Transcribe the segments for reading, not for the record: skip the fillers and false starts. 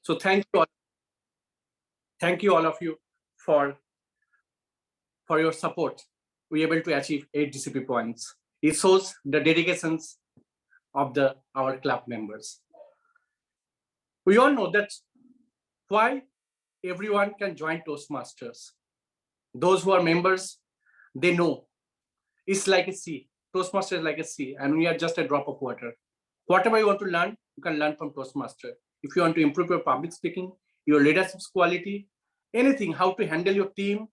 So thank you all of you for your support. We were able to achieve 8 DCP points. It shows the dedications of our club members. We all know that why everyone can join Toastmasters. Those who are members, they know it's like a sea. Toastmaster is like a sea, and we are just a drop of water. Whatever you want to learn, you can learn from Toastmaster. If you want to improve your public speaking, your leadership quality, anything, how to handle your team,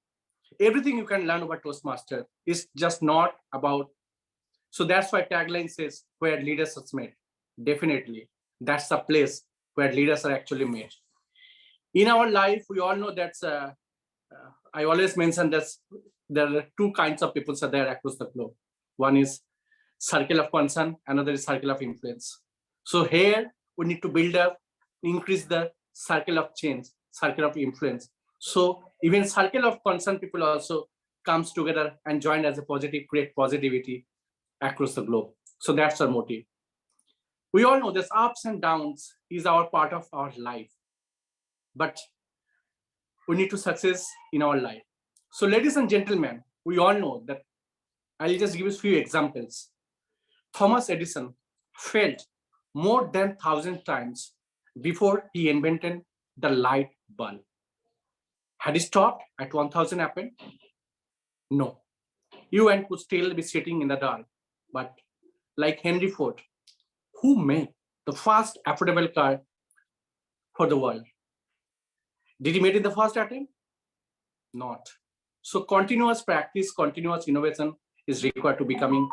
everything you can learn about Toastmaster. Is just not about. So that's why tagline says where leaders are made. Definitely, that's the place where leaders are actually made. In our life, we all know that I always mention that there are 2 kinds of people there across the globe. One is circle of concern, another is circle of influence. So here we need to build up, increase the circle of change, circle of influence. So even circle of concern people also comes together and join as a positive, create positivity across the globe. So that's our motive. We all know this ups and downs is our part of our life, but we need to success in our life. So ladies and gentlemen, we all know that. I'll just give you a few examples. Thomas Edison failed more than 1,000 times before he invented the light bulb. Had he stopped at 1,000 happened? No. You and could still be sitting in the dark. But like Henry Ford, who made the first affordable car for the world? Did he make it in the first attempt? Not. So continuous practice, continuous innovation is required to becoming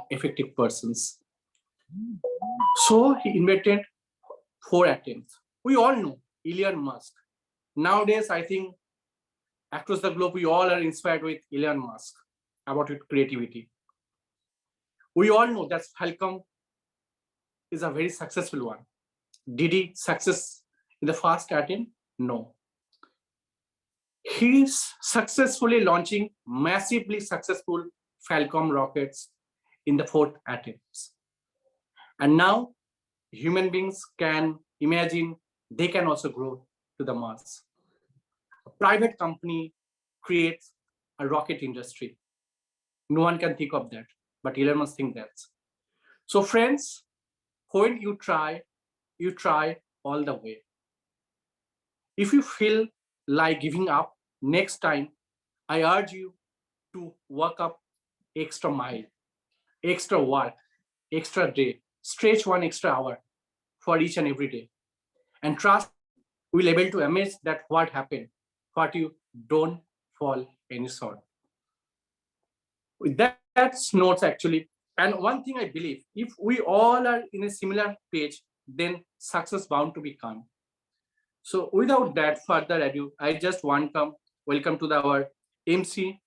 effective persons. So he invented 4 attempts. We all know Elon Musk. Nowadays, I think across the globe, we all are inspired with Elon Musk about his creativity. We all know that Falcon is a very successful one. Did he success in the first attempt? No. He is successfully launching massively successful Falcon rockets in the 4th attempts. And now human beings can imagine they can also grow to the Mars. A private company creates a rocket industry. No one can think of that, but Elon Musk thinks that. So friends, when you try all the way. If you feel like giving up next time, I urge you to work up extra mile, extra work, extra day, stretch 1 extra hour for each and every day. And trust, we'll able to amaze that what happened, what you don't fall any short. With that's notes actually. And one thing I believe, if we all are in a similar page, then success bound to become. So without that further ado, I just want to welcome to our MC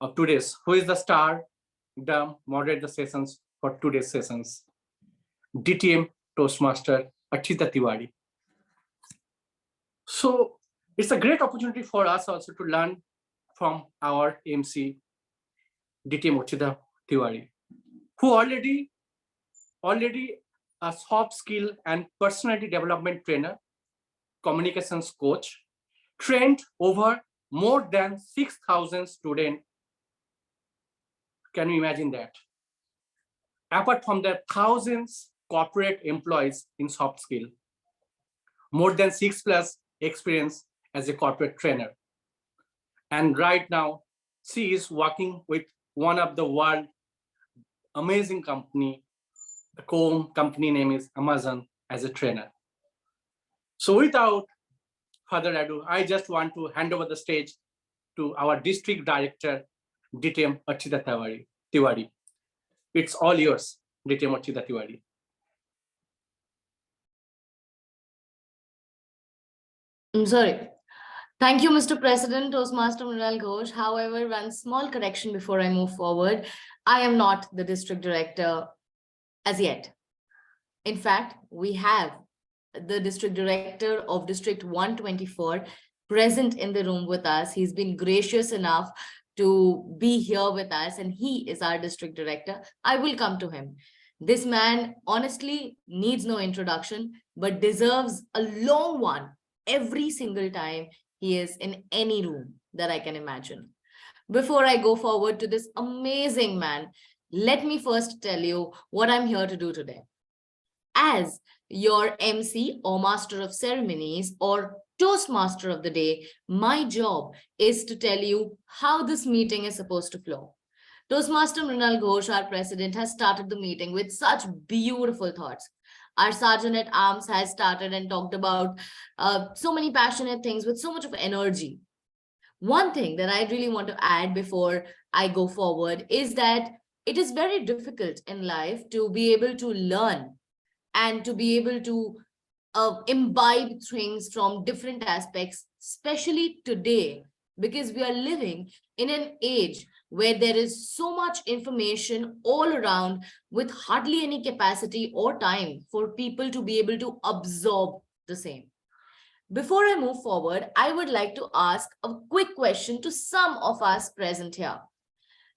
of today's, who is the star, the moderate the sessions for today's sessions, DTM Toastmaster Archita Tiwari. So it's a great opportunity for us also to learn from our MC, DTM Archita Tiwari, who already a soft skill and personality development trainer, communications coach, trained over more than 6,000 students. Can you imagine that? Apart from the thousands corporate employees in soft skill, more than 6+ experience as a corporate trainer. And right now, she is working with one of the world amazing company. The company name is Amazon as a trainer. So without further ado, I just want to hand over the stage to our district director, DTM Archita Tiwari. It's all yours, DTM Archita Tiwari. I'm sorry. Thank you, Mr. President, Toastmaster Mrinal Ghosh. However, one small correction before I move forward. I am not the district director as yet. In fact, we have the district director of District 124 present in the room with us. He's been gracious enough to be here with us, and he is our district director. I will come to him. This man honestly needs no introduction, but deserves a long one every single time he is in any room that I can imagine. Before I go forward to this amazing man, let me first tell you what I'm here to do today. As your MC or Master of Ceremonies or Toastmaster of the day, my job is to tell you how this meeting is supposed to flow. Toastmaster Mrinal Ghosh, our president, has started the meeting with such beautiful thoughts. Our sergeant at arms has started and talked about so many passionate things with so much of energy. One thing that I really want to add before I go forward is that it is very difficult in life to be able to learn and to be able to imbibe things from different aspects, especially today, because we are living in an age where there is so much information all around with hardly any capacity or time for people to be able to absorb the same. Before I move forward, I would like to ask a quick question to some of us present here.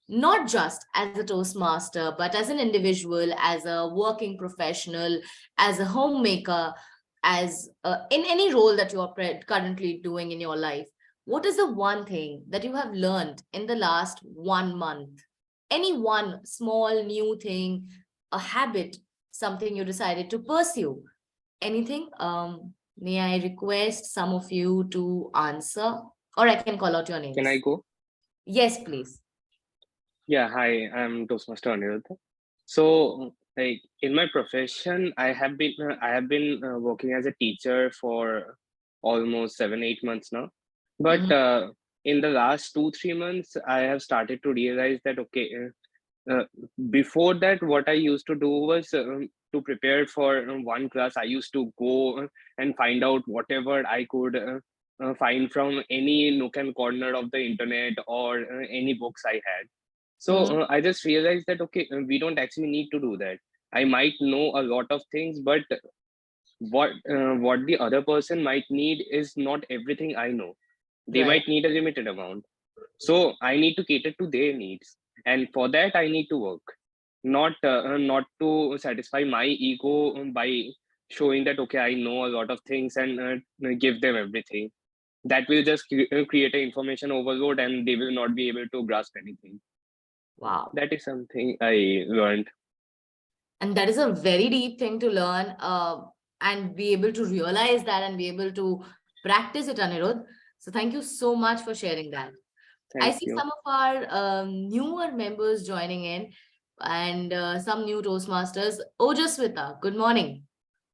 Not just as a Toastmaster, but as an individual, as a working professional, as a homemaker, as in any role that you are currently doing in your life. What is the one thing that you have learned in the last 1 month? Any one small new thing, a habit, something you decided to pursue? Anything? May I request some of you to answer, or I can call out your Can I names? go? Yes, please. Yeah, hi, I'm Toastmaster Anirudh. So, like in my profession, I have been working as a teacher for almost 7, 8 months now. But Mhm. in the last 2, 3 months, I have started to realize that okay, before that, what I used to do was to prepare for one class. I used to go and find out whatever I could find from any nook and corner of the internet or any books I had. So Mhm. I just realized that okay, we don't actually need to do that. I might know a lot of things, but what the other person might need is not everything I know. They Right. might need a limited amount. So I need to cater to their needs, and for that I need to work, not to satisfy my ego by showing that okay I know a lot of things and give them everything. That will just create an information overload, and they will not be able to grasp anything. Wow. That is something I learned. And that is a very deep thing to learn and be able to realize that and be able to practice it, Anirudh. So thank you so much for sharing that. I Thank see you. some of our newer members joining in and some new Toastmasters. Ojaswita, good morning.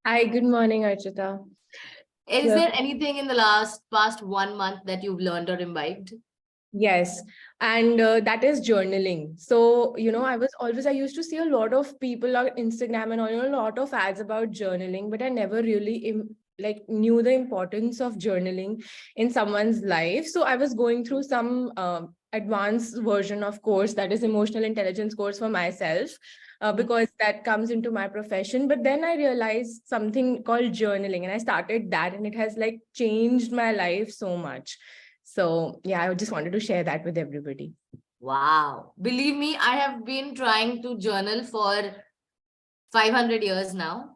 Hi, good morning, Archita. Is So, there anything in the past 1 month that you've learned or imbibed? yes, and that is journaling. So, I used to see a lot of people on Instagram and a lot of ads about journaling, but I never really knew the importance of journaling in someone's life. So I was going through some advanced version of course, that is emotional intelligence course for myself. Because that comes into my profession. But then I realized something called journaling, and I started that, and it has like changed my life so much. So yeah, I just wanted to share that with everybody. Wow. Believe me, I have been trying to journal for 500 years now.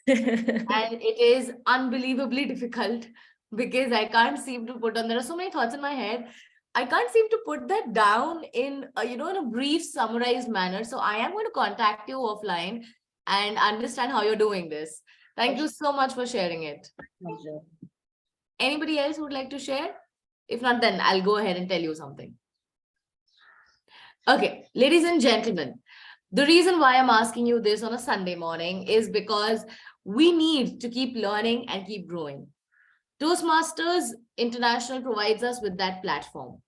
And it is unbelievably difficult because I can't seem to put on, there are so many thoughts in my head. I can't seem to put that down in, in a brief summarized manner. So I am going to contact you offline and understand how you're doing this. Thank you so much for sharing it. Pleasure. Anybody else would like to share? If not, then I'll go ahead and tell you something. Okay, ladies and gentlemen, the reason why I'm asking you this on a Sunday morning is because we need to keep learning and keep growing. Toastmasters International provides us with that platform.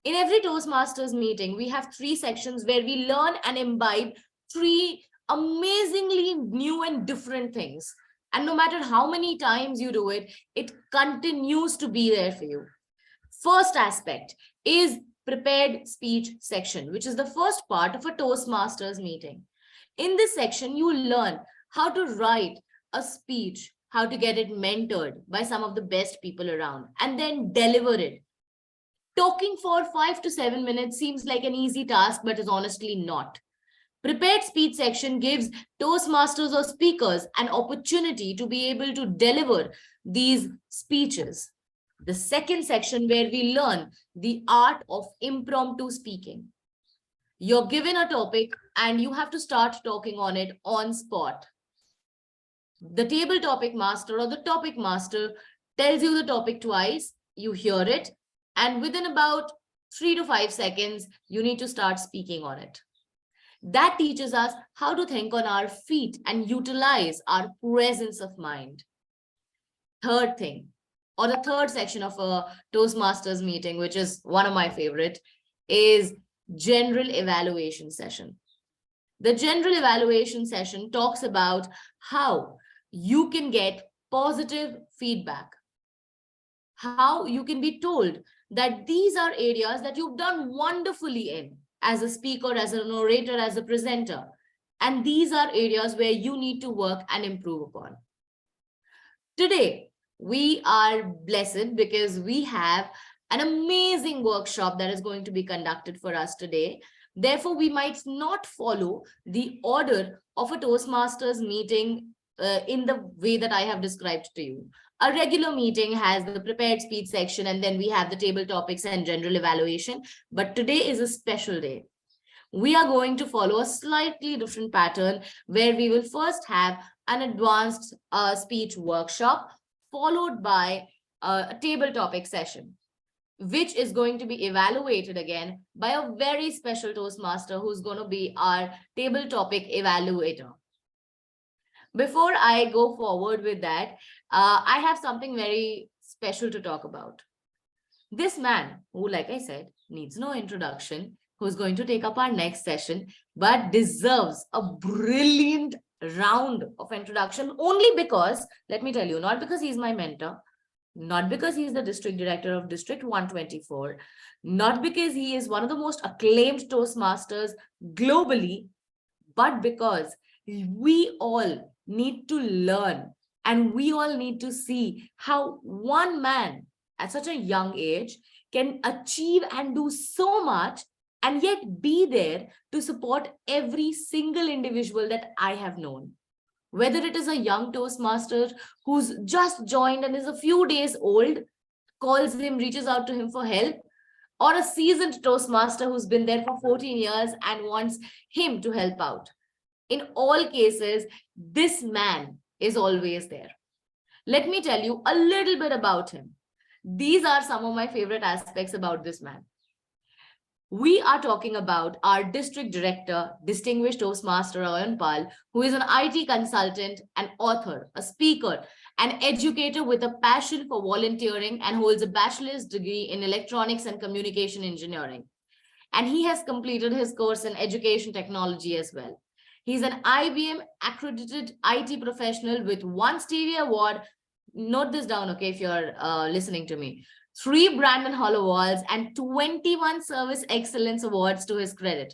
In every Toastmasters meeting, we have 3 sections where we learn and imbibe 3 amazingly new and different things. And no matter how many times you do it, it continues to be there for you. First aspect is prepared speech section, which is the first part of a Toastmasters meeting. In this section, you learn how to write a speech, how to get it mentored by some of the best people around, and then deliver it. Talking for 5 to 7 minutes seems like an easy task, but is honestly not. Prepared speech section gives Toastmasters or speakers an opportunity to be able to deliver these speeches. The second section where we learn the art of impromptu speaking. You're given a topic and you have to start talking on it on spot. The table topic master or the topic master tells you the topic twice, you hear it, and within about 3 to 5 seconds, you need to start speaking on it. That teaches us how to think on our feet and utilize our presence of mind. Third thing, or the third section of a Toastmasters meeting, which is one of my favorite, is general evaluation session. The general evaluation session talks about how you can get positive feedback, how you can be told that these are areas that you've done wonderfully in as a speaker, as an orator, as a presenter. And these are areas where you need to work and improve upon. Today, we are blessed because we have an amazing workshop that is going to be conducted for us today. Therefore, we might not follow the order of a Toastmasters meeting in the way that I have described to you. A regular meeting has the prepared speech section, and then we have the table topics and general evaluation. But today is a special day. We are going to follow a slightly different pattern where we will first have an advanced speech workshop, followed by a table topic session, which is going to be evaluated again by a very special Toastmaster who's going to be our table topic evaluator. Before I go forward with that, I have something very special to talk about. This man, who, like I said, needs no introduction, who's going to take up our next session, but deserves a brilliant round of introduction only because, let me tell you, not because he's my mentor, not because he's the district director of District 124, not because he is one of the most acclaimed Toastmasters globally, but because we all need to learn and we all need to see how one man at such a young age can achieve and do so much and yet be there to support every single individual that I have known. Whether it is a young Toastmaster who's just joined and is a few days old, calls him, reaches out to him for help, or a seasoned Toastmaster who's been there for 14 years and wants him to help out. In all cases, this man is always there. Let me tell you a little bit about him. These are some of my favorite aspects about this man. We are talking about our district director, distinguished Toastmaster Ayan Pal, who is an IT consultant, an author, a speaker, an educator with a passion for volunteering and holds a bachelor's degree in electronics and communication engineering. And he has completed his course in education technology as well. He's an IBM accredited IT professional with 1 Stevie Award. Note this down, okay, if you're listening to me. 3 Brandon Hall Awards and 21 Service Excellence Awards to his credit.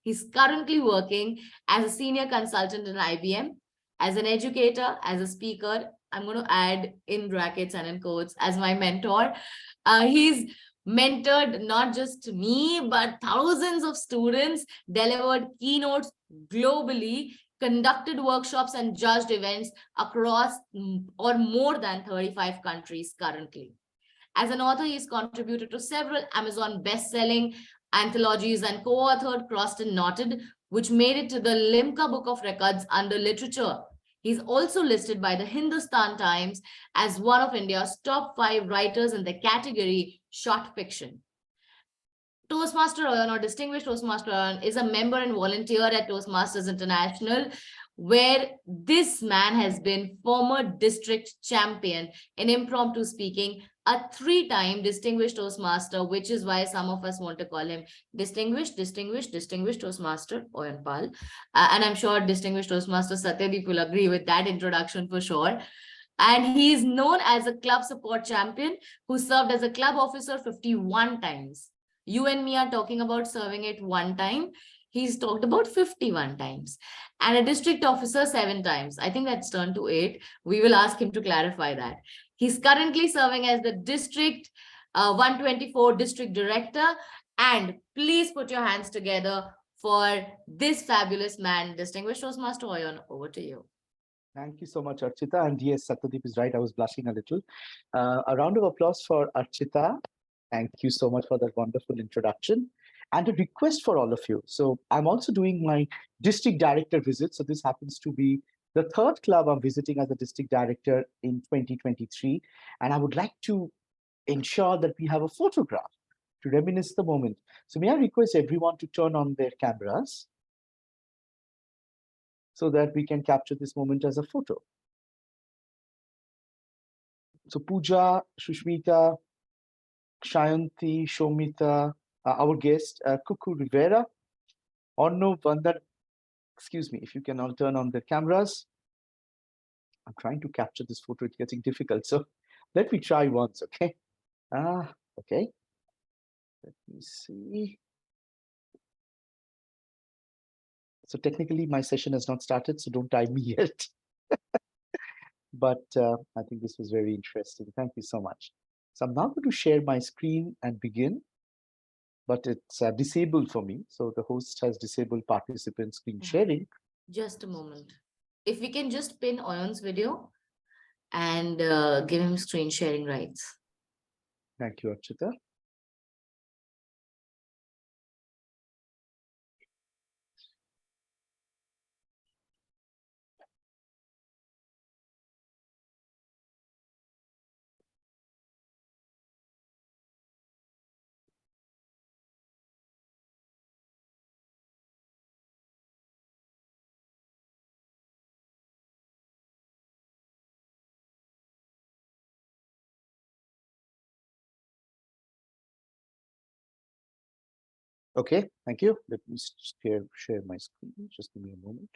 He's currently working as a senior consultant in IBM, as an educator, as a speaker. I'm going to add in brackets and in quotes as my mentor. He's mentored not just me, but thousands of students, delivered keynotes globally, conducted workshops and judged events across or more than 35 countries currently. As an author, he's contributed to several Amazon best-selling anthologies and co-authored Crossed and Knotted, which made it to the Limca Book of Records under literature. He's also listed by the Hindustan Times as one of India's top 5 writers in the category short fiction. Toastmaster Ayan, or Distinguished Toastmaster Ayan, is a member and volunteer at Toastmasters International, where this man has been former district champion in impromptu speaking, a 3-time distinguished Toastmaster, which is why some of us want to call him distinguished Toastmaster Ayan Pal. And I'm sure distinguished Toastmaster Satyadip will agree with that introduction for sure. And he's known as a club support champion who served as a club officer 51 times. You and me are talking about serving it 1 time. He's talked about 51 times. And a district officer 7 times. I think that's turned to 8. We will ask him to clarify that. He's currently serving as the District 124 District Director. And please put your hands together for this fabulous man, distinguished Toastmaster Ayan. Over to you. Thank you so much, Archita. And yes, Satyadip is right. I was blushing a little. A round of applause for Archita. Thank you so much for that wonderful introduction. And a request for all of you. So I'm also doing my district director visit. So this happens to be the third club I'm visiting as a district director in 2023. And I would like to ensure that we have a photograph to reminisce the moment. So may I request everyone to turn on their cameras so that we can capture this moment as a photo. So Pooja, Shushmita, Shayanti, Shomita, our guest, Kuku Rivera, Orno, Vandar, excuse me, if you can all turn on the cameras. I'm trying to capture this photo, it's getting difficult. So let me try once, okay? Okay. Let me see. So technically my session has not started, so don't time me yet. But I think this was very interesting. Thank you so much. So I'm now going to share my screen and begin, but it's disabled for me. So the host has disabled participant screen sharing. Just a moment. If we can just pin Ayan's video and give him screen sharing rights. Thank you, Archita. Okay, thank you. Let me share my screen. Just give me a moment.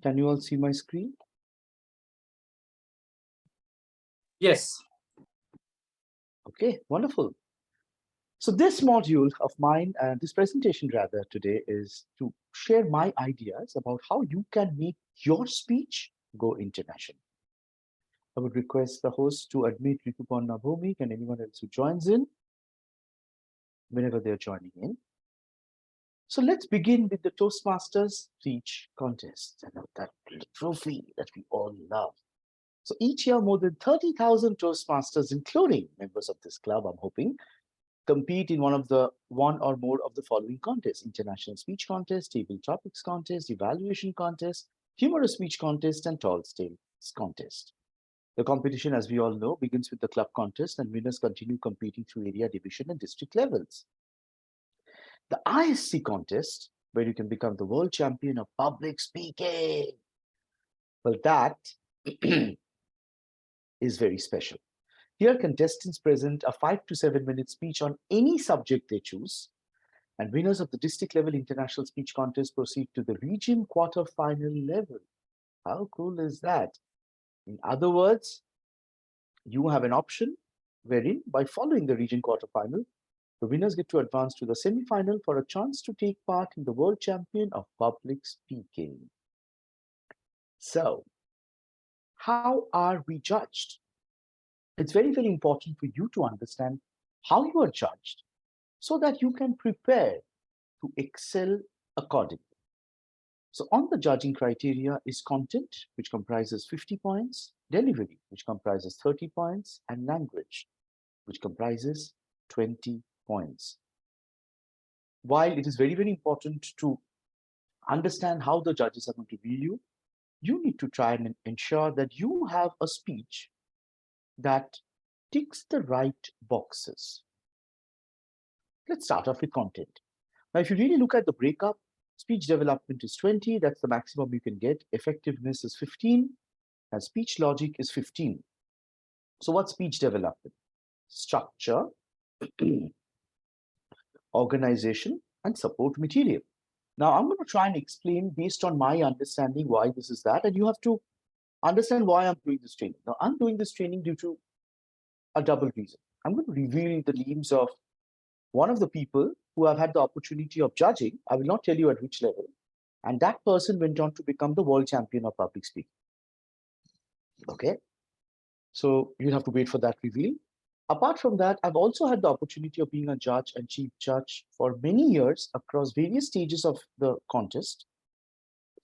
Can you all see my screen? Yes. Okay, wonderful. So this module of mine, this presentation rather today, is to share my ideas about how you can make your speech go international. I would request the host to admit Rituparna Bhumik and anyone else who joins in whenever they're joining in. So let's begin with the Toastmasters speech contest, and that trophy that we all love. So each year, more than 30,000 Toastmasters, including members of this club, I'm hoping, compete in one or more of the following contests: international speech contest, table topics contest, evaluation contest, humorous speech contest, and tall tales contest. The competition, as we all know, begins with the club contest, and winners continue competing through area, division, and district levels. The ISC contest, where you can become the world champion of public speaking, well, that is very special. Here, contestants present a 5 to 7 minute speech on any subject they choose, and winners of the district level international speech contest proceed to the region quarterfinal level. How cool is that? In other words, you have an option wherein, by following the region quarterfinal, the winners get to advance to the semi-final for a chance to take part in the World Champion of Public Speaking. So, how are we judged? It's very, very important for you to understand how you are judged so that you can prepare to excel accordingly. So on the judging criteria is content, which comprises 50 points, delivery, which comprises 30 points, and language, which comprises 20 points. While it is very, very important to understand how the judges are going to view you, you need to try and ensure that you have a speech that ticks the right boxes. Let's start off with content. Now, if you really look at the breakup, speech development is 20, that's the maximum you can get. Effectiveness is 15, and speech logic is 15. So what's speech development? Structure, organization, and support material. Now, I'm going to try and explain based on my understanding why this is that, and you have to Understand why I'm doing this training. Now, I'm doing this training due to a double reason. I'm going to reveal the names of one of the people who have had the opportunity of judging. I will not tell you at which level. And that person went on to become the world champion of public speaking. Okay. So you'll have to wait for that reveal. Apart from that, I've also had the opportunity of being a judge and chief judge for many years across various stages of the contest,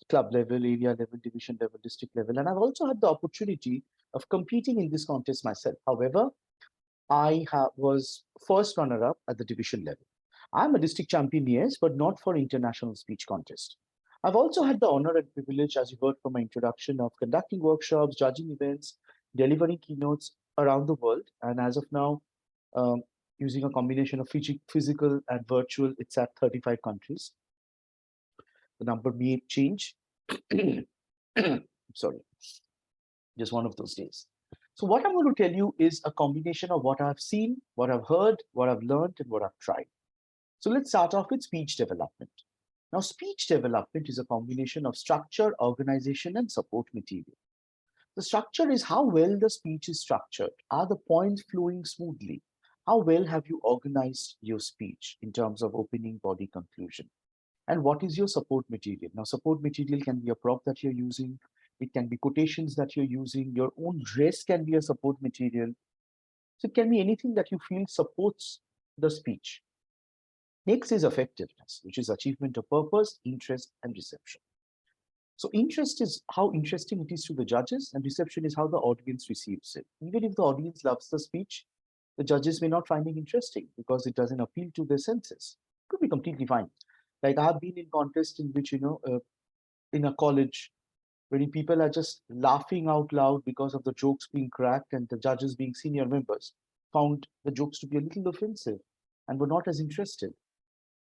club level, area level, division level, district level. And I've also had the opportunity of competing in this contest myself. However, I was first runner-up at the division level. I'm a district champion, yes, but not for international speech contest. I've also had the honor and privilege, as you heard from my introduction, of conducting workshops, judging events, delivering keynotes around the world. And as of now, using a combination of physical and virtual, it's at 35 countries. The number may change. Sorry, just one of those days. So what I'm going to tell you is a combination of what I've seen, what I've heard, what I've learned, and what I've tried. So let's start off with speech development. Now, speech development is a combination of structure, organization, and support material. The structure is how well the speech is structured. Are the points flowing smoothly? How well have you organized your speech in terms of opening, body, conclusion? And what is your support material? Now, support material can be a prop that you're using. It can be quotations that you're using. Your own dress can be a support material. So it can be anything that you feel supports the speech. Next is effectiveness, which is achievement of purpose, interest, and reception. So interest is how interesting it is to the judges, and reception is how the audience receives it. Even if the audience loves the speech, the judges may not find it interesting because it doesn't appeal to their senses. It could be completely fine. Like I've been in contests in which, in a college, when people are just laughing out loud because of the jokes being cracked, and the judges being senior members found the jokes to be a little offensive and were not as interested.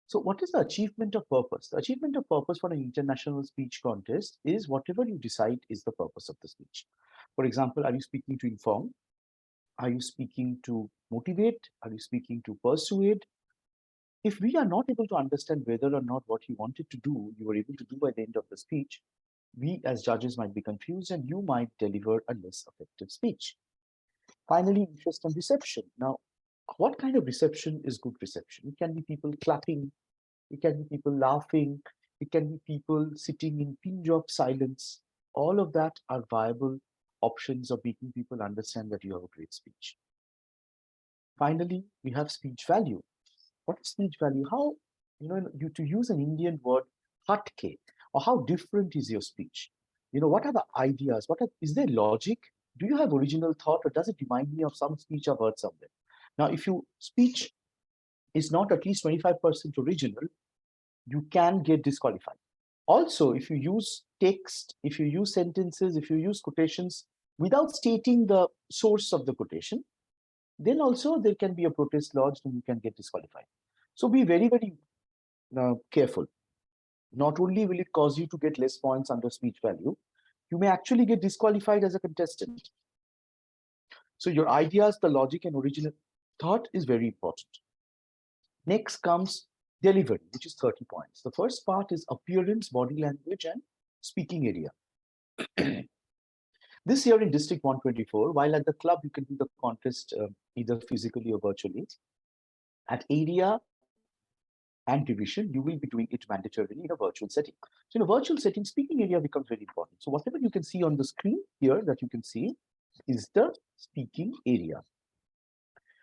So what is the achievement of purpose? The achievement of purpose for an international speech contest is whatever you decide is the purpose of the speech. For example, are you speaking to inform? Are you speaking to motivate? Are you speaking to persuade? If we are not able to understand whether or not what you wanted to do, you were able to do by the end of the speech, we as judges might be confused and you might deliver a less effective speech. Finally, interest and reception. Now, what kind of reception is good reception? It can be people clapping, it can be people laughing, it can be people sitting in pin drop silence. All of that are viable options of making people understand that you have a great speech. Finally, we have speech value. What is speech value? How, to use an Indian word, hatke, or how different is your speech? What are the ideas? Is there logic? Do you have original thought, or does it remind me of some speech I've heard somewhere? Now, if your speech is not at least 25% original, you can get disqualified. Also, if you use text, if you use sentences, if you use quotations without stating the source of the quotation, then also there can be a protest lodged and you can get disqualified. So be very, very careful. Not only will it cause you to get less points under speech value, you may actually get disqualified as a contestant. So your ideas, the logic, and original thought is very important. Next comes delivery, which is 30 points. The first part is appearance, body language, and speaking area. This year in District 124, while at the club you can do the contest either physically or virtually, at area and division, you will be doing it mandatorily in a virtual setting. So in a virtual setting, speaking area becomes very important. So whatever you can see on the screen here that you can see is the speaking area.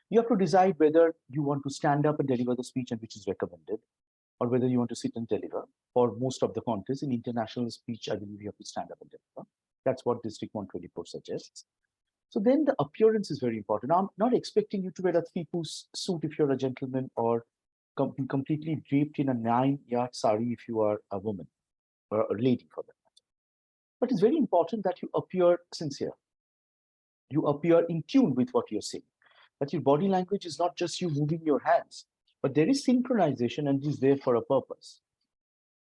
You have to decide whether you want to stand up and deliver the speech, and which is recommended, or whether you want to sit and deliver. For most of the contests in international speech, I believe you have to stand up and deliver. That's what District 124 suggests. So then the appearance is very important. Now, I'm not expecting you to wear a three-piece suit if you're a gentleman, or be completely draped in a 9-yard sari if you are a woman, or a lady for that matter. But it's very important that you appear sincere. You appear in tune with what you're saying. That your body language is not just you moving your hands, but there is synchronization and it is there for a purpose.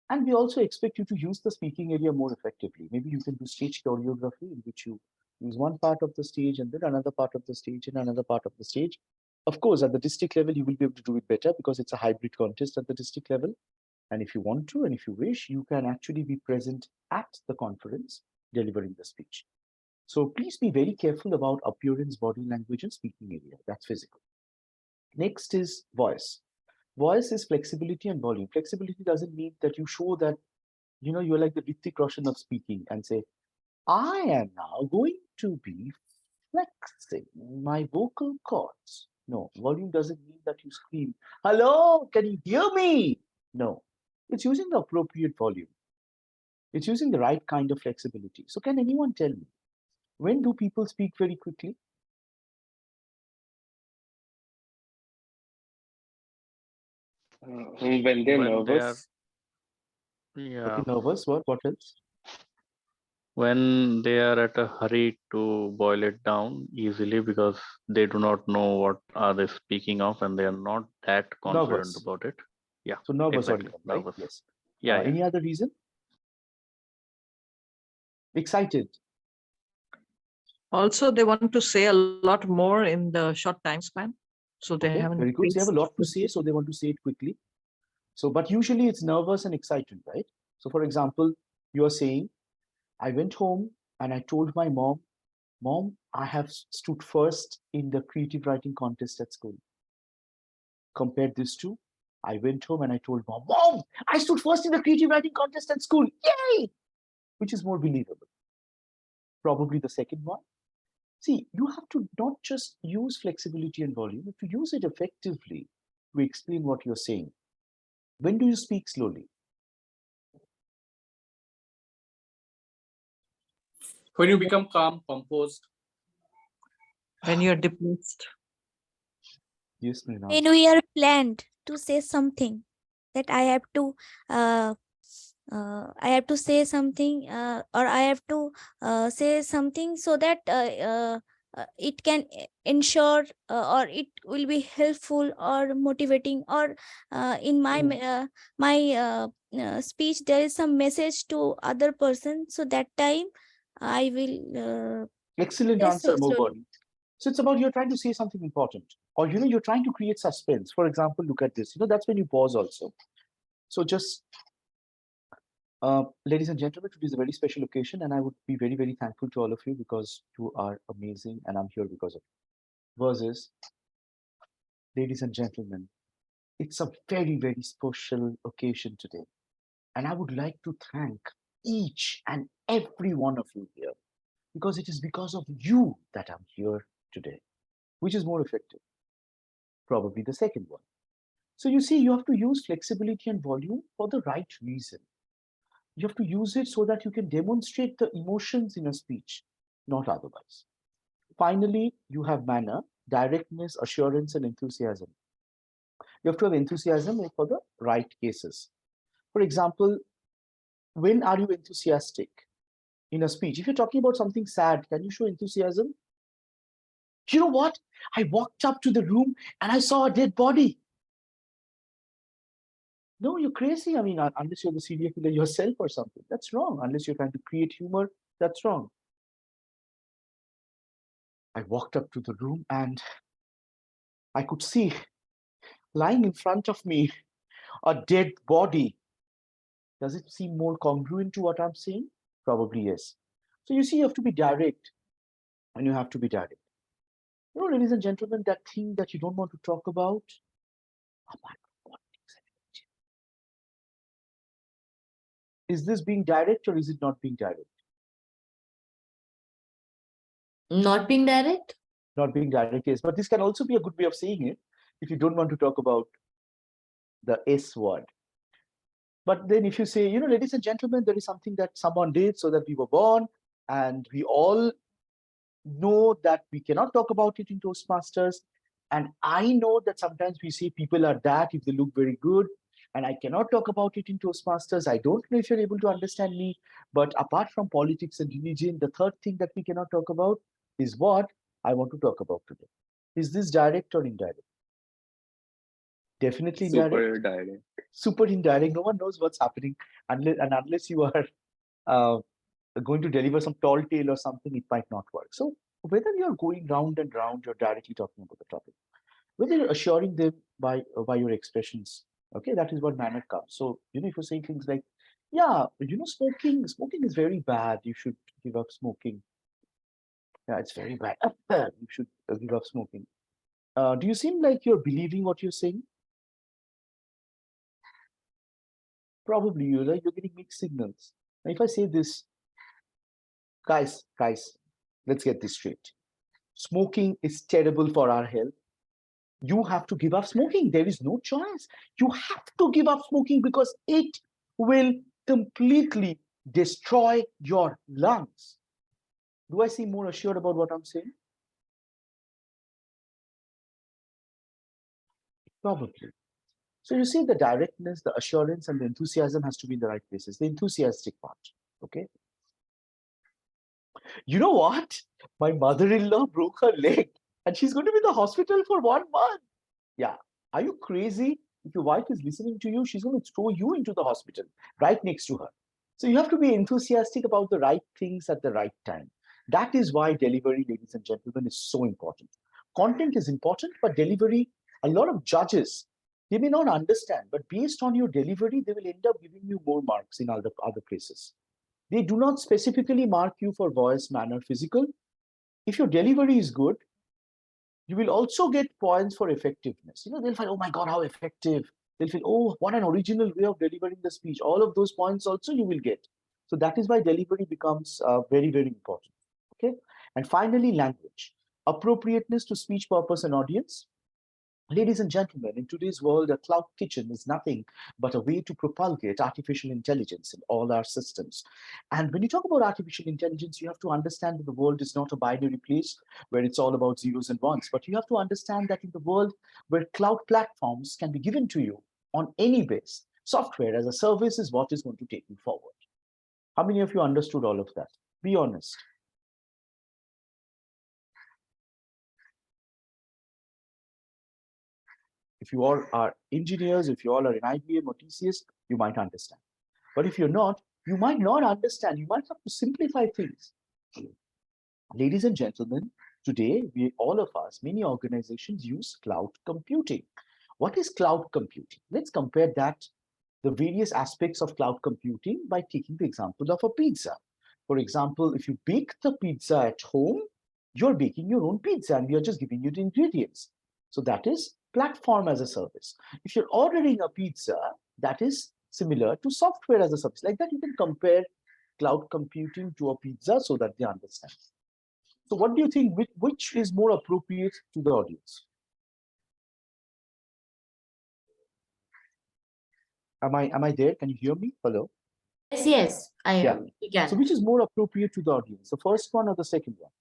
And we also expect you to use the speaking area more effectively. Maybe you can do stage choreography in which you use one part of the stage and then another part of the stage and another part of the stage. Of course, at the district level, you will be able to do it better because it's a hybrid contest at the district level. And if you want to, and if you wish, you can actually be present at the conference delivering the speech. So please be very careful about appearance, body language, and speaking area. That's physical. Next is voice. Voice is flexibility and volume. Flexibility doesn't mean that you show that, you're like the Hrithik Roshan of speaking and say, I am now going to be flexing my vocal cords. No, volume doesn't mean that you scream, hello, can you hear me? No, it's using the appropriate volume. It's using the right kind of flexibility. So can anyone tell me, when do people speak very quickly? When they're When they are, nervous, yeah, Okay, nervous, what else? when they are at a hurry to boil it down easily because they do not know what are they speaking of and they are not that confident Nervous. about it. Yeah, So nervous or exactly. even, right? Nervous. Yes. Yeah, yeah. Any other reason? Excited. Also, they want to say a lot more in the short time span. So they Okay, haven't very good. They have a paced lot to say, so they want to say it quickly. So, but usually it's nervous and excited, right? So, for example, you are saying, I went home and I told my mom, Mom, I have stood first in the creative writing contest at school. Compare this to, I went home and I told Mom, Mom, I stood first in the creative writing contest at school. Yay! Which is more believable? Probably the second one. See, you have to not just use flexibility and volume, but to use it effectively to explain what you're saying. When do you speak slowly? When you become calm, composed, when you're depressed. Yes, Mrinal. When we are planned to say something that I have to say something, or I have to say something so that it can ensure, or it will be helpful or motivating, or in my speech there is some message to other person. So that time I will Excellent say answer, so slowly. Mobody. So it's about you're trying to say something important, or you're trying to create suspense. For example, look at this. That's when you pause also. So just, ladies and gentlemen, today is a very special occasion, and I would be very, very thankful to all of you because you are amazing, and I'm here because of you. Versus, ladies and gentlemen, it's a very, very special occasion today, and I would like to thank each and every one of you here because it is because of you that I'm here today. Which is more effective? Probably the second one. So you see, you have to use flexibility and volume for the right reason. You have to use it so that you can demonstrate the emotions in a speech, not otherwise. Finally, you have manner, directness, assurance, and enthusiasm. You have to have enthusiasm for the right cases. For example, when are you enthusiastic in a speech? If you're talking about something sad, can you show enthusiasm? You know what? I walked up to the room and I saw a dead body. No, you're crazy. I mean, unless you're the serial killer yourself or something, that's wrong. Unless you're trying to create humor, that's wrong. I walked up to the room and I could see lying in front of me a dead body. Does it seem more congruent to what I'm saying? Probably yes. So you see, you have to be direct, and you have to be direct. Ladies and gentlemen, that thing that you don't want to talk about, is this being direct or is it not being direct? Not being direct? Not being direct, yes. But this can also be a good way of saying it if you don't want to talk about the S word. But then if you say, ladies and gentlemen, there is something that someone did so that we were born, and we all know that we cannot talk about it in Toastmasters. And I know that sometimes we say people are that if they look very good, and I cannot talk about it in Toastmasters. I don't know if you're able to understand me, but apart from politics and religion, the third thing that we cannot talk about is what I want to talk about today. Is this direct or indirect? Definitely indirect. super direct. Super indirect. No one knows what's happening unless you are going to deliver some tall tale or something, it might not work. So whether you're going round and round, you're directly talking about the topic. Whether you're assuring them by your expressions, okay, that is what manner comes. So if you're saying things like, yeah, smoking is very bad, you should give up smoking. Yeah, it's very bad. You should give up smoking. Do you seem like you're believing what you're saying? Probably you're getting mixed signals. Now, if I say this, guys, let's get this straight. Smoking is terrible for our health. You have to give up smoking. There is no choice. You have to give up smoking because it will completely destroy your lungs. Do I seem more assured about what I'm saying? Probably. So you see the directness, the assurance, and the enthusiasm has to be in the right places. The enthusiastic part, okay? You know what? My mother-in-law broke her leg and she's going to be in the hospital for 1 month. Yeah. Are you crazy? If your wife is listening to you, she's going to throw you into the hospital right next to her. So you have to be enthusiastic about the right things at the right time. That is why delivery, ladies and gentlemen, is so important. Content is important, but delivery, a lot of judges, they may not understand, but based on your delivery, they will end up giving you more marks in other places. They do not specifically mark you for voice, manner, physical. If your delivery is good, you will also get points for effectiveness. They'll find, oh my God, how effective. They'll feel, oh, what an original way of delivering the speech. All of those points also you will get. So that is why delivery becomes very, very important. Okay. And finally, language. Appropriateness to speech purpose and audience. Ladies and gentlemen, in today's world, a cloud kitchen is nothing but a way to propagate artificial intelligence in all our systems. And when you talk about artificial intelligence, you have to understand that the world is not a binary place where it's all about zeros and ones, but you have to understand that in the world where cloud platforms can be given to you on any base, software as a service is what is going to take you forward. How many of you understood all of that? Be honest. If you all are engineers, if you all are in IBM or TCS, you might understand. But if you're not, you might not understand. You might have to simplify things. Ladies and gentlemen, today, all of us, many organizations use cloud computing. What is cloud computing? Let's compare that, the various aspects of cloud computing by taking the example of a pizza. For example, if you bake the pizza at home, you're baking your own pizza and we are just giving you the ingredients. So that is platform as a service. If you're ordering a pizza, that is similar to software as a service. Like that, you can compare cloud computing to a pizza so that they understand. So what do you think, which is more appropriate to the audience? Am I there? Can you hear me? Hello? Yes, I am. You can. So which is more appropriate to the audience, the first one or the second one?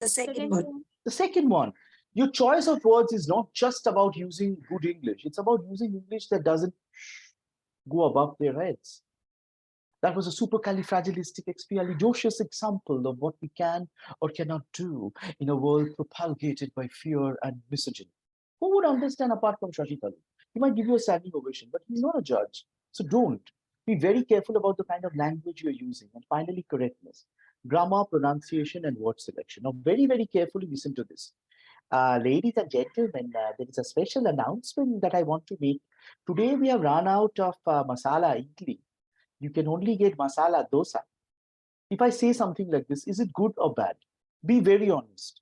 The second one. The second one. Your choice of words is not just about using good English. It's about using English that doesn't go above their heads. That was a supercalifragilisticexpialidocious example of what we can or cannot do in a world propagated by fear and misogyny. Who would understand apart from Archita? He might give you a standing ovation, but he's not a judge. So don't. Be very careful about the kind of language you're using. And finally, correctness. Grammar, pronunciation, and word selection. Now, very, very carefully listen to this. Ladies and gentlemen, there is a special announcement that I want to make. Today, we have run out of masala idli. You can only get masala dosa. If I say something like this, is it good or bad? Be very honest.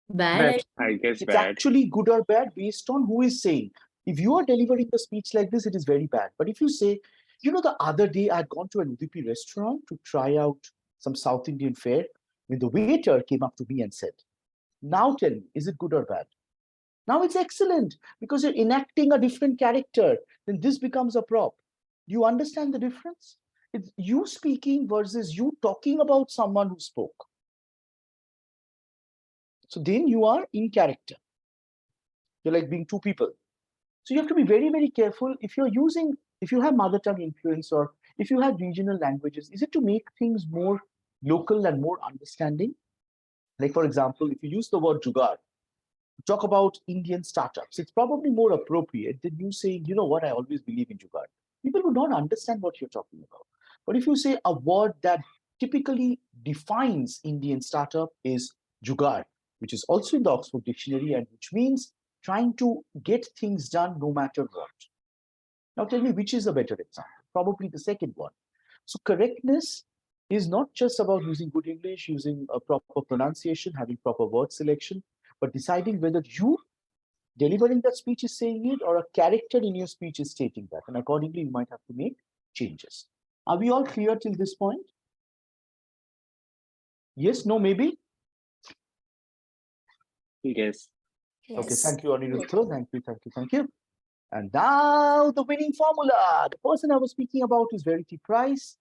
Bad. I guess It's bad. actually good or bad based on who is saying. If you are delivering a speech like this, it is very bad. But if you say, the other day I'd gone to an Udupi restaurant to try out some South Indian fare, when the waiter came up to me and said, now tell me, is it good or bad? Now it's excellent because you're enacting a different character. Then this becomes a prop. Do you understand the difference? It's you speaking versus you talking about someone who spoke. So then you are in character. You're like being two people. So you have to be very, very careful. If you have mother tongue influence or if you have regional languages, is it to make things more local and more understanding? Like, for example, if you use the word jugaad, talk about Indian startups, it's probably more appropriate than you saying, you know what, I always believe in jugaad. People would not understand what you're talking about. But if you say a word that typically defines Indian startup is jugaad, which is also in the Oxford Dictionary and which means trying to get things done no matter what. Now tell me which is a better example? Probably the second one. So correctness is not just about using good English, using a proper pronunciation, having proper word selection, but deciding whether you delivering that speech is saying it or a character in your speech is stating that. And accordingly, you might have to make changes. Are we all clear till this point? Yes, no, maybe? Yes. Okay, Yes. thank you, Aniruddha. Thank you. And now the winning formula. The person I was speaking about is Verity Price.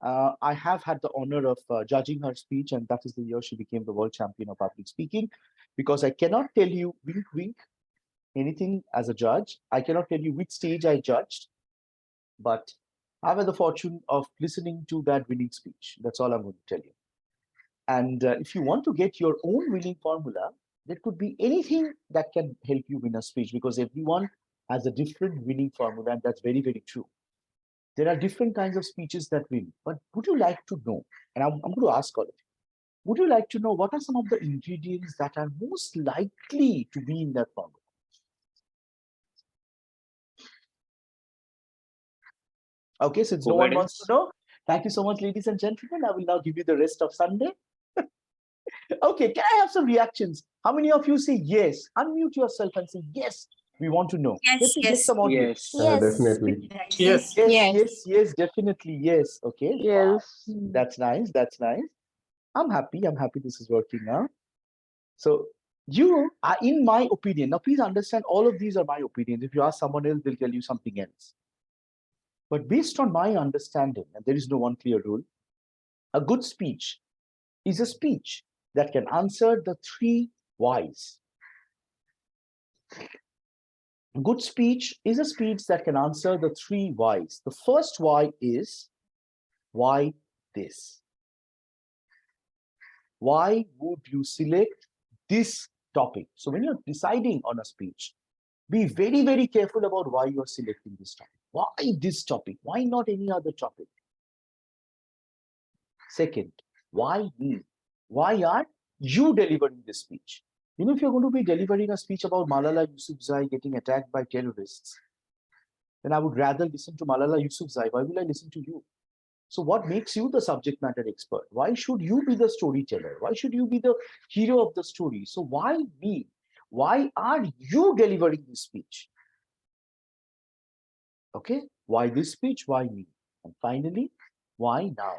I have had the honor of judging her speech, and that is the year she became the world champion of public speaking. Because I cannot tell you, wink, wink, anything as a judge. I cannot tell you which stage I judged, but I've had the fortune of listening to that winning speech. That's all I'm going to tell you. And if you want to get your own winning formula, there could be anything that can help you win a speech, because everyone has a different winning formula, and that's very, very true. There are different kinds of speeches that win. But would you like to know, and I'm going to ask all of you, would you like to know what are some of the ingredients that are most likely to be in that formula? Okay, since no one wants to know, thank you so much, ladies and gentlemen. I will now give you the rest of Sunday. Okay, can I have some reactions? How many of you say yes? Unmute yourself and say yes. We want to know. Yes, Let me get some audio. Yes. Yes. Definitely. Yes. Yes, definitely yes. Okay. Wow. Yes. That's nice. That's nice. I'm happy this is working now. So you are, in my opinion, now please understand, all of these are my opinions. If you ask someone else, they'll tell you something else. But based on my understanding, and there is no one clear rule, a good speech is a speech that can answer the 3 whys. A good speech is a speech that can answer the 3 whys. The first why is, why this? Why would you select this topic? So when you're deciding on a speech, be very, very careful about why you're selecting this topic. Why this topic? Why not any other topic? Second, why me? Why are you delivering this speech? You know, if you're going to be delivering a speech about Malala Yousafzai getting attacked by terrorists, then I would rather listen to Malala Yousafzai. Why will I listen to you? So what makes you the subject matter expert? Why should you be the storyteller? Why should you be the hero of the story? So why me? Why are you delivering this speech? Okay, why this speech? Why me? And finally, why now?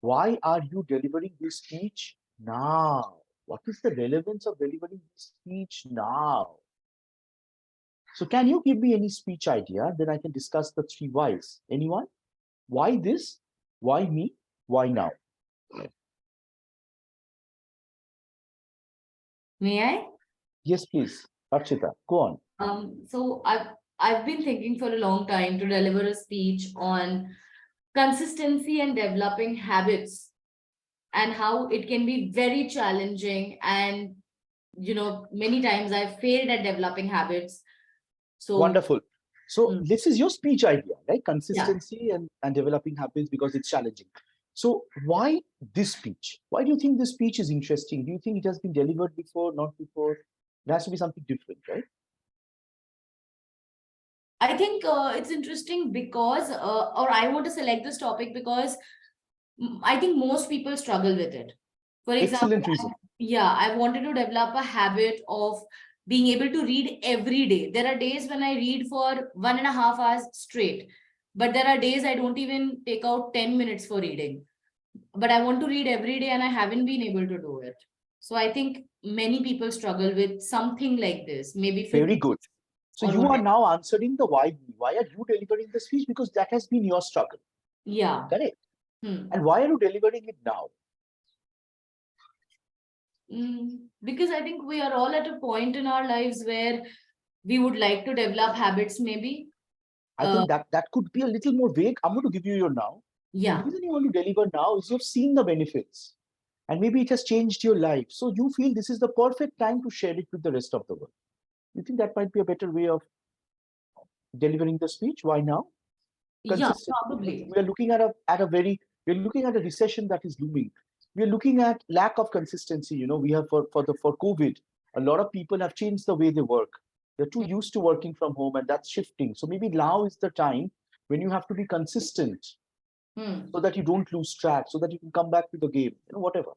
Why are you delivering this speech now? What is the relevance of delivering this speech now? So can you give me any speech idea? Then I can discuss the 3 whys. Anyone? Why this? Why me? Why now? May I? Yes, please. Archita, go on. So I've been thinking for a long time to deliver a speech on consistency and developing habits, and how it can be very challenging, and many times I've failed at developing habits. So Wonderful. So this is your speech idea, right? yeah. Consistency and developing habits, because it's challenging. So why this speech? Why do you think this speech is interesting? Do you think it has been delivered before, not before? There has to be something different, right? I think it's interesting because, or I want to select this topic because I think most people struggle with it. For example, Excellent reason. I wanted to develop a habit of being able to read every day. There are days when I read for 1.5 hours straight, but there are days I don't even take out 10 minutes for reading. But I want to read every day and I haven't been able to do it. So I think many people struggle with something like this. Maybe very good. So you are now answering the why. Why are you delivering the speech? Because that has been your struggle. Yeah. Correct. And why are you delivering it now? Because I think we are all at a point in our lives where we would like to develop habits, maybe. I think that could be a little more vague. I'm going to give you your now. Yeah. The reason you want to deliver now is you've seen the benefits, and maybe it has changed your life. So you feel this is the perfect time to share it with the rest of the world. You think that might be a better way of delivering the speech? Why now? Yeah, probably. We are looking at we're looking at a recession that is looming. We are looking at lack of consistency. You know, we have for COVID, a lot of people have changed the way they work. They're too used to working from home, and that's shifting. So maybe now is the time when you have to be consistent. so that you don't lose track, so that you can come back to the game, whatever.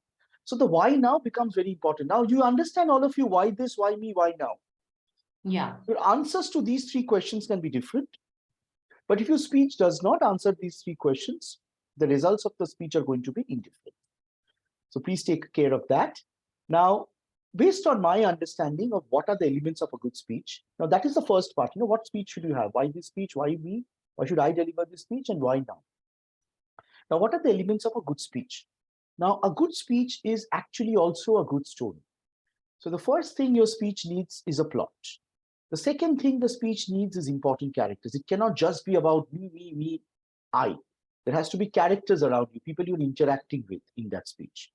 So the why now becomes very important. Now, you understand, all of you, why this, why me, why now? Yeah. Your answers to these three questions can be different. But if your speech does not answer these three questions, the results of the speech are going to be indifferent. So please take care of that. Now, based on my understanding of what are the elements of a good speech, now that is the first part. What speech should you have? Why this speech? Why me? Why should I deliver this speech? And why now? Now, what are the elements of a good speech? Now, a good speech is actually also a good story. So the first thing your speech needs is a plot. The second thing the speech needs is important characters. It cannot just be about me, I. There has to be characters around you, people you're interacting with in that speech.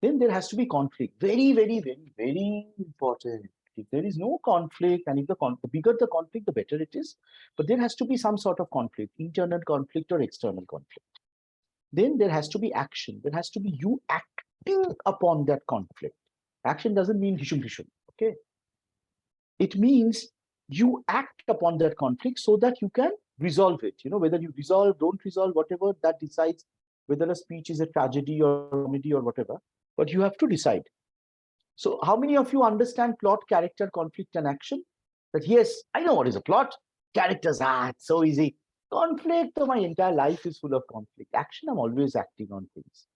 Then there has to be conflict. Very, very, very, very important. If there is no conflict, and if the bigger the conflict, the better it is. But there has to be some sort of conflict, internal conflict or external conflict. Then there has to be action. There has to be you acting upon that conflict. Action doesn't mean hishum hishum, okay? It means you act upon that conflict so that you can resolve it. Whether you resolve, don't resolve, whatever, that decides whether a speech is a tragedy or comedy or whatever. But you have to decide. So how many of you understand plot, character, conflict, and action? That yes, I know what is a plot. Characters, it's so easy. Conflict, my entire life is full of conflict. Action, I'm always acting on things.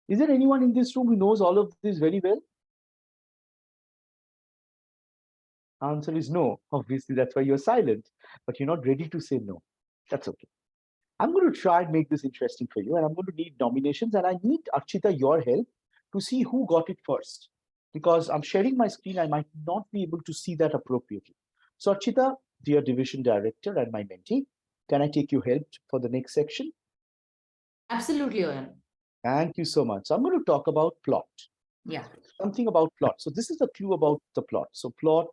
Is there anyone in this room who knows all of this very well? Answer is no. Obviously, that's why you're silent. But you're not ready to say no. That's okay. I'm going to try and make this interesting for you. And I'm going to need nominations. And I need, Archita, your help to see who got it first. Because I'm sharing my screen, I might not be able to see that appropriately. So Archita, dear division director and my mentee, can I take your help for the next section? Absolutely, Ayan. Thank you so much. So I'm going to talk about plot. Yeah. Something about plot. So this is the clue about the plot. So plot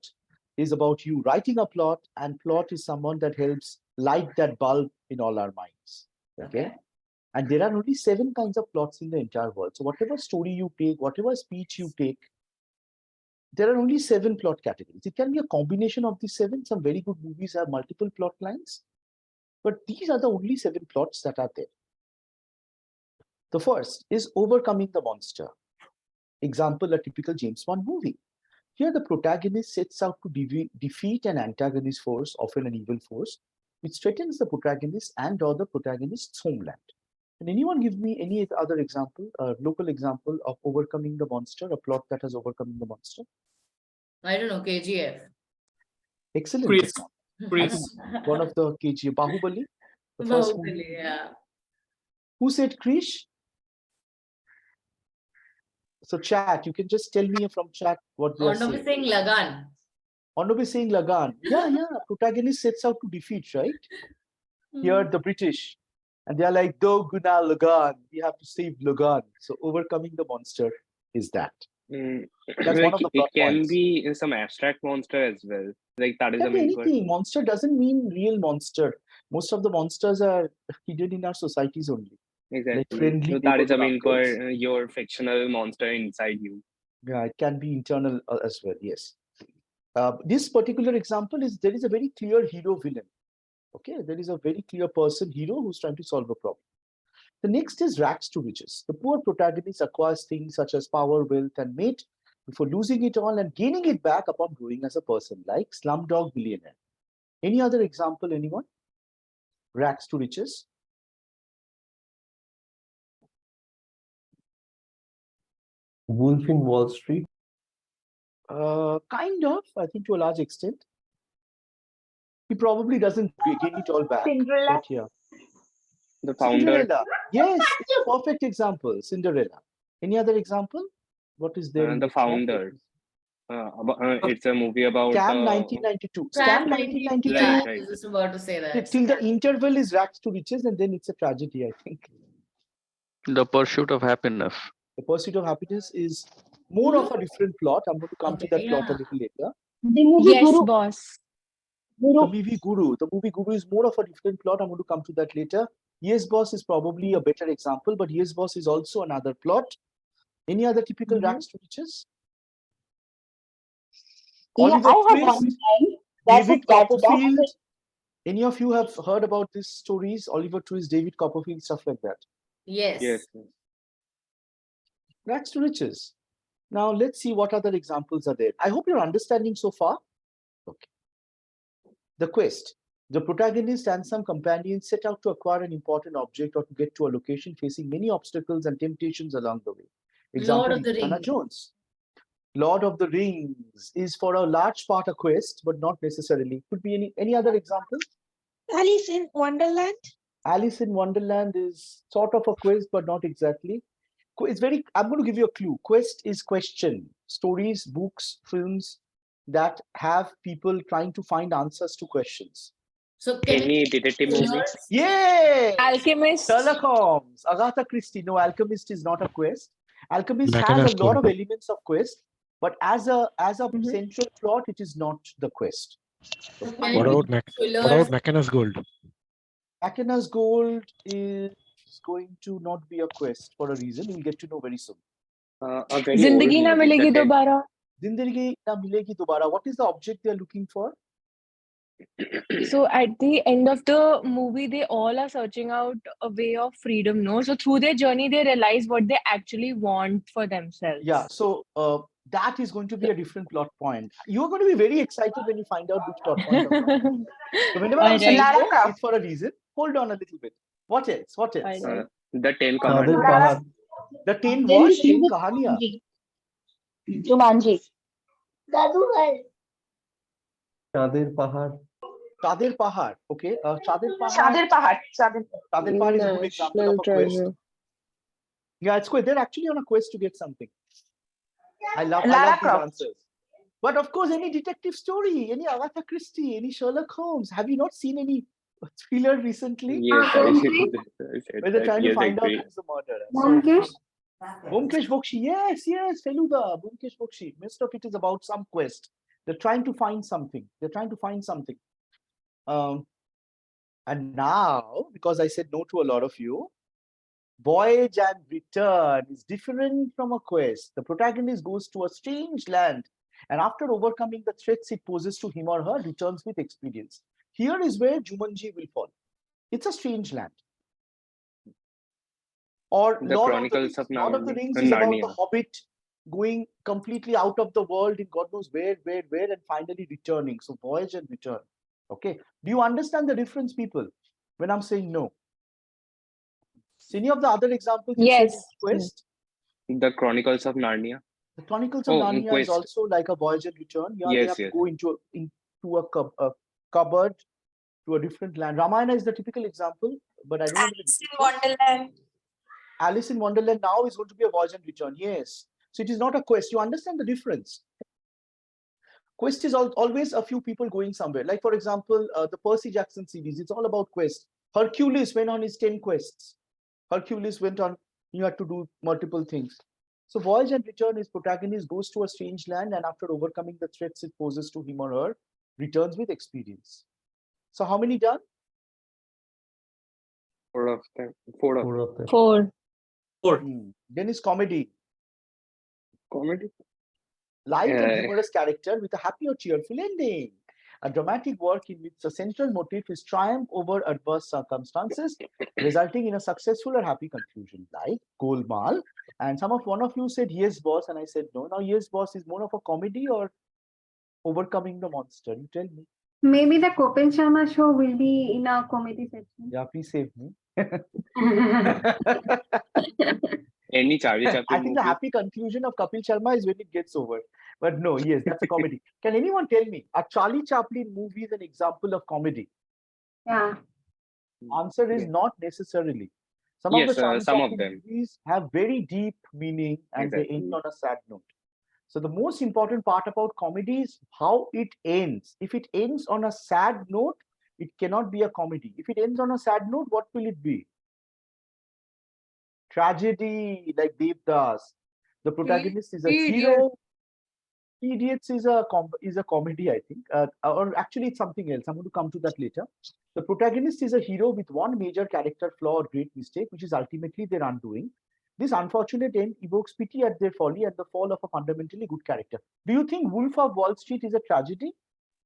is about you writing a plot, and plot is someone that helps light that bulb in all our minds. Okay? And there are only 7 kinds of plots in the entire world. So whatever story you take, whatever speech you take, there are only 7 plot categories. It can be a combination of these 7. Some very good movies have multiple plot lines, but these are the only 7 plots that are there. The first is overcoming the monster. Example, a typical James Bond movie. Here, the protagonist sets out to defeat an antagonist force, often an evil force, which threatens the protagonist and/or the protagonist's homeland. Can anyone give me any other example, a local example of overcoming the monster, a plot that has overcome the monster? I don't know, KGF. Excellent. Chris. One of the KGF, Bahubali. The first movie. Bahubali, yeah. Who said Krish? So chat, you can just tell me from chat what they are saying. Arnav saying Lagan. Arnav is saying Lagan. Yeah. Protagonist sets out to defeat, right? Here, the British. And they are like, Do Guna Lagan. We have to save Lagan. So overcoming the monster is that. That's one of the plot it can points. be some abstract monster as well. Like that is It can the be main point. anything. Monster doesn't mean real monster. Most of the monsters are hidden in our societies only. Exactly. Like friendly So that is the main uncles. point. Your fictional monster inside you. Yeah, it can be internal as well. Yes. This particular example is there is a very clear hero villain. Okay, there is a very clear person hero who's trying to solve a problem. The next is rags to riches. The poor protagonist acquires things such as power, wealth, and mate before losing it all and gaining it back upon growing as a person, like Slumdog Millionaire. Any other example, anyone? Rags to riches. Wolf in Wall Street. Kind of, I think to a large extent. He probably doesn't gain it all back. Cinderella. But yeah. The founder. Cinderella. Yes, perfect example. Cinderella. Any other example? What is there? The founder. It's a movie about Scam 1992. Scam Scam 1992. Yeah, Right. I was just about to say that. Till the interval is rags to riches, and then it's a tragedy, I think. The Pursuit of Happiness. The Pursuit of Happiness is more of a different plot. I'm going to come to that plot a little later. The movie Yes, Guru. boss. The movie Guru. The movie Guru is more of a different plot. I'm going to come to that later. Yes, Boss is probably a better example, but Yes, Boss is also another plot. Any other typical rags to riches? Yeah, Oliver I have Twist, one line. That's David a tragedy. Copperfield. Any of you have heard about these stories? Oliver Twist, David Copperfield, stuff like that. Yes. Yes. Rags to riches. Now let's see what other examples are there. I hope you're understanding so far. Okay. The quest. The protagonist and some companions set out to acquire an important object or to get to a location facing many obstacles and temptations along the way. Example, Lord of the Indiana Rings. Jones. Lord of the Rings is for a large part a quest, but not necessarily. Could be any other example? Alice in Wonderland. Alice in Wonderland is sort of a quest, but not exactly. It's very, I'm going to give you a clue. Quest is question. Stories, books, films that have people trying to find answers to questions. So can Any you detective movie? Yay! Alchemist. Sherlock Holmes, Agatha Christie. No, Alchemist is not a quest. Alchemist has Mackinac a lot of School. elements of quest, but as a central plot, it is not the quest. so What can about you what about Mackinac Gold? Mackinac Gold is going to not be a quest for a reason. You'll get to know very soon. A very Zindagi old na movie, milegi the dobara. Zindagi Na Milegi Dobara. What is the object they're looking for? So at the end of the movie, they all are searching out a way of freedom, no? So through their journey, they realize what they actually want for themselves. Yeah, so that is going to be a different plot point. You're going to be very excited when you find out which plot point. So whenever I'm saying Lara no, Croft. it's for a reason. Hold on a little bit. What else? What else? Alright. The Ten Nadir Commandments. Pahar. The 10 Then what? he 10 was kahaniya. Jumanji. Dadu Nadir Pahar. Chadir Pahar. Okay. Chadir Pahar. Shadir Pahar. Chadir Pahar is a good example of a quest. Yeah, it's good. They're actually on a quest to get something. I love Lara these Croft. answers. But of course, any detective story, any Agatha Christie, any Sherlock Holmes. Have you not seen any thriller recently? Yes, I Homkesh. said Where they're that. trying to Yes, find out agree. who's the murderer. Homkesh. Bomkesh Bokshi, yes, Feluda, Bomkesh Bokshi. Most of it is about some quest. They're trying to find something. And now, because I said no to a lot of you, voyage and return is different from a quest. The protagonist goes to a strange land, and after overcoming the threats it poses to him or her, returns with experience. Here is where Jumanji will fall. It's a strange land. Or The Lord Chronicles of Lord of the Narnia. Rings is about the Narnia. Hobbit going completely out of the world in God knows where, and finally returning. So voyage and return. Okay. Do you understand the difference, people, when I'm saying no? So any of the other examples you said Yes. is quest? The Chronicles of Narnia. The Chronicles of Oh, Narnia is quest. also like a voyage and return. Yeah, they Yes, have to yes. go into a cupboard to a different land. Ramayana is the typical example, but I don't know. Alice in Wonderland. Alice in Wonderland now is going to be a voyage and return. Yes. So it is not a quest. You understand the difference. Quest is always a few people going somewhere. Like, for example, the Percy Jackson series, it's all about quest. Hercules went on his 10 quests. Hercules went on, you had to do multiple things. So voyage and return is protagonist goes to a strange land and after overcoming the threats it poses to him or her, returns with experience. So how many done? 4 of them. 4 of them. 4 of them. 4. Then is comedy. Comedy. Light and humorous character with a happy or cheerful ending. A dramatic work in which the central motif is triumph over adverse circumstances, resulting in a successful or happy conclusion, like Golmaal. And one of you said yes, boss, and I said no. Now, yes, boss is more of a comedy or overcoming the monster. You tell me. Maybe the Kopil Sharma show will be in a comedy section. Yeah, please save me. Any Charlie I Chaplin think the movie. happy conclusion of Kapil Sharma is when it gets over. But no, yes, that's a comedy. Can anyone tell me, a Charlie Chaplin movie is an example of comedy? Yeah. Answer is Yeah. not necessarily. Some Yes, of the Charlie some of Chaplin them. movies have very deep meaning and they Exactly. end on a sad note. So the most important part about comedy is how it ends. If it ends on a sad note, it cannot be a comedy. If it ends on a sad note, what will it be? Tragedy, like Devdas. The protagonist is a hero. Idiots is a comedy, I think, or actually it's something else. I'm going to come to that later. The protagonist is a hero with one major character flaw or great mistake, which is ultimately their undoing. This unfortunate end evokes pity at their folly and the fall of a fundamentally good character. Do you think Wolf of Wall Street is a tragedy,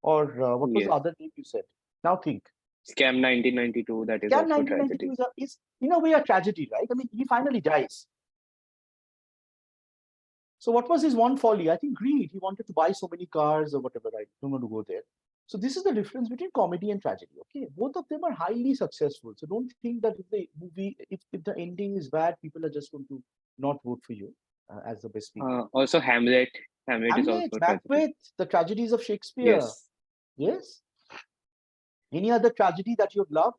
or what was the Yes. other name you said? Now think. Scam 1992, that is Scam also 1992 tragedy. is in a way a tragedy, right? I mean, he finally dies. So what was his one folly? I think greed. He wanted to buy so many cars or whatever. I don't want to go there. So this is the difference between comedy and tragedy. Okay, both of them are highly successful. So don't think that if the movie, if the ending is bad, people are just going to not vote for you as the best people. Also Hamlet. Hamlet is Hamlet, also a tragedy. Macbeth, the tragedies of Shakespeare. Yes. Yes. Any other tragedy that you've loved?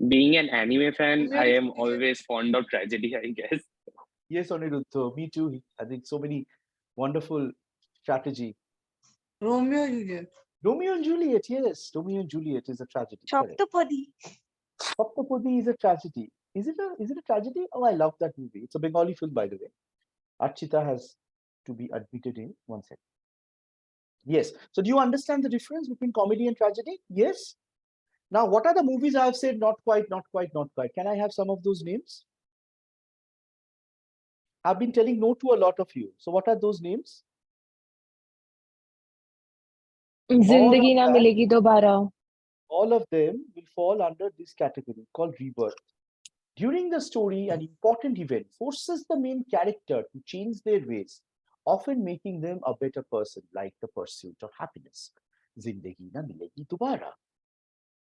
Being an anime fan, I am always fond of tragedy, I guess. Yes, Aniruddha, me too. I think so many wonderful strategy. Romeo and Juliet. Romeo and Juliet, yes. Romeo and Juliet is a tragedy. correct. Saptapadi. Saptapadi is a tragedy. Is it a tragedy? Oh, I love that movie. It's a Bengali film, by the way. Archita has to be admitted in one second. Yes. So do you understand the difference between comedy and tragedy? Yes. Now, what are the movies I have said not quite, not quite, not quite? Can I have some of those names? I've been telling no to a lot of you. So what are those names? Zindagi Na Milegi Dobara. All of them will fall under this category called rebirth. During the story, an important event forces the main character to change their ways, often making them a better person, like the pursuit of happiness. Zindagi Na Milegi Dobara.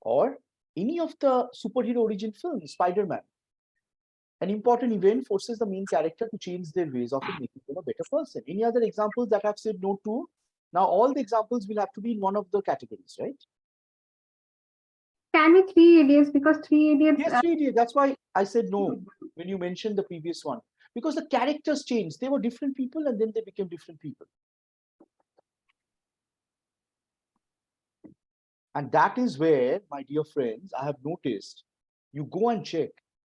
Or any of the superhero origin films, Spider-Man. An important event forces the main character to change their ways, often making them a better person. Any other examples that I've said no to? Now, all the examples will have to be in one of the categories, right? Can be Three Idiots, because Three Idiots. Yes, 3 Idiots. That's why I said no when you mentioned the previous one. Because the characters changed. They were different people and then they became different people. And that is where, my dear friends, I have noticed, you go and check,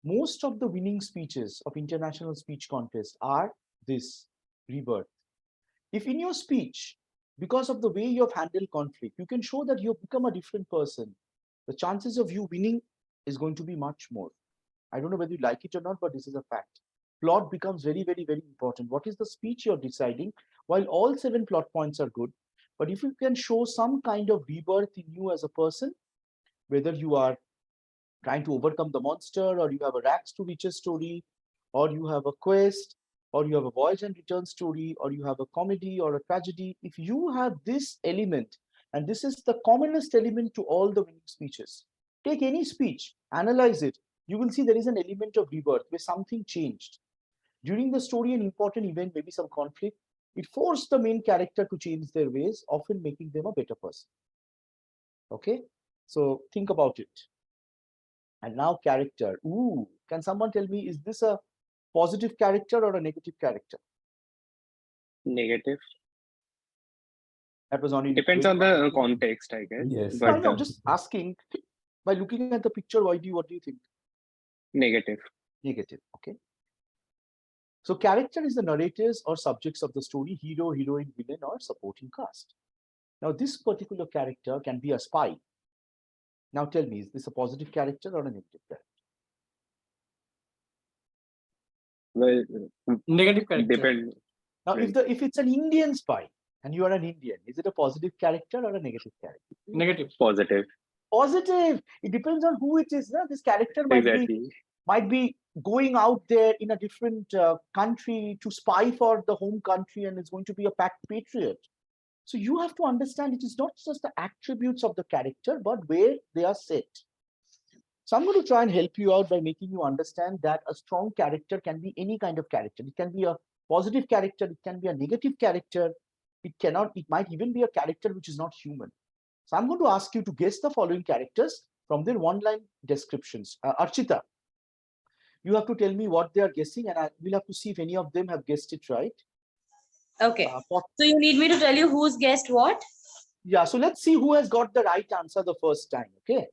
most of the winning speeches of international speech contests are this rebirth. If in your speech, because of the way you have handled conflict, you can show that you have become a different person, the chances of you winning is going to be much more. I don't know whether you like it or not, but this is a fact. Plot becomes very, very, very important. What is the speech you're deciding? While all 7 plot points are good, but if you can show some kind of rebirth in you as a person, whether you are trying to overcome the monster, or you have a rags to riches story, or you have a quest, or you have a voyage and return story, or you have a comedy or a tragedy, if you have this element, and this is the commonest element to all the winning speeches, take any speech, analyze it, you will see there is an element of rebirth where something changed. During the story, an important event, maybe some conflict, it forced the main character to change their ways, often making them a better person. Okay, so think about it. And now character. Ooh, can someone tell me, is this a positive character or a negative character? Negative. That was only Depends on the context, I guess. Yes. No, I But know, just asking. By looking at the picture, what do you think? negative. Negative. Okay. So character is the narrators or subjects of the story, hero, heroine, villain, or supporting cast. Now, this particular character can be a spy. Now tell me, is this a positive character or a negative character? Well, Negative character. depend. Now, Right. if it's an Indian spy and you are an Indian, is it a positive character or a negative character? Negative. Positive. Positive. It depends on who it is. No? This character Exactly. might be going out there in a different country to spy for the home country, and it's going to be a packed patriot. So you have to understand it is not just the attributes of the character, but where they are set. So I'm going to try and help you out by making you understand that a strong character can be any kind of character. It can be a positive character, it can be a negative character, it might even be a character which is not human. So I'm going to ask you to guess the following characters from their one-line descriptions. Archita, you have to tell me what they are guessing, and I will have to see if any of them have guessed it right. Okay. So you need me to tell you who's guessed what? Yeah, so let's see who has got the right answer the first time, okay?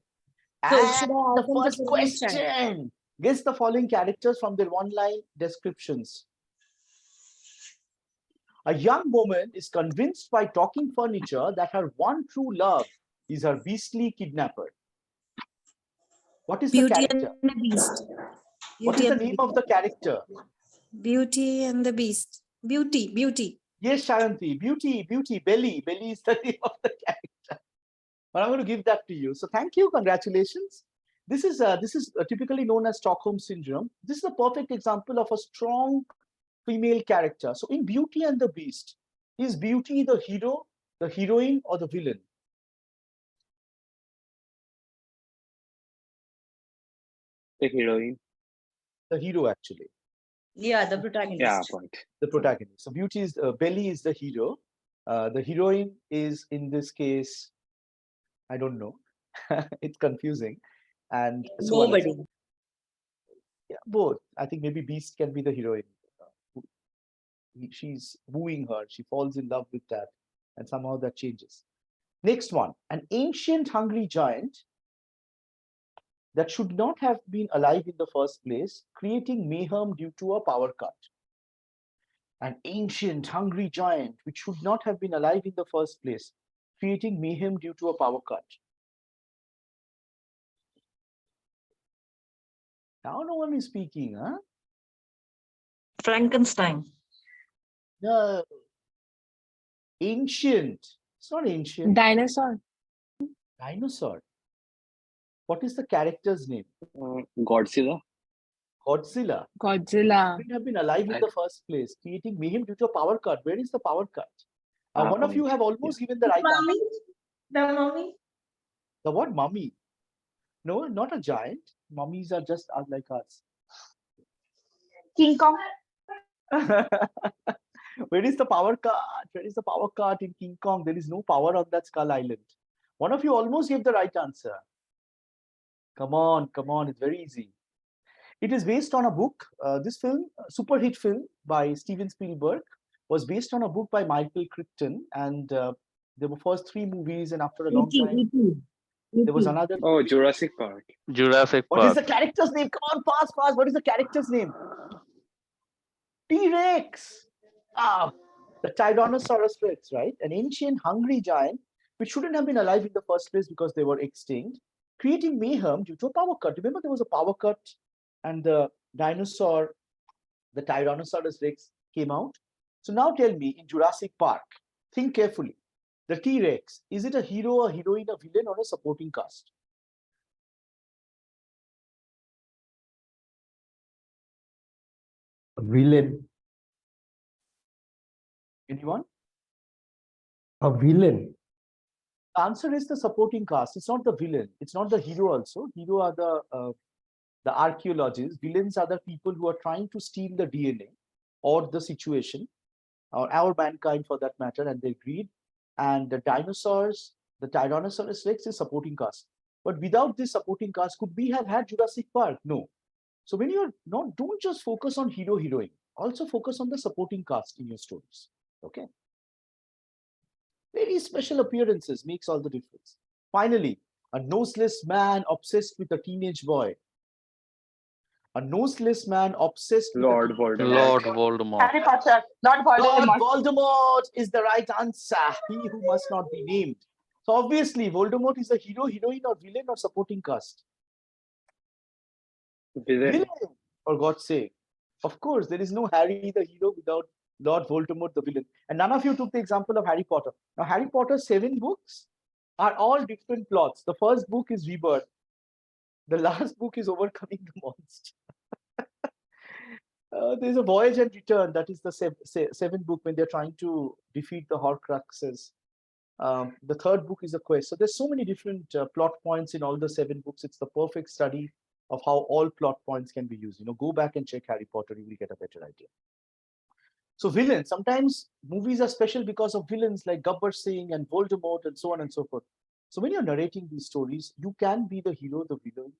So And should I the ask them first the first time? question. Guess the following characters from their one-line descriptions. A young woman is convinced by talking furniture that her one true love is her beastly kidnapper. What is the Beauty character? and the Beast. What is the name of the character? Beauty and the Beast. Beauty. Yes, Sharanti. Beauty. Belly. Belly is the name of the character. But I'm going to give that to you. So thank you, congratulations. This is typically known as Stockholm syndrome. This is a perfect example of a strong female character. So in Beauty and the Beast, is Beauty the hero, the heroine, or the villain? The heroine. The hero, actually. Yeah, the protagonist. Yeah, point. The protagonist. So Beauty is Belly is the hero. The heroine is, in this case, I don't know. It's confusing. And so on and so Nobody. forth. Yeah, both. I think maybe Beast can be the heroine. She's wooing her. She falls in love with that, and somehow that changes. Next one, an ancient hungry giant that should not have been alive in the first place, creating mayhem due to a power cut. An ancient hungry giant which should not have been alive in the first place, creating mayhem due to a power cut. Now no one is speaking, huh? Frankenstein. No. Ancient. It's not ancient. Dinosaur. Dinosaur. What is the character's name? Godzilla. Godzilla. Godzilla. Shouldn't have been alive in the first place, creating mayhem due to a power cut. Where is the power cut? One of you have almost given the right Mummy? answer. The mummy? The what? Mummy? No, not a giant. Mummies are just like us. King Kong. Where is the power cut? Where is the power cut in King Kong? There is no power on that Skull Island. One of you almost gave the right answer. Come on, come on. It's very easy. It is based on a book. This film, super hit film by Steven Spielberg, was based on a book by Michael Crichton. And there were first 3 movies, and after a long time, there was another. Oh, Jurassic Park. Jurassic Park. What is the character's name? Come on, fast, fast. What is the character's name? T-Rex. Ah, the Tyrannosaurus Rex, right? An ancient hungry giant which shouldn't have been alive in the first place because they were extinct, creating mayhem due to a power cut. Remember, there was a power cut and the dinosaur, the Tyrannosaurus Rex, came out. So now tell me, in Jurassic Park, think carefully. The T-Rex, is it a hero, a heroine, a villain, or a supporting cast? A villain. Anyone? A villain. The answer is the supporting cast. It's not the villain. It's not the hero also. Hero are the archaeologists. Villains are the people who are trying to steal the DNA or the situation, or our mankind for that matter, and their greed. And the dinosaurs, the Tyrannosaurus Rex is supporting cast. But without this supporting cast, could we have had Jurassic Park? No. So when you're not, don't just focus on hero, heroine. Also focus on the supporting cast in your stories. Okay. Very special appearances makes all the difference. Finally, a noseless man obsessed with a teenage boy. A noseless man obsessed with Lord Voldemort. Lord Voldemort. Harry Potter. Lord Voldemort. Lord Voldemort is the right answer. He who must not be named. So obviously, Voldemort is a hero, heroine, or villain, or supporting cast. Villain. For God's sake. Of course, there is no Harry the hero without Lord Voldemort the villain. And none of you took the example of Harry Potter. Now, Harry Potter's 7 books are all different plots. The first book is Rebirth. The last book is Overcoming the Monster. There's a Voyage and Return. That is the 7th book when they're trying to defeat the Horcruxes. The 3rd book is a quest. So there's so many different plot points in all the 7 books. It's the perfect study of how all plot points can be used. Go back and check Harry Potter. You will get a better idea. So villains, sometimes movies are special because of villains like Gabbar Singh and Voldemort and so on and so forth. So when you're narrating these stories, you can be the hero, the villain,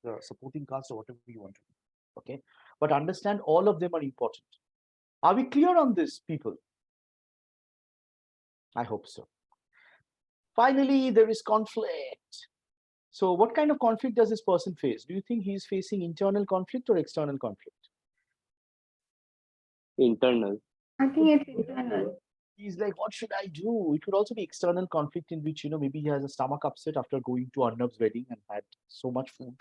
the supporting cast, or whatever you want to do. Okay, but understand all of them are important. Are we clear on this, people? I hope so. Finally, there is conflict. So what kind of conflict does this person face? Do you think he's facing internal conflict or external conflict? Internal. I think it's internal. He's like, what should I do? It could also be external conflict in which, maybe he has a stomach upset after going to Arnab's wedding and had so much food.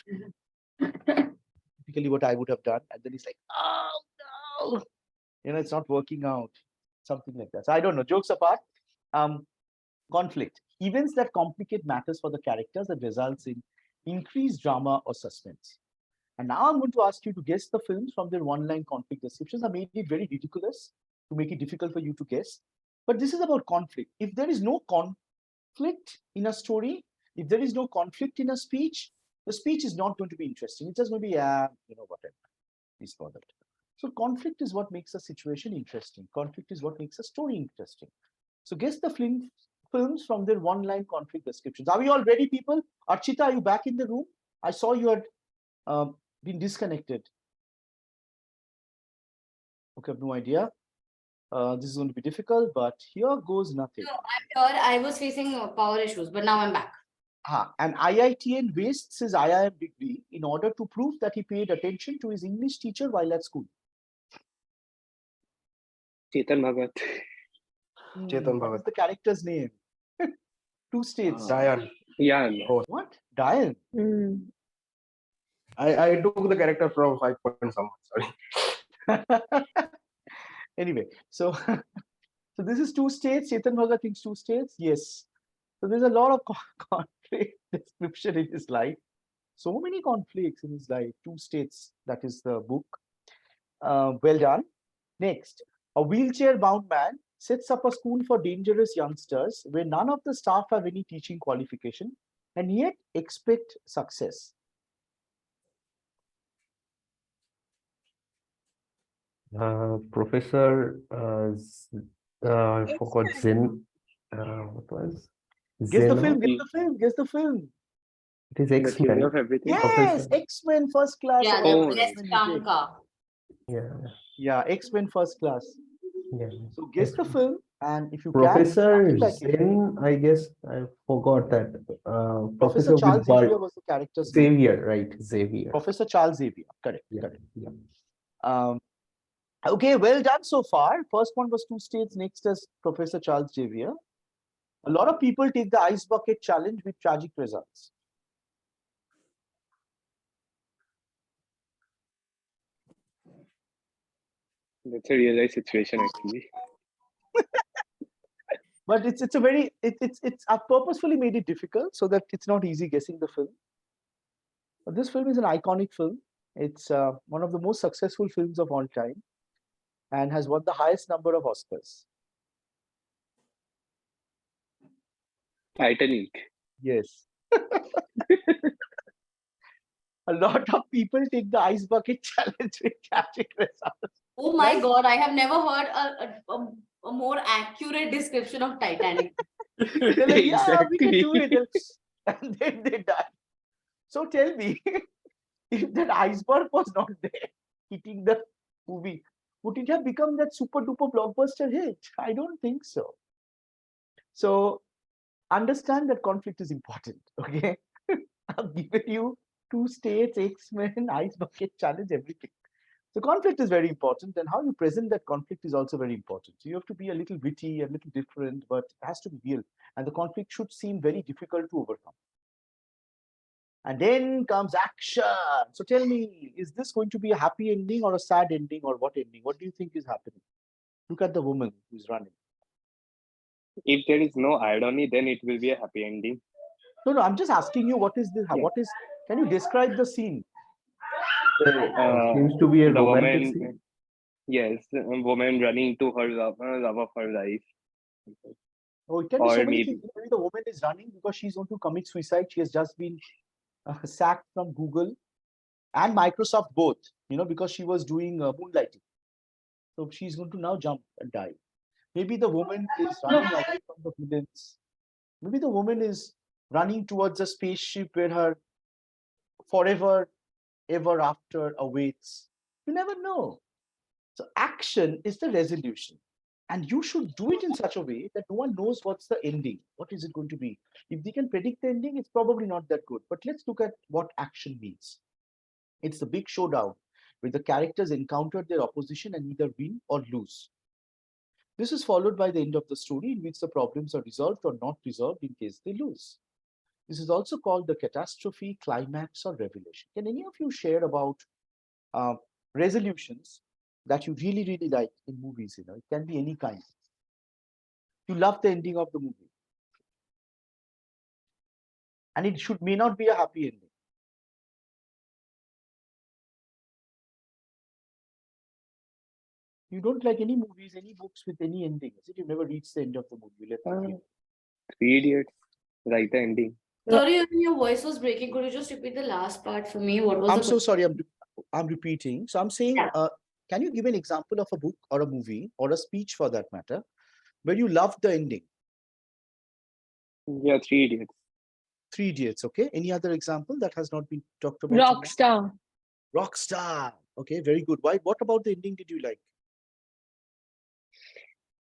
Typically what I would have done. And then he's like, oh no, it's not working out. Something like that. So I don't know, jokes apart. Conflict. Events that complicate matters for the characters and results in increased drama or suspense. And now I'm going to ask you to guess the films from their one-line conflict descriptions. I made it very ridiculous to make it difficult for you to guess. But this is about conflict. If there is no conflict in a story, if there is no conflict in a speech, the speech is not going to be interesting. It's just going to be, whatever. Please bother. So conflict is what makes a situation interesting. Conflict is what makes a story interesting. So guess the films from their one-line conflict descriptions. Are we all ready, people? Archita, are you back in the room? I saw you had been disconnected. Okay, I have no idea. This is going to be difficult, but here goes nothing. No, I'm sure I was facing power issues, but now I'm back. An IITian wastes his IIM degree in order to prove that he paid attention to his English teacher while at school. Chetan Bhagat. What is the character's name? Two states. Diane. Yeah. What? Diane. I took the character from 5 point something. Sorry. Anyway, so this is two states. Chetan Bhagat thinks two states. Yes. So there's a lot of conflict description in his life. So many conflicts in his life. Two states. That is the book. Well done. Next, a wheelchair-bound man sets up a school for dangerous youngsters where none of the staff have any teaching qualification and yet expect success. Professor, I forgot Zen. What was? Guess the Zeno? film. Guess the film. Guess the film. It is The theory X-Men. of everything. Yes, X-Men First Class. Yeah, or the X-Men best you take. Tanka. Yeah. Yeah, X-Men First Class. Yeah. So guess the film, and if you Professor can, like it. Zen, I guess I forgot that. Professor with Charles Bart- Xavier was the character's name. Xavier, right? Xavier. Professor Charles Xavier. Correct. Yeah. Correct. Yeah. Okay, well done so far. First one was two states. Next is Professor Charles Xavier. A lot of people take the ice bucket challenge with tragic results. That's a real life situation, actually. But it's a very I purposefully made it difficult so that it's not easy guessing the film. But this film is an iconic film. It's one of the most successful films of all time and has won the highest number of Oscars. Titanic. Yes. A lot of people take the ice bucket challenge with tragic results. Oh my Right? God, I have never heard a more accurate description of Titanic. They're like, yeah, we can do Exactly. it. And then they die. So tell me, if that iceberg was not there hitting the movie, would it have become that super duper blockbuster hit? I don't think so. So understand that conflict is important. Okay. I've given you two states, X-Men, ice bucket challenge, everything. So conflict is very important, and how you present that conflict is also very important. So you have to be a little witty, a little different, but it has to be real. And the conflict should seem very difficult to overcome. And then comes action. So tell me, is this going to be a happy ending or a sad ending or what ending? What do you think is happening? Look at the woman who's running. If there is no irony, then it will be a happy ending. No, I'm just asking you, what is this? Yeah. What is, can you describe the scene? Seems to be a The romantic woman, scene. yes, a woman running to her love of her life. Oh, it can be so Or many maybe- things. Maybe the woman is running because she's going to commit suicide. She has just been sacked from Google and Microsoft both, because she was doing moonlighting. So she's going to now jump and die. Maybe the woman is running away from the villains. Maybe the woman is running towards a spaceship where her forever, ever after awaits. You never know. So action is the resolution. And you should do it in such a way that no one knows what's the ending. What is it going to be? If they can predict the ending, it's probably not that good. But let's look at what action means. It's the big showdown where the characters encounter their opposition and either win or lose. This is followed by the end of the story in which the problems are resolved or not resolved in case they lose. This is also called the catastrophe, climax, or revelation. Can any of you share about resolutions that you really, really like in movies? It can be any kind. You love the ending of the movie. And it may not be a happy ending. You don't like any movies, any books with any ending, is it? You never reached the end of the movie. Three Idiots, right, the ending. Sorry, your voice was breaking. Could you just repeat the last part for me? What was I'm so sorry. I'm repeating. So I'm saying, can you give an example of a book or a movie or a speech for that matter where you loved the ending? Yeah, Three Idiots. Three Idiots. Okay. Any other example that has not been talked about? Rockstar. Rockstar. Okay, very good. Why? What about the ending did you like?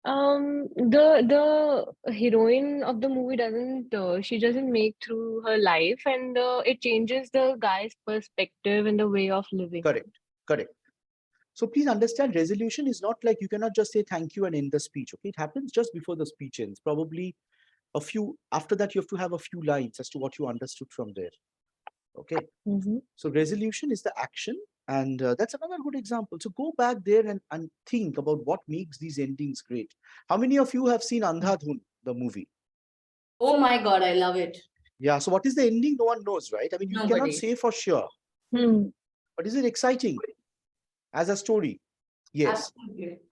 The heroine of the movie doesn't make through her life, and it changes the guy's perspective and the way of living. Correct. So please understand, resolution is not like you cannot just say thank you and end the speech. Okay, it happens just before the speech ends. Probably after that, you have to have a few lines as to what you understood from there. Okay. So resolution is the action, and that's another good example. So go back there and think about what makes these endings great. How many of you have seen Andhadhun, the movie? Oh my God, I love it. Yeah. So what is the ending? No one knows, right? I mean, you cannot say for sure. But is it exciting as a story? Yes,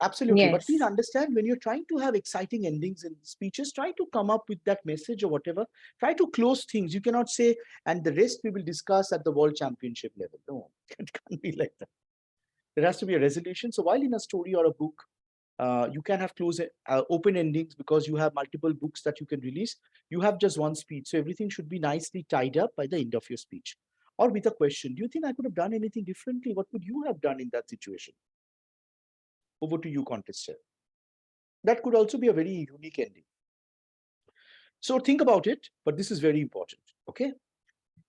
absolutely. Yes. But please understand, when you're trying to have exciting endings in speeches, try to come up with that message or whatever. Try to close things. You cannot say, and the rest we will discuss at the World Championship level. No, it can't be like that. There has to be a resolution. So while in a story or a book, you can have open endings because you have multiple books that you can release. You have just one speech. So everything should be nicely tied up by the end of your speech. Or with a question, do you think I could have done anything differently? What would you have done in that situation? Over to you, contestant. That could also be a very unique ending. So think about it, but this is very important. Okay.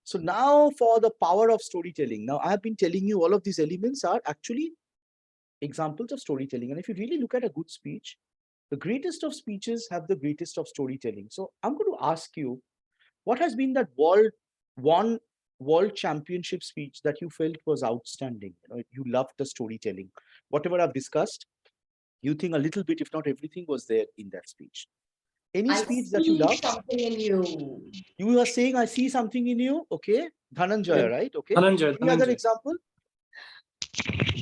So now for the power of storytelling. Now I have been telling you all of these elements are actually examples of storytelling. And if you really look at a good speech, the greatest of speeches have the greatest of storytelling. So I'm going to ask you, what has been that world championship speech that you felt was outstanding? You loved the storytelling. Whatever I've discussed, you think a little bit, if not everything, was there in that speech. Any speech that you love? Something in you. You are saying, I see something in you. Okay. Dhananjaya, right? Okay. Dhananjaya, Any other example?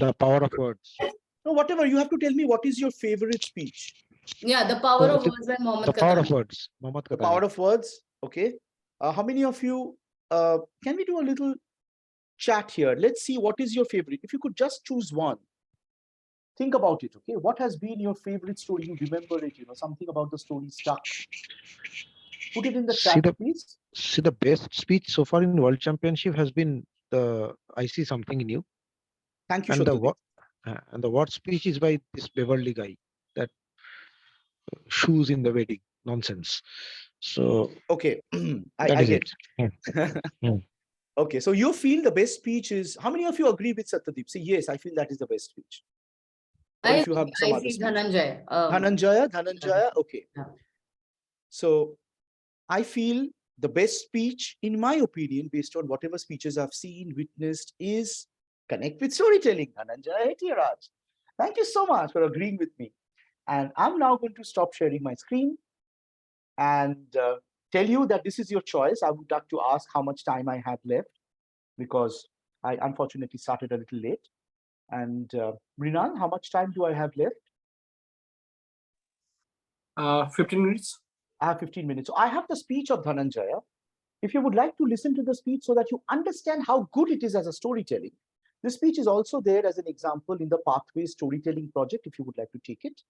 The power of words. No, whatever. You have to tell me what is your favorite speech. Yeah, the power of words by Mohammed The power of Khatami. words. Mohammed The Khatami. power of words. Okay. How many of you, can we do a little chat here? Let's see what is your favorite. If you could just choose one. Think about it, okay? What has been your favorite story? You remember it, something about the story stuck. Put it in the chat, please. See, the best speech so far in World Championship has been the I See Something in You. Thank you, and and the what speech is by this Beverly guy, that shoes in the wedding nonsense. So okay, I get it. Okay, so you feel the best speech is, how many of you agree with Satyadip? Say yes, I feel that is the best speech. Or if you have some other speech. Dhananjaya, okay. Yeah. So I feel the best speech, in my opinion, based on whatever speeches I've seen, witnessed, is connect with storytelling. Dhananjaya Hetiyaraj. Thank you so much for agreeing with me. And I'm now going to stop sharing my screen and tell you that this is your choice. I would like to ask how much time I have left, because I unfortunately started a little late. And Mrinal, how much time do I have left? 15 minutes. I have 15 minutes. So I have the speech of Dhananjaya. If you would like to listen to the speech so that you understand how good it is as a storytelling, this speech is also there as an example in the Pathways Storytelling Project, if you would like to take it.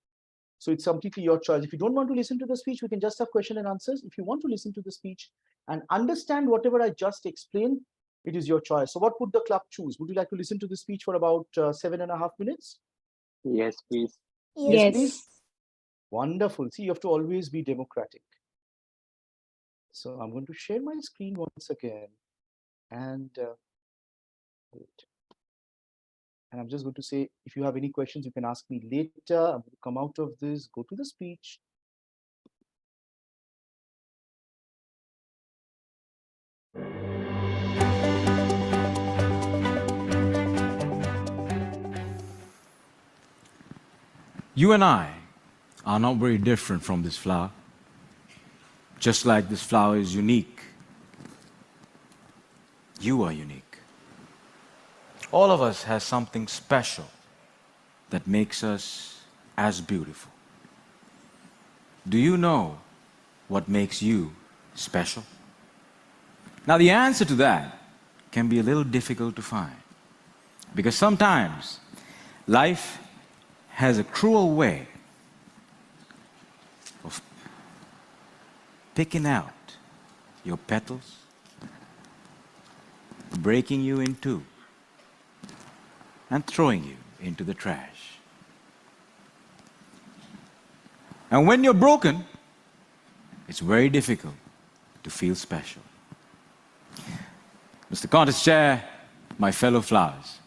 So it's completely your choice. If you don't want to listen to the speech, we can just have question and answers. If you want to listen to the speech and understand whatever I just explained, it is your choice. So what would the club choose? Would you like to listen to the speech for about 7.5 minutes? Yes, please. Yes, please. Wonderful. See, you have to always be democratic. So I'm going to share my screen once again. And wait. And I'm just going to say, if you have any questions, you can ask me later. I'm going to come out of this, go to the speech. You and I are not very different from this flower. Just like this flower is unique You are unique. All of us has something special that makes us as beautiful. Do you know what makes you special? Now, the answer to that can be a little difficult to find, because sometimes life has a cruel way of picking out your petals, breaking you in two, and throwing you into the trash. And when you're broken, it's very difficult to feel special. Mr. Contest Chair, my fellow flowers,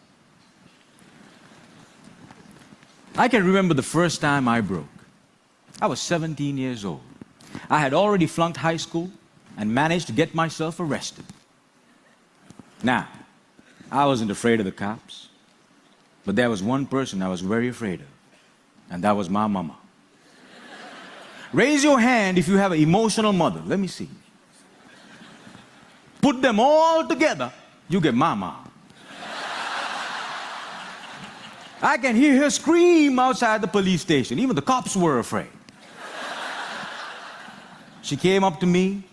I can remember the first time I broke. I was 17 years old. I had already flunked high school and managed to get myself arrested. Now, I wasn't afraid of the cops, but there was one person I was very afraid of, and that was my mama. Raise your hand if you have an emotional mother. Let me see. Put them all together, you get my mom. I can hear her scream outside the police station. Even the cops were afraid. She came up to me,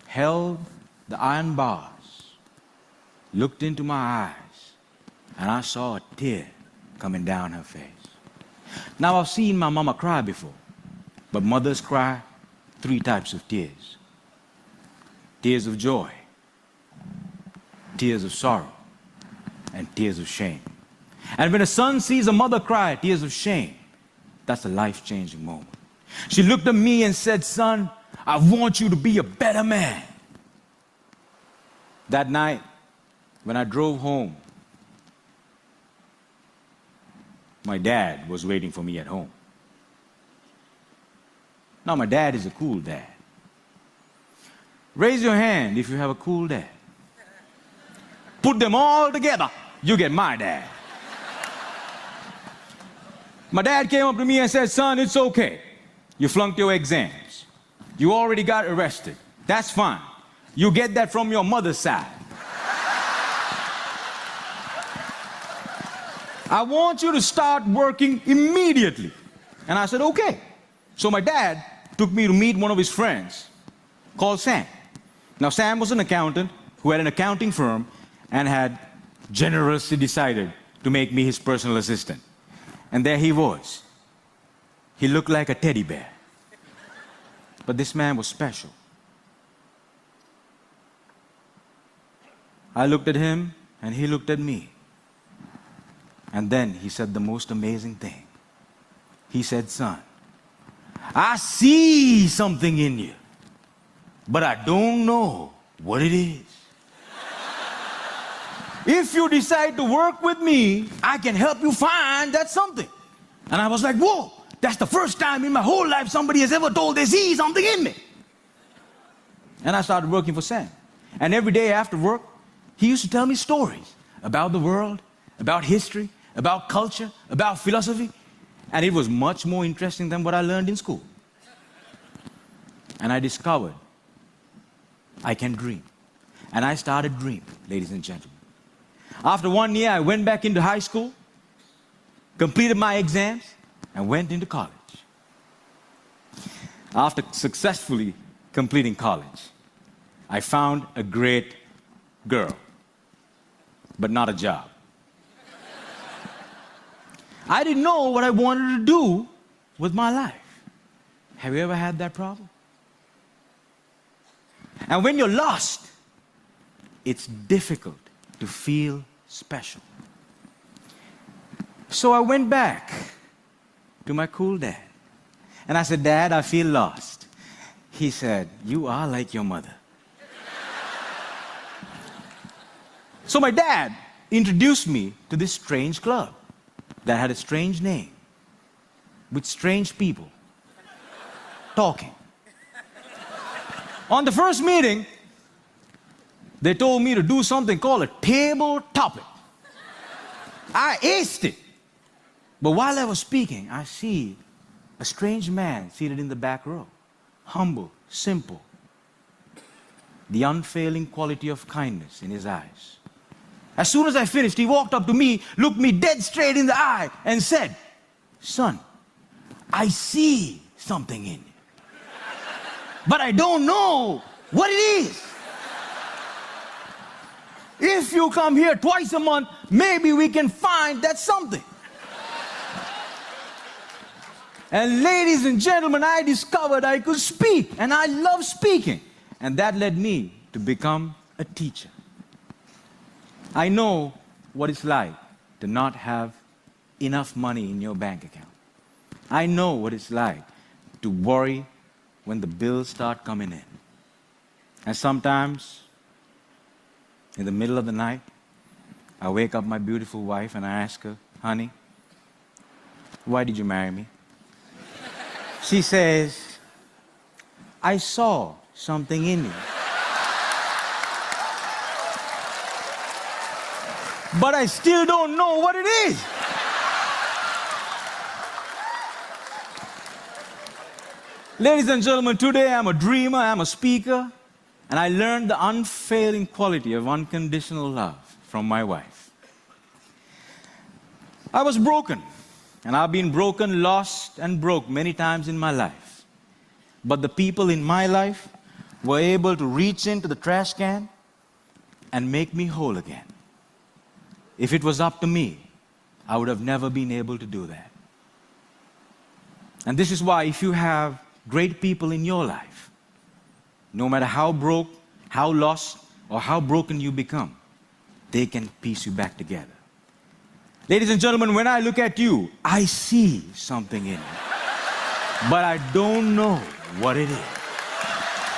held the iron bars, looked into my eyes, and I saw a tear coming down her face. Now, I've seen my mama cry before, but mothers cry 3 types of tears. Tears of joy, tears of sorrow, and tears of shame. And when a son sees a mother cry tears of shame, that's a life-changing moment. She looked at me and said, "Son, I want you to be a better man." That night, when I drove home, my dad was waiting for me at home. Now, my dad is a cool dad. Raise your hand if you have a cool dad. Put them all together, you get my dad. My dad came up to me and said, "Son, it's okay. You flunked your exams. You already got arrested. That's fine. You get that from your mother's side. I want you to start working immediately." And I said, "Okay." So my dad took me to meet one of his friends called Sam. Now, Sam was an accountant who had an accounting firm and had generously decided to make me his personal assistant. And there he was. He looked like a teddy bear. But this man was special. I looked at him, and he looked at me. And then he said the most amazing thing. He said, "Son, I see something in you, but I don't know what it is. If you decide to work with me, I can help you find that something." And I was like, "Whoa, that's the first time in my whole life somebody has ever told they see something in me." And I started working for Sam. And every day after work, he used to tell me stories about the world, about history, about culture, about philosophy. And it was much more interesting than what I learned in school. And I discovered I can dream. And I started dreaming, ladies and gentlemen. After 1 year, I went back into high school, completed my exams, and went into college. After successfully completing college, I found a great girl, but not a job. I didn't know what I wanted to do with my life. Have you ever had that problem? And when you're lost, it's difficult to feel special. So I went back to my cool dad. And I said, "Dad, I feel lost." He said, "You are like your mother." So my dad introduced me to this strange club that had a strange name, with strange people talking. On the first meeting, they told me to do something called a table topic. I aced it. But while I was speaking, I see a strange man seated in the back row, humble, simple. the unfailing quality of kindness in his eyes. As soon as I finished, he walked up to me, looked me dead straight in the eye, and said, "Son, I see something in you, but I don't know what it is. If you come here twice a month, maybe we can find that something." And ladies and gentlemen, I discovered I could speak, and I love speaking. And that led me to become a teacher. I know what it's like to not have enough money in your bank account. I know what it's like to worry when the bills start coming in. And sometimes, in the middle of the night, I wake up my beautiful wife and I ask her, "Honey, why did you marry me?" She says, "I saw something in you. But I still don't know what it is." Ladies and gentlemen, today I'm a dreamer, I'm a speaker, and I learned the unfailing quality of unconditional love from my wife. I was broken, and I've been broken, lost, and broke many times in my life. But the people in my life were able to reach into the trash can and make me whole again. If it was up to me, I would have never been able to do that. And this is why, if you have great people in your life, no matter how broke, how lost, or how broken you become, they can piece you back together. Ladies and gentlemen, when I look at you, I see something in you, but I don't know what it is.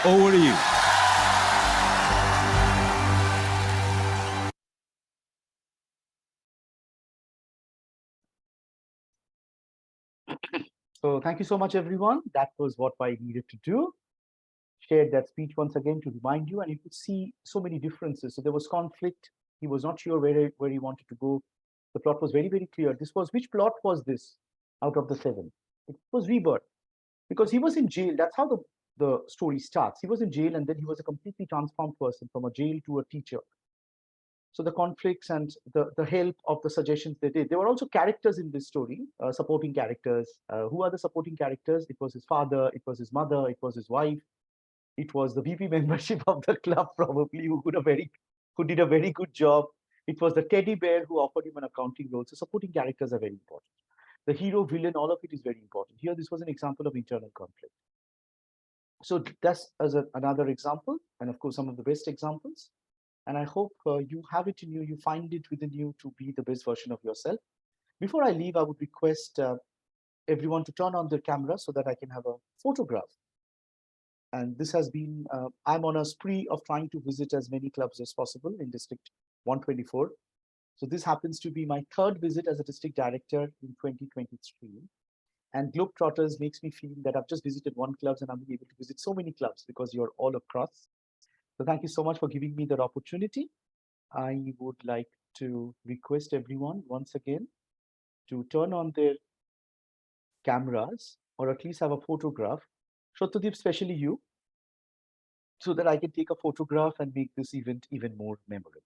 Over to you. So thank you so much, everyone. That was what I needed to do. Shared that speech once again to remind you, and you could see so many differences. So there was conflict. He was not sure where he wanted to go. The plot was very, very clear. Which plot was this out of the 7? It was rebirth, because he was in jail. That's how the story starts. He was in jail, and then he was a completely transformed person, from a jail to a teacher. So the conflicts and the help of the suggestions they did. There were also characters in this story, supporting characters. Who are the supporting characters? It was his father, it was his mother, it was his wife, it was the VP membership of the club, probably, who did a very good job. It was the teddy bear who offered him an accounting role. So supporting characters are very important. The hero, villain, all of it is very important. Here, this was an example of internal conflict. So that's another example, and of course, some of the best examples. And I hope you have it in you, you find it within you to be the best version of yourself. Before I leave, I would request everyone to turn on their camera so that I can have a photograph. And this has been, I'm on a spree of trying to visit as many clubs as possible in District 124. So this happens to be my 3rd visit as a district director in 2023. And Globetrotters makes me feel that I've just visited one club and I'm able to visit so many clubs because you're all across. So thank you so much for giving me that opportunity. I would like to request everyone once again to turn on their cameras, or at least have a photograph. Satyadip, especially you, so that I can take a photograph and make this event even more memorable.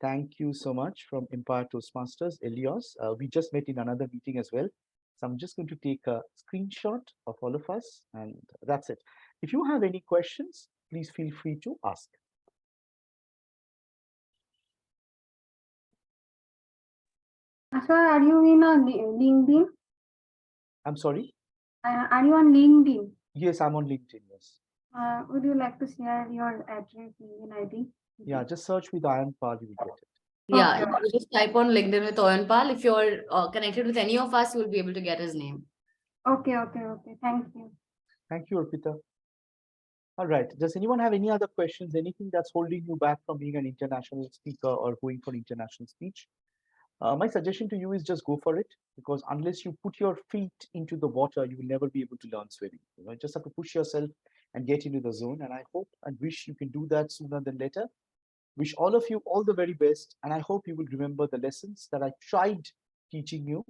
Thank you so much from Empire Toastmasters, Elios. We just met in another meeting as well. So I'm just going to take a screenshot of all of us, and that's it. If you have any questions, please feel free to ask. Sir, are you in a LinkedIn? I'm sorry? Are you on LinkedIn? Yes, I'm on LinkedIn, yes. Would you like to share your address, email ID? Yeah, just search with Ayan Pal, you will get it. Yeah, you just type on LinkedIn with Ayan Pal. If you're connected with any of us, you will be able to get his name. Okay. Thank you. Thank you, Archita. All right. Does anyone have any other questions? Anything that's holding you back from being an international speaker or going for international speech? My suggestion to you is just go for it, because unless you put your feet into the water, you will never be able to learn swimming. You just have to push yourself and get into the zone. And I hope and wish you can do that sooner than later. Wish all of you all the very best. And I hope you will remember the lessons that I tried teaching you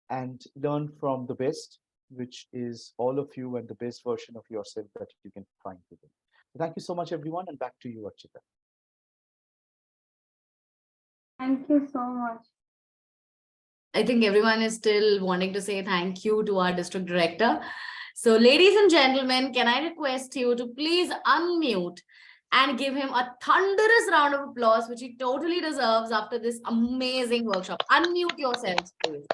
and learn from the best. which is all of you and the best version of yourself that you can find within. Thank you so much, everyone, and back to you, Archita. Thank you so much. I think everyone is still wanting to say thank you to our district director. So ladies and gentlemen, can I request you to please unmute and give him a thunderous round of applause, which he totally deserves after this amazing workshop. Unmute yourselves, please.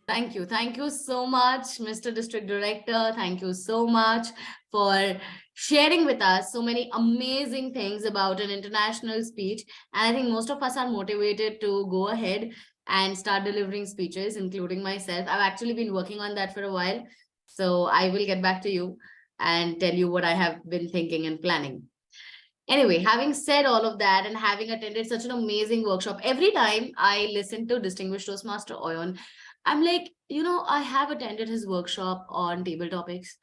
Thank you. Thank you so much, Mr. District Director. Thank you so much for sharing with us so many amazing things about an international speech. And I think most of us are motivated to go ahead and start delivering speeches, including myself. I've actually been working on that for a while. So I will get back to you and tell you what I have been thinking and planning. Anyway, having said all of that and having attended such an amazing workshop, every time I listen to Distinguished Toastmaster Ayan, I'm like, you know, I have attended his workshop on table topics.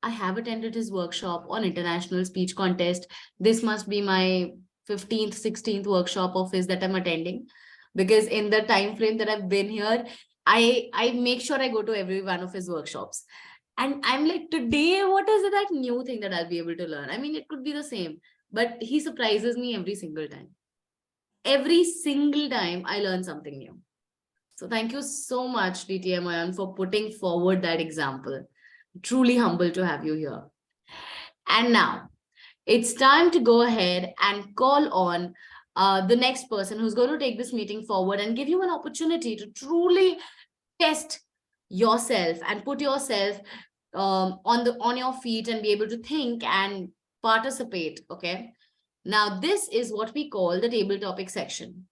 I have attended his workshop on international speech contest. This must be my 15th, 16th workshop of his that I'm attending. Because in the time frame that I've been here, I make sure I go to every one of his workshops. And I'm like, today, what is that new thing that I'll be able to learn? I mean, it could be the same, but he surprises me every single time. Every single time I learn something new. So thank you so much, DTM Ayan, for putting forward that example. Truly humble to have you here. And now it's time to go ahead and call on the next person who's going to take this meeting forward and give you an opportunity to truly test yourself and put yourself on your feet and be able to think and participate. Okay. Now, this is what we call the table topic section.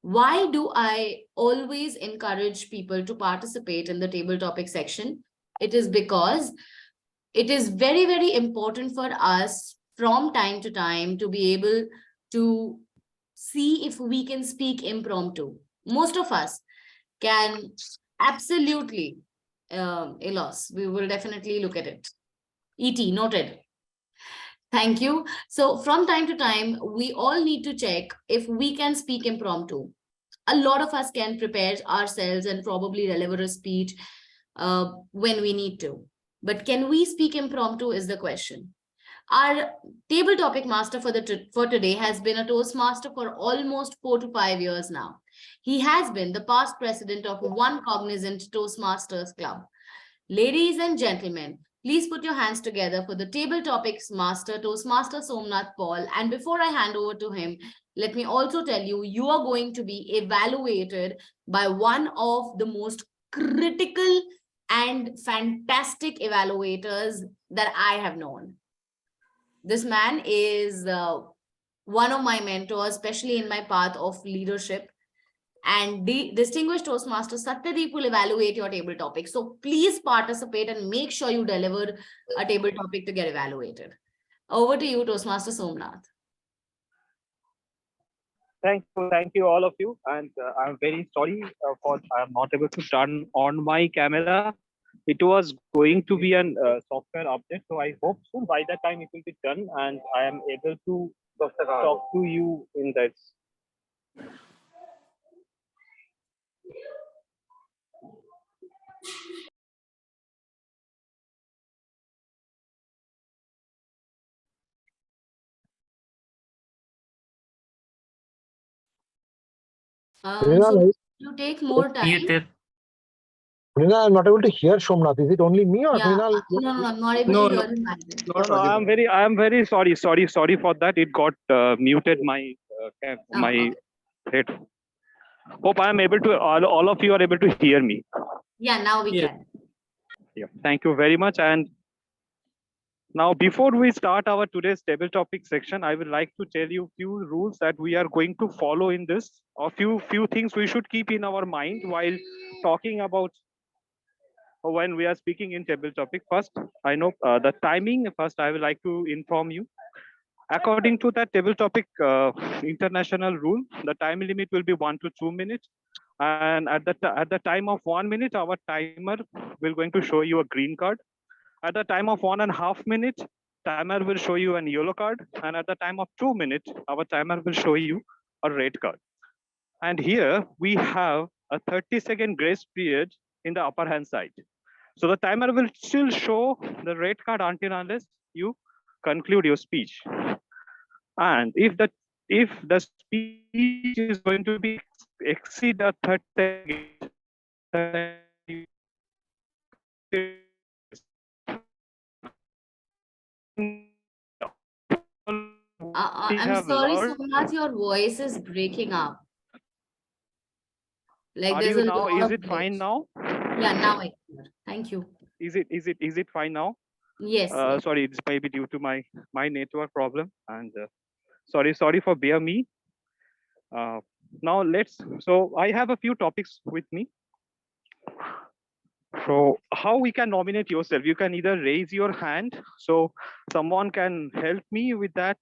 Why do I always encourage people to participate in the table topic section? It is because it is very, very important for us from time to time to be able to see if we can speak impromptu. Most of us can absolutely, Elos, we will definitely look at it. ET, noted. Thank you. So from time to time, we all need to check if we can speak impromptu. A lot of us can prepare ourselves and probably deliver a speech when we need to. But can we speak impromptu is the question. Our table topic master for today has been a Toastmaster for almost 4 to 5 years now. He has been the past president of One Cognizant Toastmasters Club. Ladies and gentlemen, please put your hands together for the table topics master, Toastmaster Somnath Paul. And before I hand over to him, let me also tell you, you are going to be evaluated by one of the most critical and fantastic evaluators that I have known. This man is one of my mentors, especially in my path of leadership. And the Distinguished Toastmaster Satyadip will evaluate your table topic. So please participate and make sure you deliver a table topic to get evaluated. Over to you, Toastmaster Somnath. Thank you all of you. And I'm very sorry for I'm not able to turn on my camera. It was going to be an software update. So I hope soon by that time it will be done and I am able to talk to you in that. So you take more time. Prina, I'm not able to hear Somnath. Is it only me or Prina? No, I'm not able to hear him either. No, I am very sorry for that. It got muted my my head. Hope I am able to. All of you are able to hear me. Yeah, now we can. Yeah, thank you very much. And now, before we start our today's table topic section, I would like to tell you a few rules that we are going to follow in this. A few things we should keep in our mind while talking about when we are speaking in table topic. First, I know the timing. First, I would like to inform you. According to that table topic international rule, the time limit will be 1 to 2 minutes. And at the time of 1 minute, our timer will going to show you a green card. At the time of 1.5 minutes, timer will show you a yellow card. And at the time of 2 minutes, our timer will show you a red card. And here we have a 30-second grace period in the upper hand side. So the timer will still show the red card until unless you conclude your speech. And if the speech is going to be exceed a 30 seconds, I'm sorry, Somnath, your voice is breaking up. Like Are there's you a now? lot Is of it fine glitch. now? Yeah, now I hear. Thank you. Is it fine now? Yes. Yes. Sorry, it's maybe due to my network problem, and sorry for bear me. Now so I have a few topics with me. So how we can nominate yourself? You can either raise your hand, so someone can help me with that,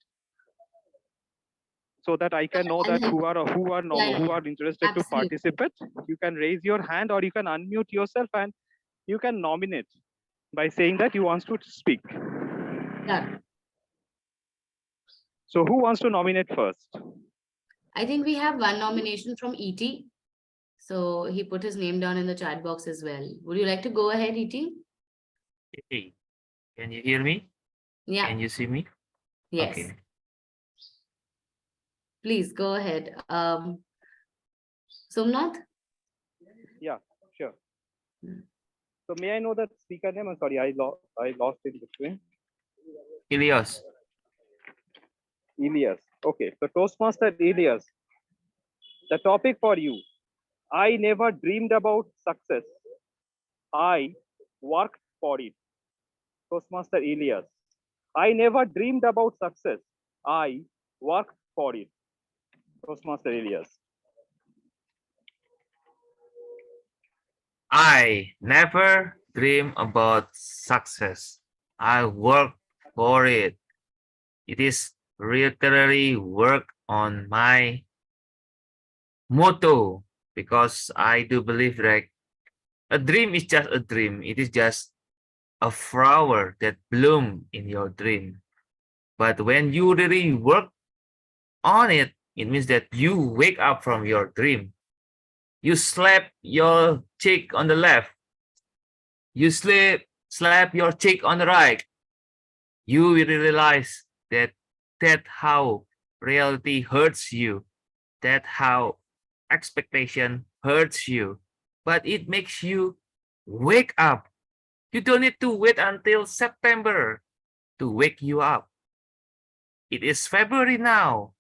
so that I can know that who are interested to participate. You can raise your hand, or you can unmute yourself and you can nominate by saying that you want to speak. Yeah. So who wants to nominate first? I think we have one nomination from ET. So he put his name down in the chat box as well. Would you like to go ahead, ET? Hey, can you hear me? Yeah. Can you see me? Yes. Okay. Please go ahead. Somnath? Yeah, sure. So may I know the speaker name? I'm sorry, I lost it between. Elias. Elias. Okay, so Toastmaster Elias, the topic for you. I never dreamed about success. I worked for it. Toastmaster Elias. I never dreamed about success. I worked for it. Toastmaster Elias. I never dream about success. I work for it. It is literally work on my motto, because I do believe that a dream is just a dream. It is just a flower that bloom in your dream. But when you really work on it, it means that you wake up from your dream. You slap your cheek on the left. You slap your cheek on the right. You will realize that how reality hurts you. That how expectation hurts you. But it makes you wake up. You don't need to wait until September to wake you up. It is February now,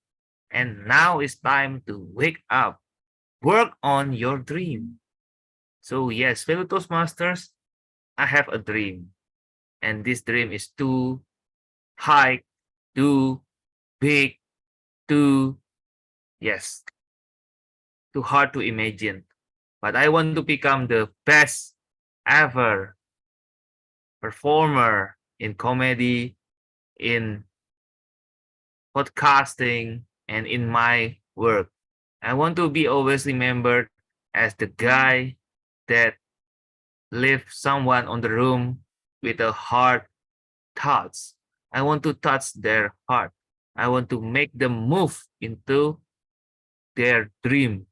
and now is time to wake up. Work on your dream. So yes, fellow Toastmasters, I have a dream. And this dream is too high, too big, too hard to imagine. But I want to become the best ever performer in comedy, in podcasting, and in my work. I want to be always remembered as the guy that left someone on the room with a hard thoughts. I want to touch their heart. I want to make them move into their dream.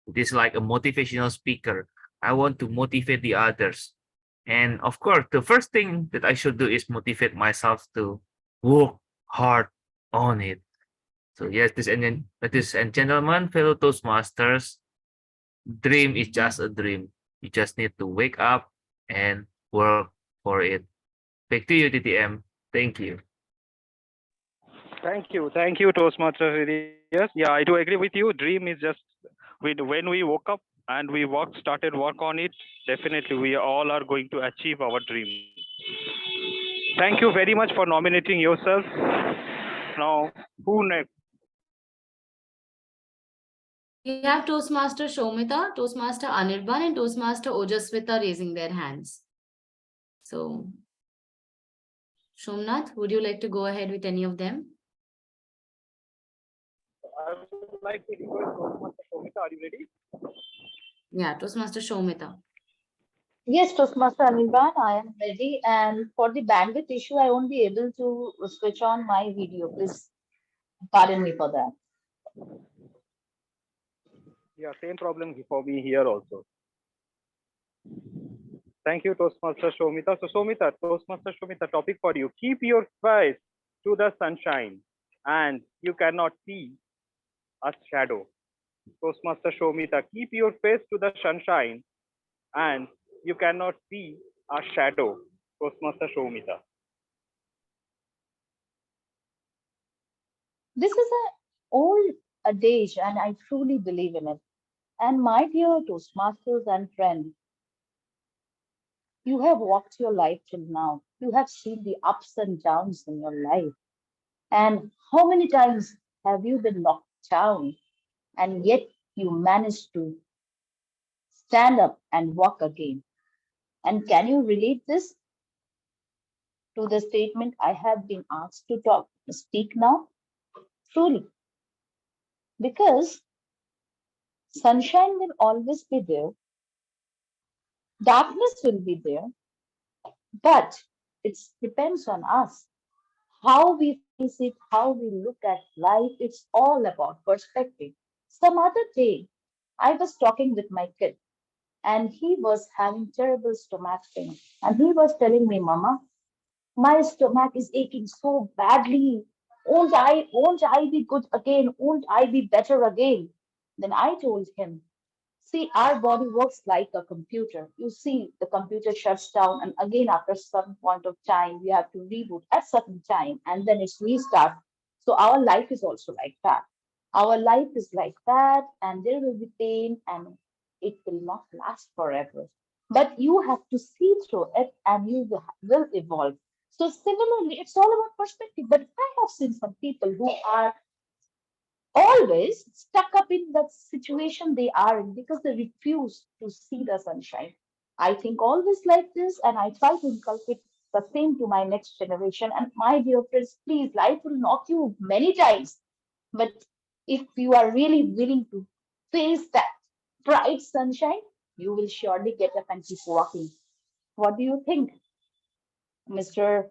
It is like a motivational speaker. I want to motivate the others. And of course, the first thing that I should do is motivate myself to work hard on it. So yes, ladies and gentlemen, fellow Toastmasters, dream is just a dream. You just need to wake up and work for it. Back to you, DTM. Thank you. Thank you, Toastmaster Elias. Yeah, I do agree with you. Dream is just when we woke up and we started work on it. Definitely, we all are going to achieve our dream. Thank you very much for nominating yourself. Now, who next? We have Toastmaster Shomita, Toastmaster Anirban, and Toastmaster Ojaswita raising their hands. So, Shomnath, would you like to go ahead with any of them? I would like to request Toastmaster Shomita. Are you ready? Yeah, Toastmaster Shomita. Yes, Toastmaster Anirban, I am ready. And for the bandwidth issue, I won't be able to switch on my video. Please pardon me for that. Yeah, same problem for me here also. Thank you, Toastmaster Shomita. So, Shomita, Toastmaster Shomita, topic for you. Keep your face to the sunshine and you cannot see a shadow. Toastmaster Shomita, keep your face to the sunshine and you cannot see a shadow. Toastmaster Shomita. This is an old adage, and I truly believe in it. And my dear Toastmasters and friends, you have walked your life till now. You have seen the ups and downs in your life. And how many times have you been knocked down and yet you managed to stand up and walk again? And can you relate this to the statement I have been asked to speak now? Truly, because sunshine will always be there, darkness will be there, but it depends on us. How we face it, how we look at life, it's all about perspective. Some other day, I was talking with my kid and he was having terrible stomach pain. And he was telling me, Mama, my stomach is aching so badly. Won't I be good again? Won't I be better again? Then I told him, see, our body works like a computer. You see, the computer shuts down, and again, after some point of time, we have to reboot at certain time, and then it's restart. So our life is also like that. Our life is like that, and there will be pain, and it will not last forever. But you have to see through it, and you will evolve. So similarly, it's all about perspective. But I have seen some people who are always stuck up in that situation they are in because they refuse to see the sunshine. I think always like this, and I try to inculcate the same to my next generation. And my dear friends, please, life will knock you many times. But if you are really willing to face that bright sunshine, you will surely get up and keep walking. What do you think, Mr.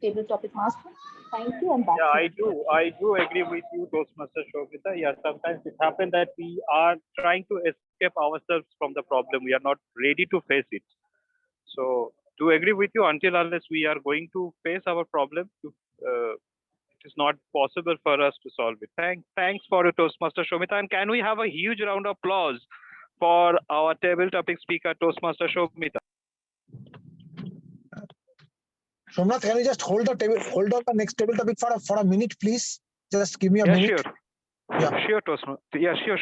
Table Topic Master? Thank you, and back Yeah, to I you. do. I do agree with you, Toastmaster Shobita. Yeah, sometimes it happens that we are trying to escape ourselves from the problem. We are not ready to face it. So, to agree with you, until unless we are going to face our problem, it is not possible for us to solve it. Thanks for your Toastmaster Shobita. And can we have a huge round of applause for our table topic speaker, Toastmaster Shobita? Somnath, can you just hold on the next table topic for a minute, please? Just give me a minute. Sure. Yeah. Sure, Toastmaster. Yeah, sure,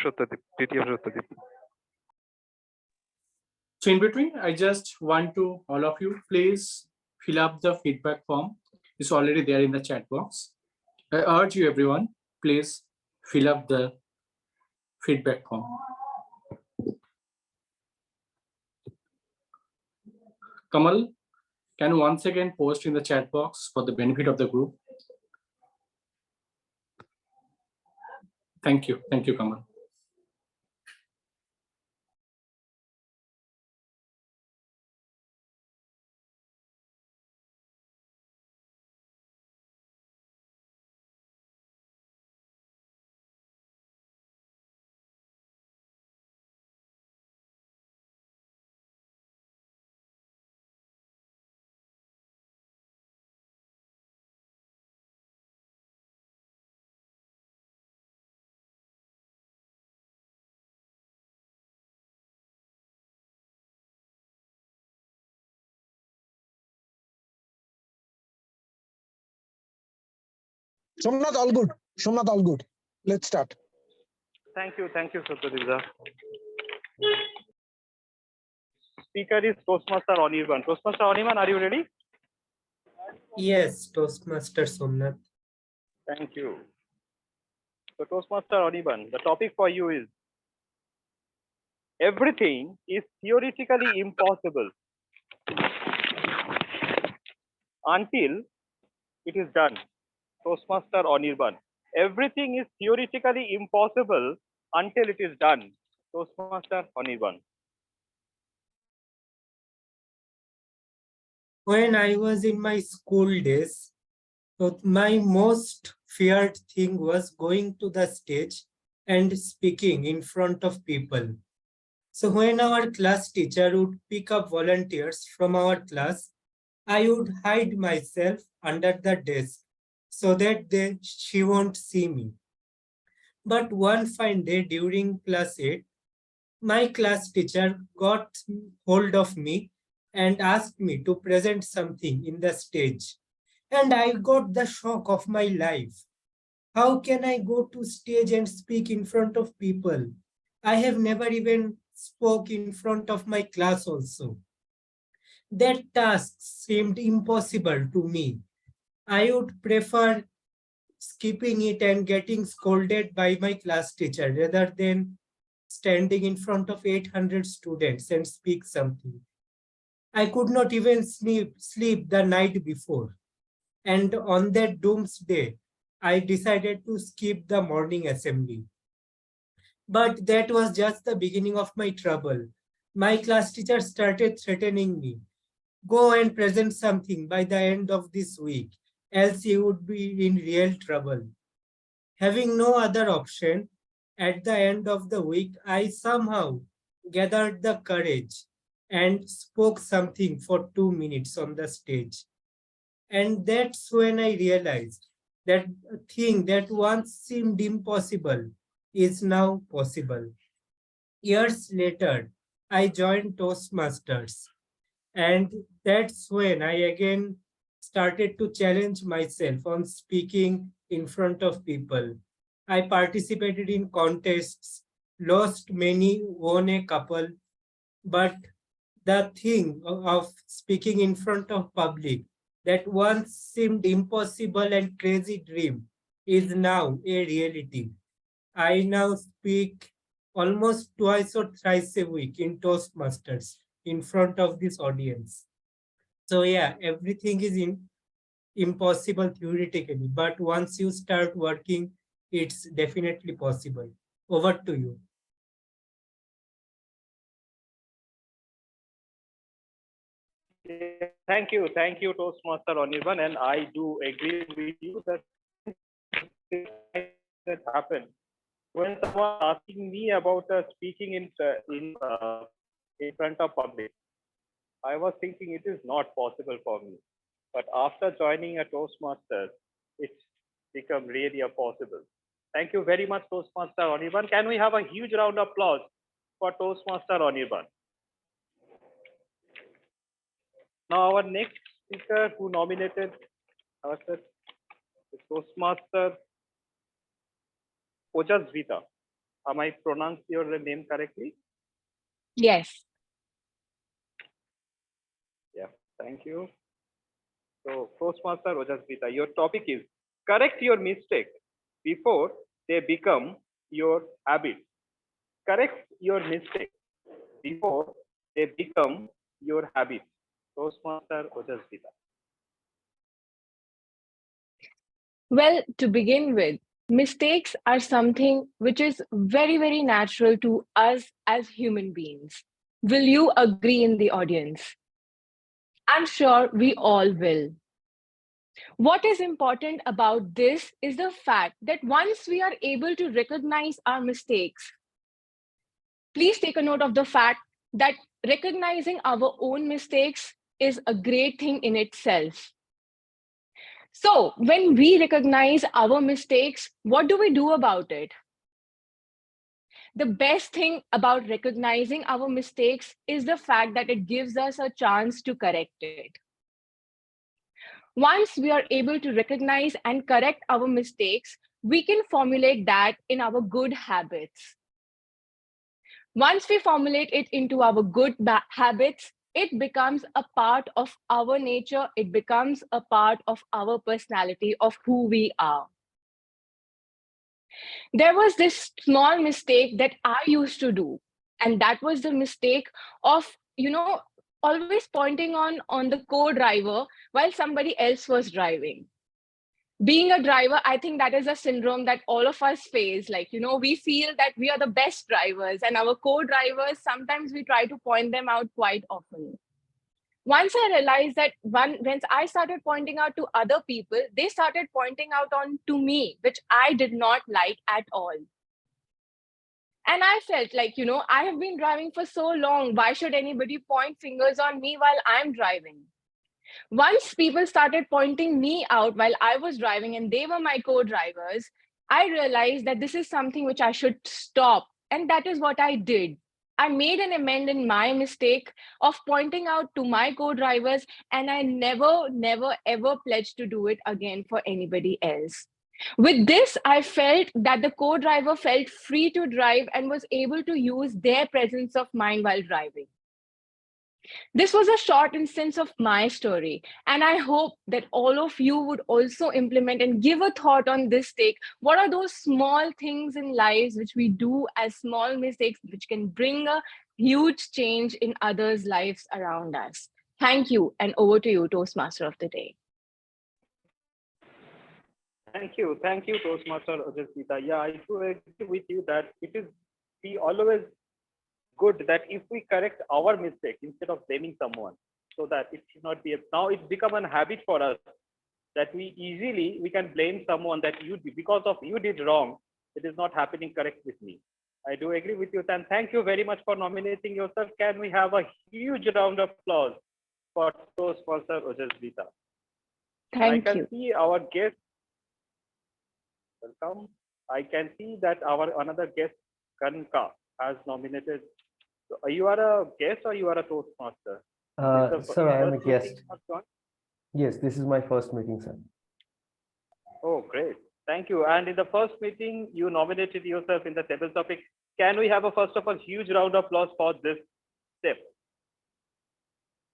DTM Satyadip. So in between, I just want to all of you, please fill up the feedback form. It's already there in the chat box. I urge you everyone, please fill up the feedback form. Kamal, can you once again post in the chat box for the benefit of the group? Thank you, Kamal. Somnath, all good. Somnath, all good. Let's start. Thank you, Satyadip. Speaker is Toastmaster Anirban. Toastmaster Anirban, are you ready? Yes, Toastmaster Somnath. Thank you. So Toastmaster Anirban, the topic for you is everything is theoretically impossible until it is done. Toastmaster Anirban. Everything is theoretically impossible until it is done. Toastmaster Anirban. When I was in my school days, so my most feared thing was going to the stage and speaking in front of people. So when our class teacher would pick up volunteers from our class, I would hide myself under the desk so that she won't see me. But one fine day during class 8, my class teacher got hold of me and asked me to present something in the stage. And I got the shock of my life. How can I go to stage and speak in front of people? I have never even spoke in front of my class also. That task seemed impossible to me. I would prefer skipping it and getting scolded by my class teacher rather than standing in front of 800 students and speak something. I could not even sleep the night before. And on that doomsday, I decided to skip the morning assembly. But that was just the beginning of my trouble. My class teacher started threatening me. Go and present something by the end of this week, else you would be in real trouble. Having no other option, at the end of the week, I somehow gathered the courage and spoke something for 2 minutes on the stage. And that's when I realized that a thing that once seemed impossible is now possible. Years later, I joined Toastmasters, and that's when I again started to challenge myself on speaking in front of people. I participated in contests, lost many, won a couple, but the thing of speaking in front of public that once seemed impossible and crazy dream is now a reality. I now speak almost twice or thrice a week in Toastmasters in front of this audience. So yeah, everything is impossible theoretically, but once you start working, it's definitely possible. Over to you. Thank you, Toastmaster Anirban, and I do agree with you that that happened when someone asking me about speaking in front of public. I was thinking it is not possible for me, but after joining a Toastmaster, it's become really a possible. Thank you very much, Toastmaster Anirban. Can we have a huge round of applause for Toastmaster Anirban? Now our next speaker who nominated ourselves is Toastmaster Ojasvita. Am I pronounced your name correctly? Yes. Yeah, thank you. So Toastmaster Ojasvita, your topic is correct your mistake before they become your habit. Correct your mistake before they become your habit. Toastmaster Ojasvita. Well, to begin with, mistakes are something which is very, very natural to us as human beings. Will you agree in the audience? I'm sure we all will. What is important about this is the fact that once we are able to recognize our mistakes, please take a note of the fact that recognizing our own mistakes is a great thing in itself. So when we recognize our mistakes, what do we do about it? The best thing about recognizing our mistakes is the fact that it gives us a chance to correct it. Once we are able to recognize and correct our mistakes, we can formulate that in our good habits. Once we formulate it into our good habits, it becomes a part of our nature. It becomes a part of our personality, of who we are. There was this small mistake that I used to do, and that was the mistake of, always pointing on the co-driver while somebody else was driving. Being a driver, I think that is a syndrome that all of us face. Like, we feel that we are the best drivers, and our co-drivers, sometimes we try to point them out quite often. Once I realized that once I started pointing out to other people, they started pointing out on to me, which I did not like at all. And I felt like, I have been driving for so long. Why should anybody point fingers on me while I'm driving? Once people started pointing me out while I was driving and they were my co-drivers, I realized that this is something which I should stop. And that is what I did. I made an amend in my mistake of pointing out to my co-drivers, and I never, never, ever pledged to do it again for anybody else. With this, I felt that the co-driver felt free to drive and was able to use their presence of mind while driving. This was a short instance of my story, and I hope that all of you would also implement and give a thought on this take. What are those small things in lives which we do as small mistakes which can bring a huge change in others' lives around us? Thank you, and over to you, Toastmaster of the Day. Thank you, Toastmaster Archita. Yeah, I do agree with you that it is always good that if we correct our mistake instead of blaming someone, so that it should not be now it's become a habit for us that we can blame someone that because of you did wrong, it is not happening correct with me. I do agree with you, and thank you very much for nominating yourself. Can we have a huge round of applause for Toastmaster Archita? Thank you. I can see our guest. Welcome. I can see that our another guest, Kanka, has nominated. So you are a guest or you are a Toastmaster? Sir, I am a guest. Yes, this is my first meeting, sir. Oh, great. Thank you. And in the first meeting, you nominated yourself in the table topic. Can we have a first of all huge round of applause for this step?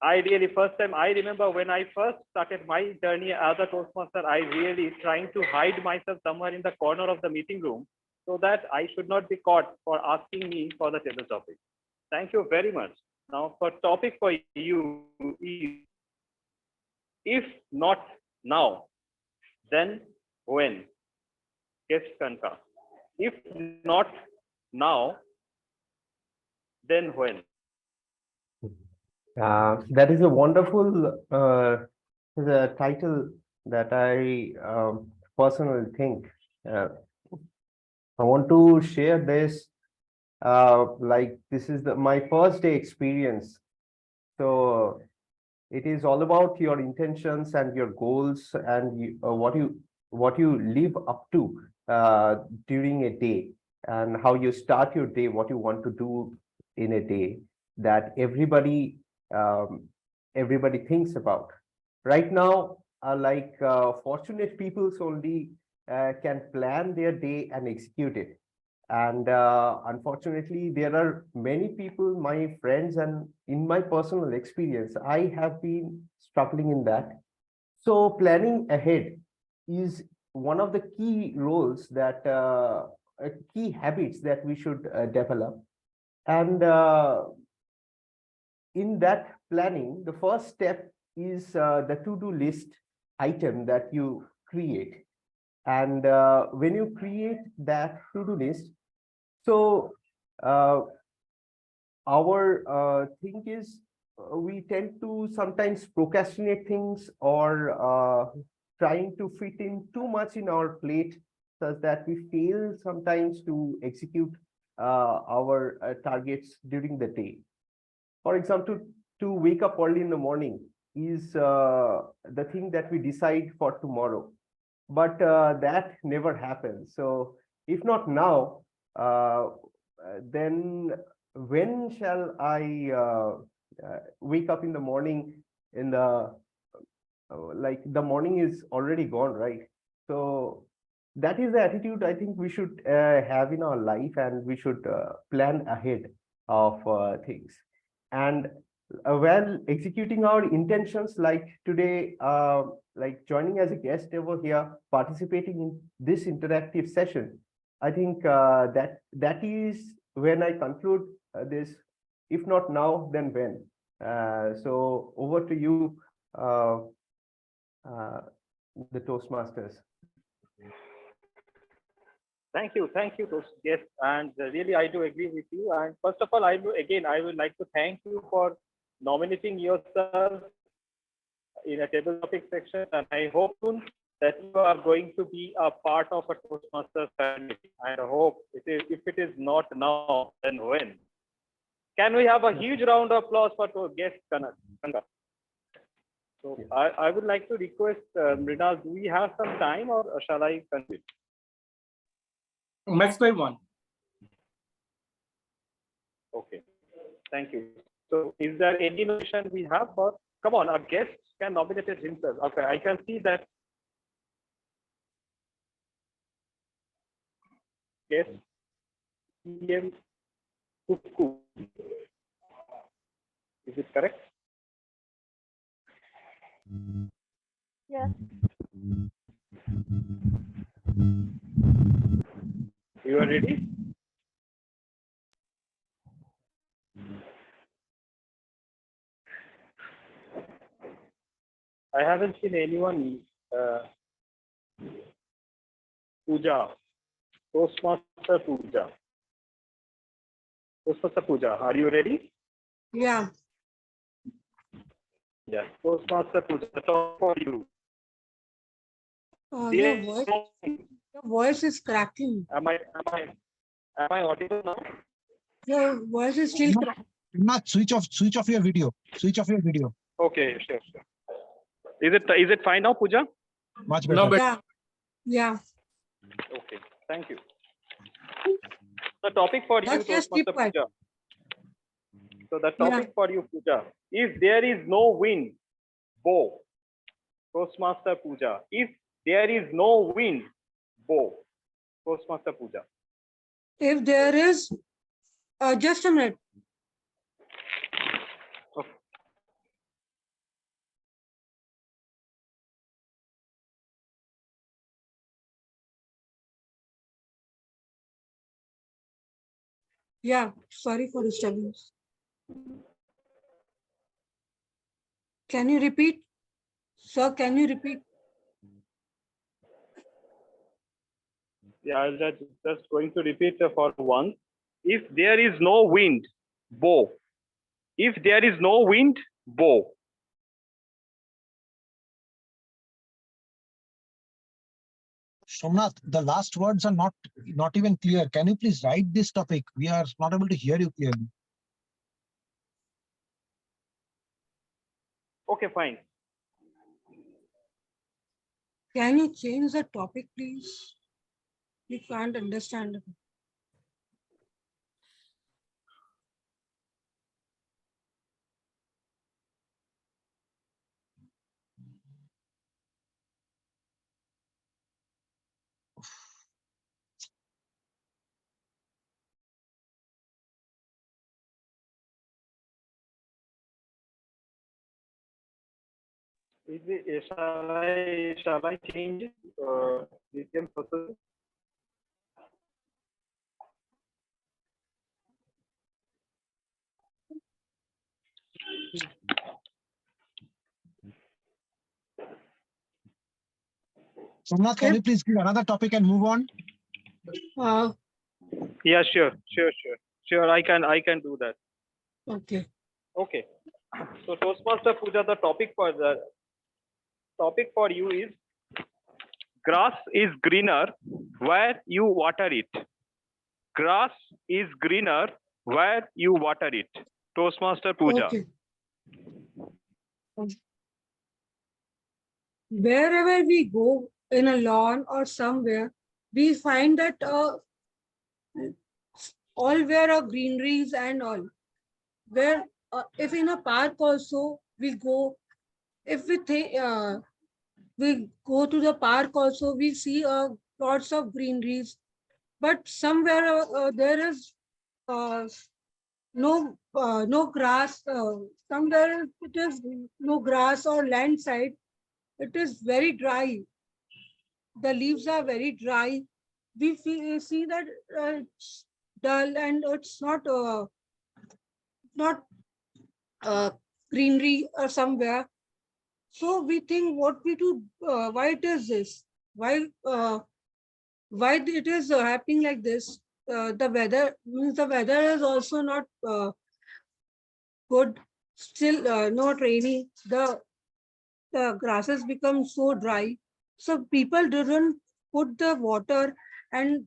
I remember when I first started my journey as a Toastmaster, I really trying to hide myself somewhere in the corner of the meeting room so that I should not be caught for asking me for the table topic. Thank you very much. Now, for topic for you is, if not now, then when? Guest Kanka. If not now, then when? That is a wonderful the title that I personally think. I want to share this. Like this is my first day experience. So it is all about your intentions and your goals and what you live up to during a day, and how you start your day, what you want to do in a day, that everybody thinks about. Right now, fortunate peoples only can plan their day and execute it. And unfortunately, there are many people, my friends, and in my personal experience, I have been struggling in that. So planning ahead is one of the key roles that key habits that we should develop. And in that planning, the first step is the to-do list item that you create. And when you create that to-do list, so our thing is we tend to sometimes procrastinate things, or trying to fit in too much in our plate, such that we fail sometimes to execute our targets during the day. For example, to wake up early in the morning is the thing that we decide for tomorrow, but that never happens. So if not now, then when shall I wake up in the morning? In the the morning is already gone, right? So that is the attitude I think we should have in our life, and we should plan ahead of things. And while executing our intentions, like today, like joining as a guest over here, participating in this interactive session, I think that is when I conclude this. If not now, then when? So over to you, the Toastmasters. Thank you, yes, and really I do agree with you. And first of all, I would like to thank you for nominating yourself in a table topic section, and I hope soon that you are going to be a part of a Toastmasters family. And I hope if it is not now, then when? Can we have a huge round of applause for our guest Kanaka? So I would like to request Mrinal, do we have some time or shall I continue? Maximum one. Okay, thank you. So is there any notion we have for, come on, our guest can nominate himself. Okay, I can see that guest DTM Kuku. Is it correct? Yes. You are ready? I haven't seen anyone. Puja, Toastmaster Puja. Toastmaster Puja, are you ready? Yeah. Yes, Toastmaster Puja, the talk for you. Your voice is cracking. Am I audible now? Your voice is still cracking. Not switch off your video. Switch off your video. Okay, sure. Is it fine now, Puja? Much better. Yeah. Yeah. Okay, thank you. The topic for you, Just keep Toastmaster quiet. Puja. So the topic for you, Puja, if there is no wind, bow. Toastmaster Puja. If there is no wind, bow. Toastmaster Puja. If there is, just a minute. Okay. Yeah, sorry for disturbance. Can you repeat? Sir, can you repeat? Yeah, I was just going to repeat for once. If there is no wind, bow. If there is no wind, bow. Somnath, the last words are not even clear. Can you please write this topic? We are not able to hear you clearly. Okay, fine. Can you change the topic, please? We can't understand it. Shall I change it? DTM process? Somnath, can you please give another topic and move on? Yeah, sure. I can do that. Okay. Okay. So Toastmaster Puja, the topic for you is grass is greener where you water it. Grass is greener where you water it. Toastmaster Puja. Okay. Wherever we go in a lawn or somewhere, we find that all where are greeneries and all. Where if in a park also we go, if we think we go to the park also, we see lots of greeneries, but somewhere there is no grass. Somewhere it is no grass or land side. It is very dry. The leaves are very dry. We see that it's dull and it's not greenery or somewhere. So we think what we do, why it is this? Why it is happening like this? The weather is also not good. Still not rainy. The grasses become so dry. So people didn't put the water, and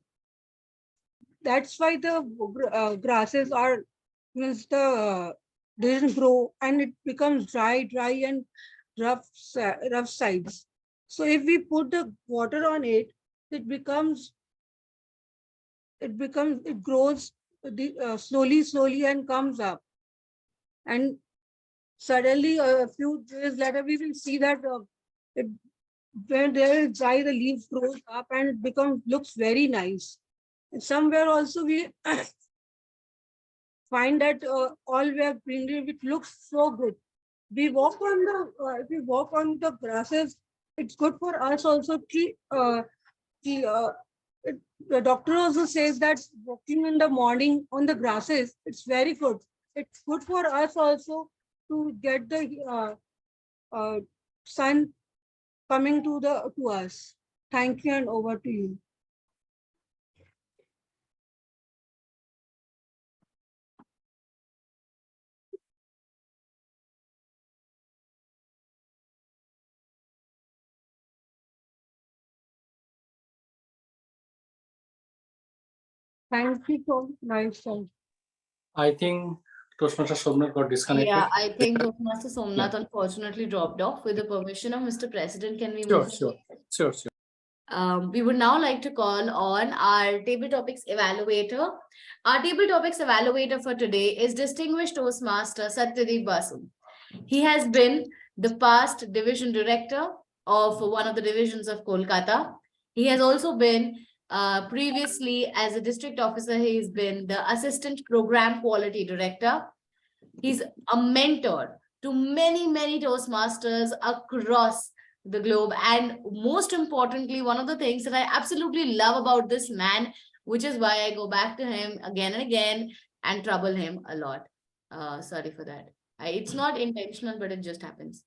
that's why the grasses are means the didn't grow, and it becomes dry and rough sides. So if we put the water on it, it becomes it grows slowly and comes up, and suddenly a few days later we will see that it when there is dry, the leaves grows up and it becomes looks very nice. And somewhere also we find that all we have greenery, which looks so good. We walk on the if we walk on the grasses, it's good for us also. The doctor also says that walking in the morning on the grasses, it's very good. It's good for us also to get the sun coming to us. Thank you, and over to you. Thank you so nice. I think Toastmaster Somnath got disconnected. Yeah, I think Toastmaster Somnath unfortunately dropped off. With the permission of Mr. President, can we move? Sure. We would now like to call on our table topics evaluator. Our table topics evaluator for today is distinguished Toastmaster Satyadip Basu. He has been the past division director of one of the divisions of Kolkata. He has also been previously as a district officer, he's been the assistant program quality director. He's a mentor to many Toastmasters across the globe. And most importantly, one of the things that I absolutely love about this man, which is why I go back to him again and again and trouble him a lot. Sorry for that. It's not intentional, but it just happens.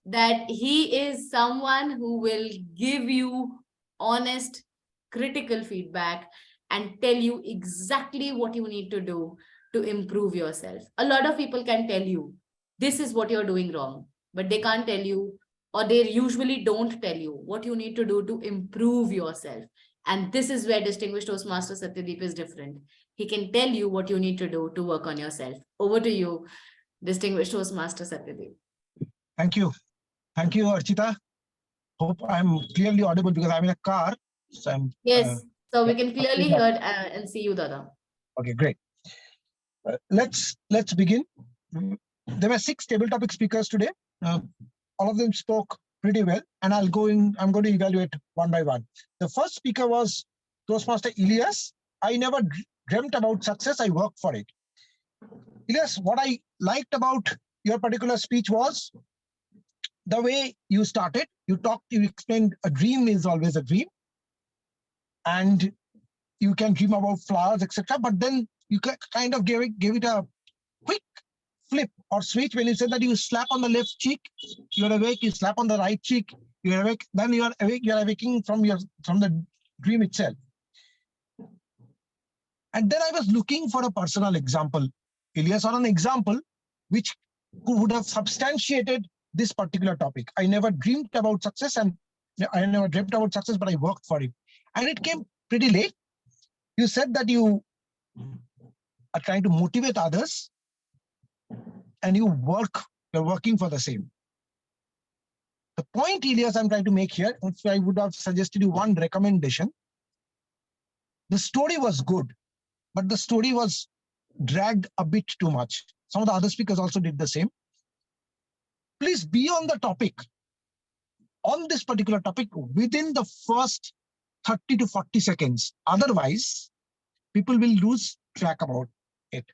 That he is someone who will give you honest, critical feedback and tell you exactly what you need to do to improve yourself. A lot of people can tell you, this is what you're doing wrong, but they can't tell you, or they usually don't tell you what you need to do to improve yourself. And this is where distinguished Toastmaster Satyadip is different. He can tell you what you need to do to work on yourself. Over to you, distinguished Toastmaster Satyadip. Thank you. Thank you, Archita. Hope I'm clearly audible because I'm in a car. So I'm, yes, so we can clearly hear and see you, Dada. Okay, great. Let's begin. There were 6 table topic speakers today. All of them spoke pretty well, and I'm going to evaluate one by one. The first speaker was Toastmaster Ilyas. I never dreamt about success, I worked for it. Ilyas, what I liked about your particular speech was the way you started. You explained a dream is always a dream, and you can dream about flowers, etc. But then you kind of gave it a quick flip or switch when you said that you slap on the left cheek, you're awake, you slap on the right cheek, you're awake, then you're awake, you're awaking from the dream itself. And then I was looking for a personal example, Ilyas, or an example which would have substantiated this particular topic. I never dreamed about success, and I never dreamt about success, but I worked for it. And it came pretty late. You said that you are trying to motivate others, and you're working for the same. The point, Ilyas, I'm trying to make here, if I would have suggested you one recommendation, the story was good, but the story was dragged a bit too much. Some of the other speakers also did the same. Please be on the topic, on this particular topic, within the first 30 to 40 seconds. Otherwise, people will lose track about it.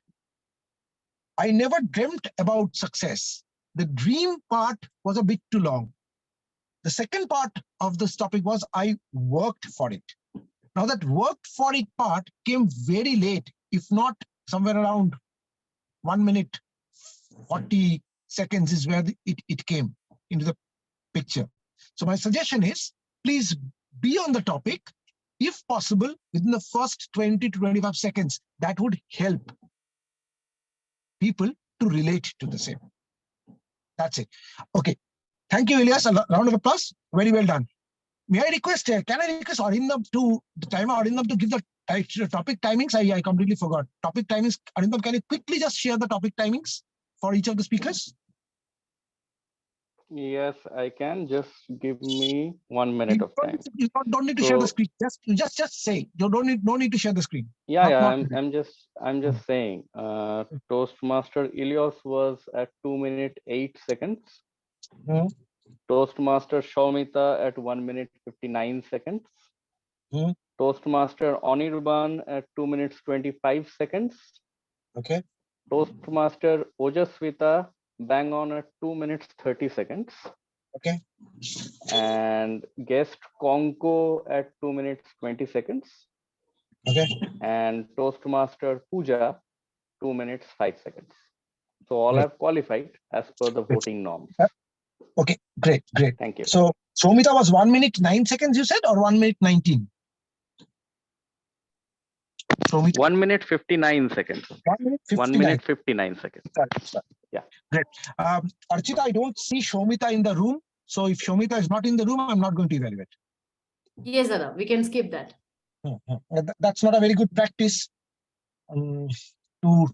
I never dreamt about success. The dream part was a bit too long. The second part of this topic was I worked for it. Now that worked for it part came very late, if not somewhere around 1 minute, 40 seconds is where it came into the picture. So my suggestion is, please be on the topic, if possible, within the first 20 to 25 seconds. That would help people to relate to the same. That's it. Okay. Thank you, Ilyas. A round of applause. Very well done. may I request, can I request Arindam to give the topic timings? I completely forgot. Topic timings, Arindam, can you quickly just share the topic timings for each of the speakers? Yes, I can. Just give me 1 minute of time. You don't need to share the screen. Just say. You don't need to share the screen. I'm just saying. Toastmaster Ilios was at 2 minutes 8 seconds. Toastmaster Shaumita at 1 minute 59 seconds. Toastmaster Anirban at 2 minutes 25 seconds. Okay. Toastmaster Ojaswita bang on at 2 minutes 30 seconds. Okay. And guest Konko at 2 minutes 20 seconds. Okay. And Toastmaster Pooja 2 minutes 5 seconds. So all have qualified as per the voting norms. Okay, great. Thank you. So Shaumita was 1 minute 9 seconds, you said, or 1 minute 19? 1 minute 59 seconds. 1 minute 59 seconds. Sorry. Yeah. Great. Archita, I don't see Shaumita in the room. So if Shaumita is not in the room, I'm not going to evaluate. Yes, Dada, we can skip that. That's not a very good practice to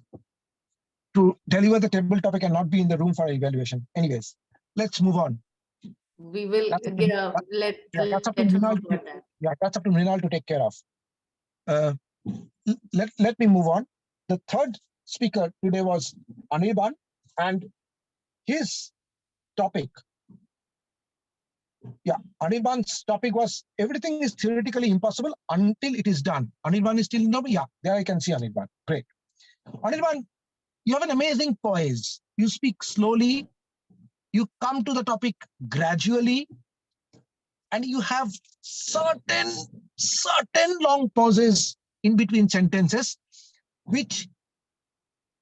deliver the table topic and not be in the room for evaluation. Anyways, let's move on. We will That's up to Mrinal to take care of. Let me move on. The third speaker today was Anirban, and his topic. Anirban's topic was everything is theoretically impossible until it is done. Anirban is still in the room? Yeah, there I can see Anirban. Great. Anirban, you have an amazing poise. You speak slowly. You come to the topic gradually, and you have certain long pauses in between sentences, which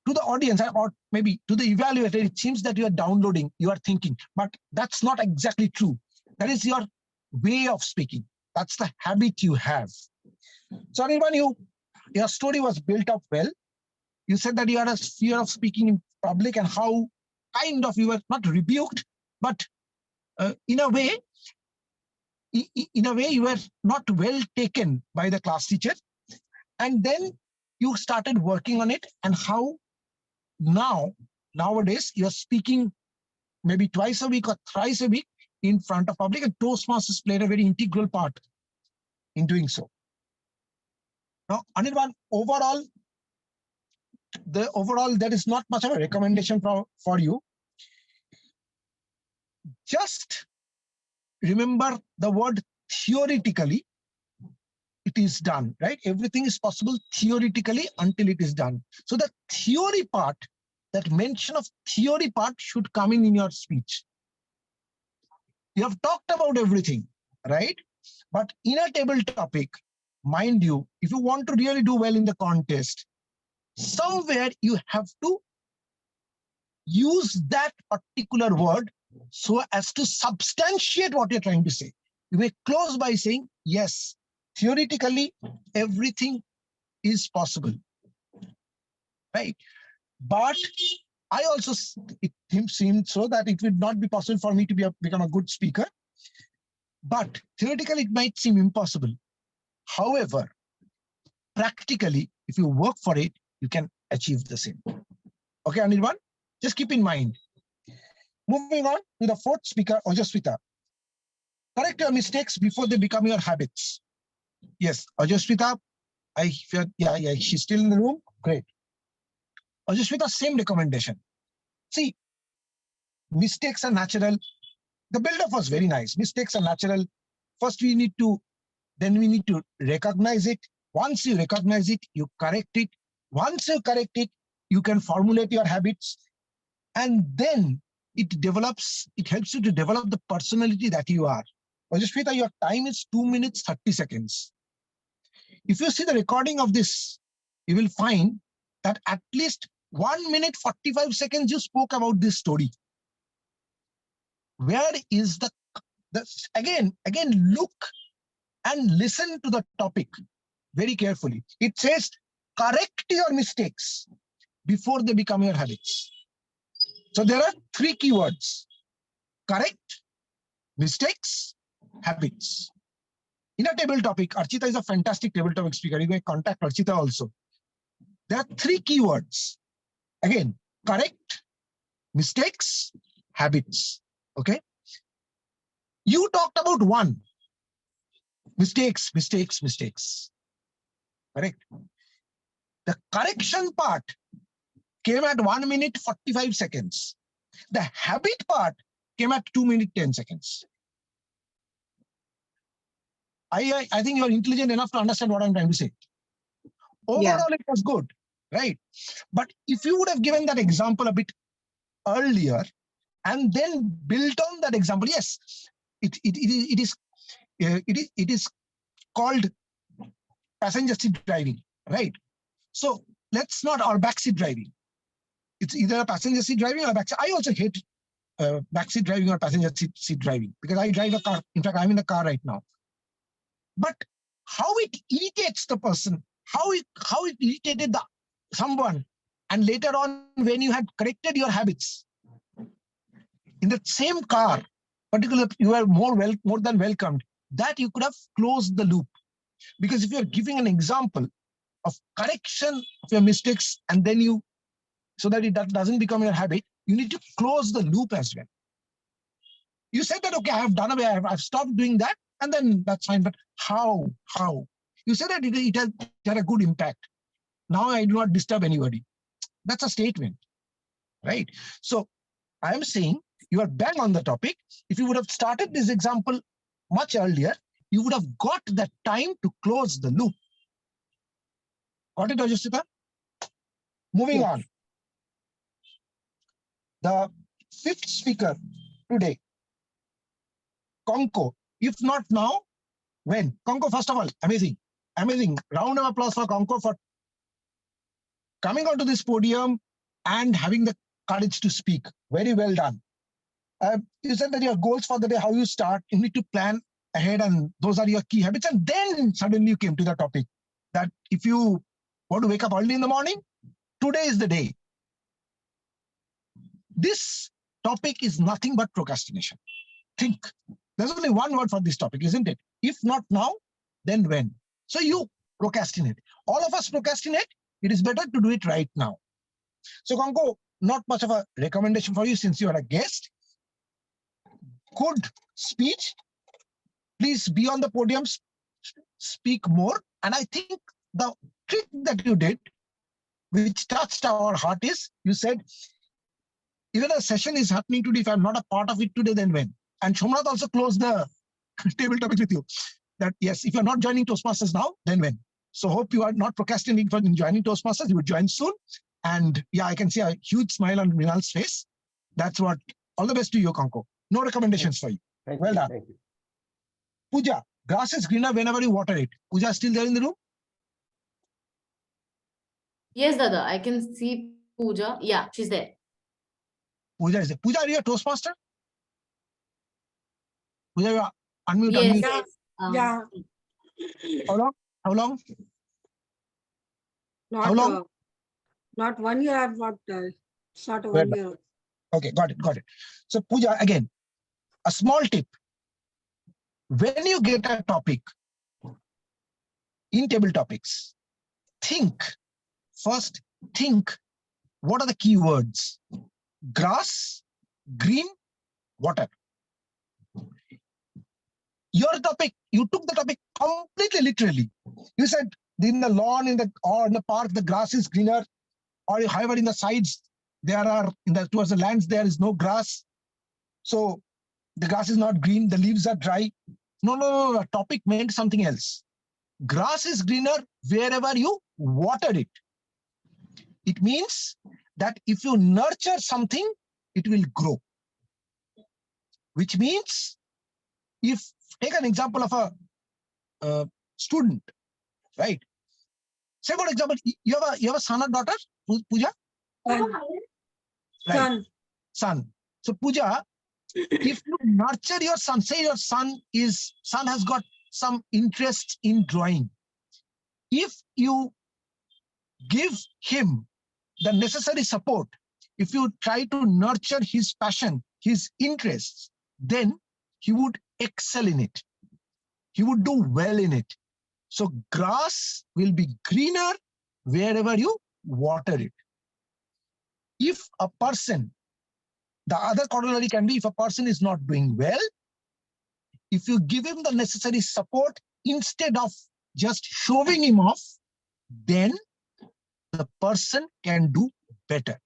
to the audience or maybe to the evaluator, it seems that you are downloading, you are thinking, but that's not exactly true. That is your way of speaking. That's the habit you have. So Anirban, your story was built up well. You said that you had a fear of speaking in public and how kind of you were not rebuked, but in a way you were not well taken by the class teacher. And then you started working on it, and how nowadays you're speaking maybe twice a week or thrice a week in front of public, and Toastmasters played a very integral part in doing so. Now, Anirban, overall, that is not much of a recommendation for you. Just remember the word theoretically. It is done, right? Everything is possible theoretically until it is done. So the theory part, that mention of theory part should come in your speech. You have talked about everything, right? But in a table topic, mind you, if you want to really do well in the contest, somewhere you have to use that particular word so as to substantiate what you're trying to say. You may close by saying, yes, theoretically, everything is possible, right? But I also, it seemed so that it would not be possible for me to become a good speaker. But theoretically, it might seem impossible. However, practically, if you work for it, you can achieve the same. Okay, Anirban, just keep in mind. Moving on to the fourth speaker, Ojaswita. Correct your mistakes before they become your habits. Yes, Ojaswita, she's still in the room. Great. Ojaswita, same recommendation. See, mistakes are natural. The build-up was very nice. Mistakes are natural. First, we need to recognize it. Once you recognize it, you correct it. Once you correct it, you can formulate your habits. And then it helps you to develop the personality that you are. Ojaswita, your time is 2 minutes, 30 seconds. If you see the recording of this, you will find that at least 1 minute, 45 seconds you spoke about this story. Where is again, look and listen to the topic very carefully. It says, correct your mistakes before they become your habits. So there are 3 keywords: correct, mistakes, habits. In a table topic, Archita is a fantastic table topic speaker. You may contact Archita also. There are 3 keywords. Again, correct, mistakes, habits. Okay. You talked about 1. Mistakes. Correct. The correction part came at 1 minute 45 seconds. The habit part came at 2 minutes 10 seconds. I think you're intelligent enough to understand what I'm trying to say. Overall, it was good, right? But if you would have given that example a bit earlier and then built on that example, yes, it is called passenger seat driving, right? So let's not, or backseat driving. It's either a passenger seat driving or a backseat. I also hate backseat driving or passenger seat driving because I drive a car. In fact, I'm in a car right now. But how it irritates the person, how it irritated someone, and later on when you had corrected your habits in the same car, particularly you were more than welcomed, that you could have closed the loop. Because if you're giving an example of correction of your mistakes and then you, so that it doesn't become your habit, you need to close the loop as well. You said that, okay, I have done away, I've stopped doing that, and then that's fine. But how? You said that it had a good impact. Now I do not disturb anybody. That's a statement, right? So I'm saying you are bang on the topic. If you would have started this example much earlier, you would have got the time to close the loop. Got it, Archita? Moving on. The 5th speaker today, Konko. If not now, when? Konko, first of all, amazing. Round of applause for Konko for coming onto this podium and having the courage to speak. Very well done. You said that your goals for the day, how you start, you need to plan ahead, and those are your key habits. And then suddenly you came to the topic that if you want to wake up early in the morning, today is the day. This topic is nothing but procrastination. Think. There's only one word for this topic, isn't it? If not now, then when? So you procrastinate. All of us procrastinate. It is better to do it right now. So Konko, not much of a recommendation for you since you are a guest. Good speech. Please be on the podium, speak more. And I think the trick that you did, which touched our heart, is you said, even a session is happening today. If I'm not a part of it today, then when? And Shomnath also closed the table topic with you. That yes, if you're not joining Toastmasters now, then when? So hope you are not procrastinating for joining Toastmasters. You would join soon. And yeah, I can see a huge smile on Mrinal's face. That's what. All the best to you, Konko. No recommendations for you. Well done. Thank you. Pooja, grass is greener whenever you water it. Pooja is still there in the room? Yes, Dada, I can see Pooja. Yeah, she's there. Pooja is there. Pooja, are you a Toastmaster? Pooja, you are unmute, Yes. unmute. Yeah. How long? Not, How long? Not 1 year. I've not started Well 1 done. year. Okay, got it. So Pooja, again, a small tip. When you get a topic in table topics, first think, what are the key words? Grass, green, water. Your topic, you took the topic completely literally. You said in the lawn, in the park, the grass is greener, or however in the sides, there are, towards the lands, there is no grass. So the grass is not green, the leaves are dry. No, the topic meant something else. Grass is greener wherever you water it. It means that if you nurture something, it will grow. Which means, if take an example of a student, right? Say for example, you have a son or daughter, Pooja? Right. Son. So Pooja, if you nurture your son, say your son has got some interest in drawing. If you give him the necessary support, if you try to nurture his passion, his interests, then he would excel in it. he would do well in it. So grass will be greener wherever you water it. If a person, the other corollary can be, if a person is not doing well, if you give him the necessary support instead of just shoving him off, then the person can do better.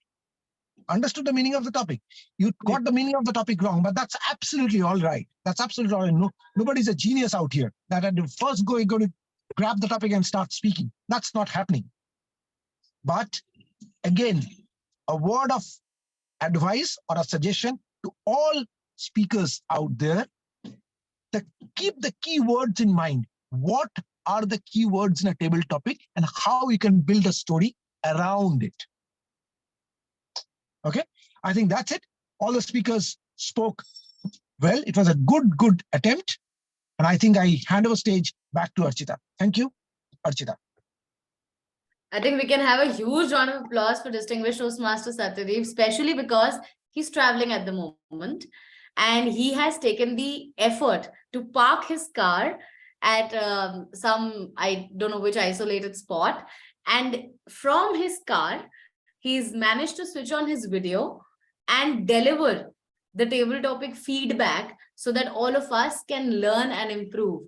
Understood the meaning of the topic? You got the meaning of the topic wrong, but that's absolutely all right. That's absolutely all right. No, nobody's a genius out here that at the first go, you're going to grab the topic and start speaking. That's not happening. But again, a word of advice or a suggestion to all speakers out there, keep the key words in mind. What are the key words in a table topic and how you can build a story around it? Okay, I think that's it. All the speakers spoke well. It was a good attempt. And I think I hand over stage back to Archita. Thank you, Archita. I think we can have a huge round of applause for distinguished Toastmaster Satyadip, especially because he's traveling at the moment and he has taken the effort to park his car at some, I don't know which isolated spot. And from his car, he's managed to switch on his video and deliver the table topic feedback so that all of us can learn and improve.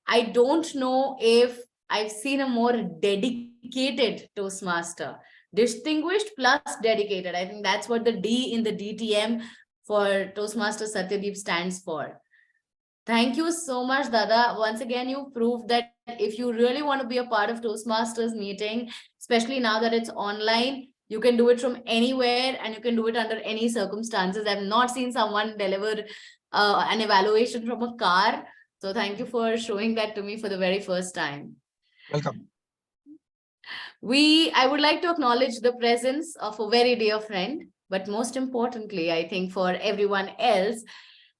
I don't know if I've seen a more dedicated Toastmaster. Distinguished plus dedicated. I think that's what the D in the DTM for Toastmaster Satyadip stands for. Thank you so much, Dada. Once again, you proved that if you really want to be a part of Toastmasters meeting, especially now that it's online, you can do it from anywhere and you can do it under any circumstances. I've not seen someone deliver an evaluation from a car. So thank you for showing that to me for the very first time. Welcome. I would like to acknowledge the presence of a very dear friend, but most importantly, I think for everyone else,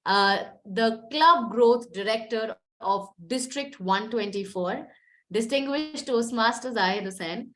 the Club Growth Director of District 124, distinguished Toastmaster Zahid Hossain.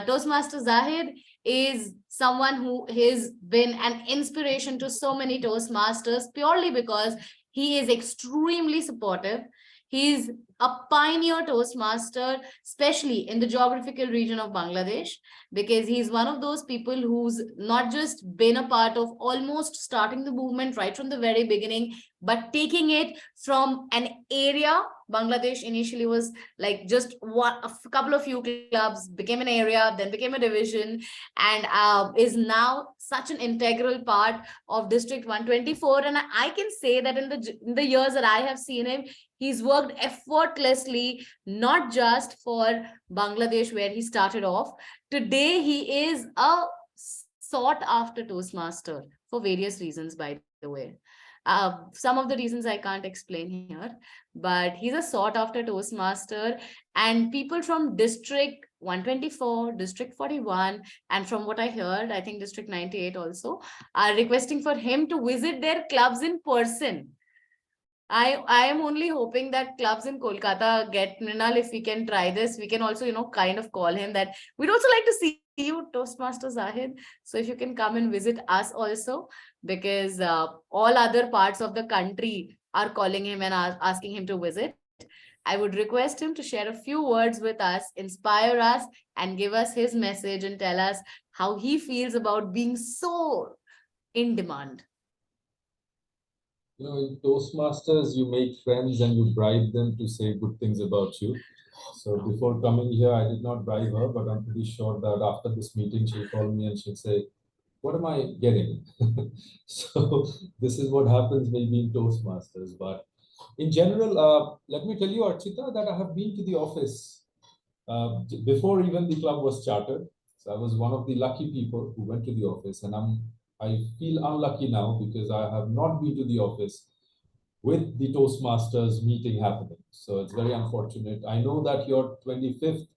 Toastmaster Zahid is someone who has been an inspiration to so many Toastmasters purely because he is extremely supportive. He's a pioneer Toastmaster, especially in the geographical region of Bangladesh, because he's one of those people who's not just been a part of almost starting the movement right from the very beginning, but taking it from an area. Bangladesh initially was like just a couple of few clubs, became an area, then became a division, and is now such an integral part of District 124. And I can say that in the years that I have seen him, he's worked effortlessly, not just for Bangladesh, where he started off. Today, he is a sought after Toastmaster for various reasons, by the way. Some of the reasons I can't explain here, but he's a sought after Toastmaster, and people from District 124, District 41, and from what I heard, I think District 98 also, are requesting for him to visit their clubs in person. I am only hoping that clubs in Kolkata get Mrinal. If we can try this, we can also, kind of call him that we'd also like to see you, Toastmaster Zahid. So if you can come and visit us also, because all other parts of the country are calling him and asking him to visit. I would request him to share a few words with us, inspire us, and give us his message and tell us how he feels about being so in demand. In Toastmasters, you make friends and you bribe them to say good things about you. So before coming here, I did not bribe her, but I'm pretty sure that after this meeting, she'll call me and she'll say, what am I getting? So this is what happens maybe in Toastmasters. But in general, let me tell you, Archita, that I have been to the office before even the club was chartered. So I was one of the lucky people who went to the office, and I feel unlucky now because I have not been to the office with the Toastmasters meeting happening. So it's very unfortunate. I know that your 25th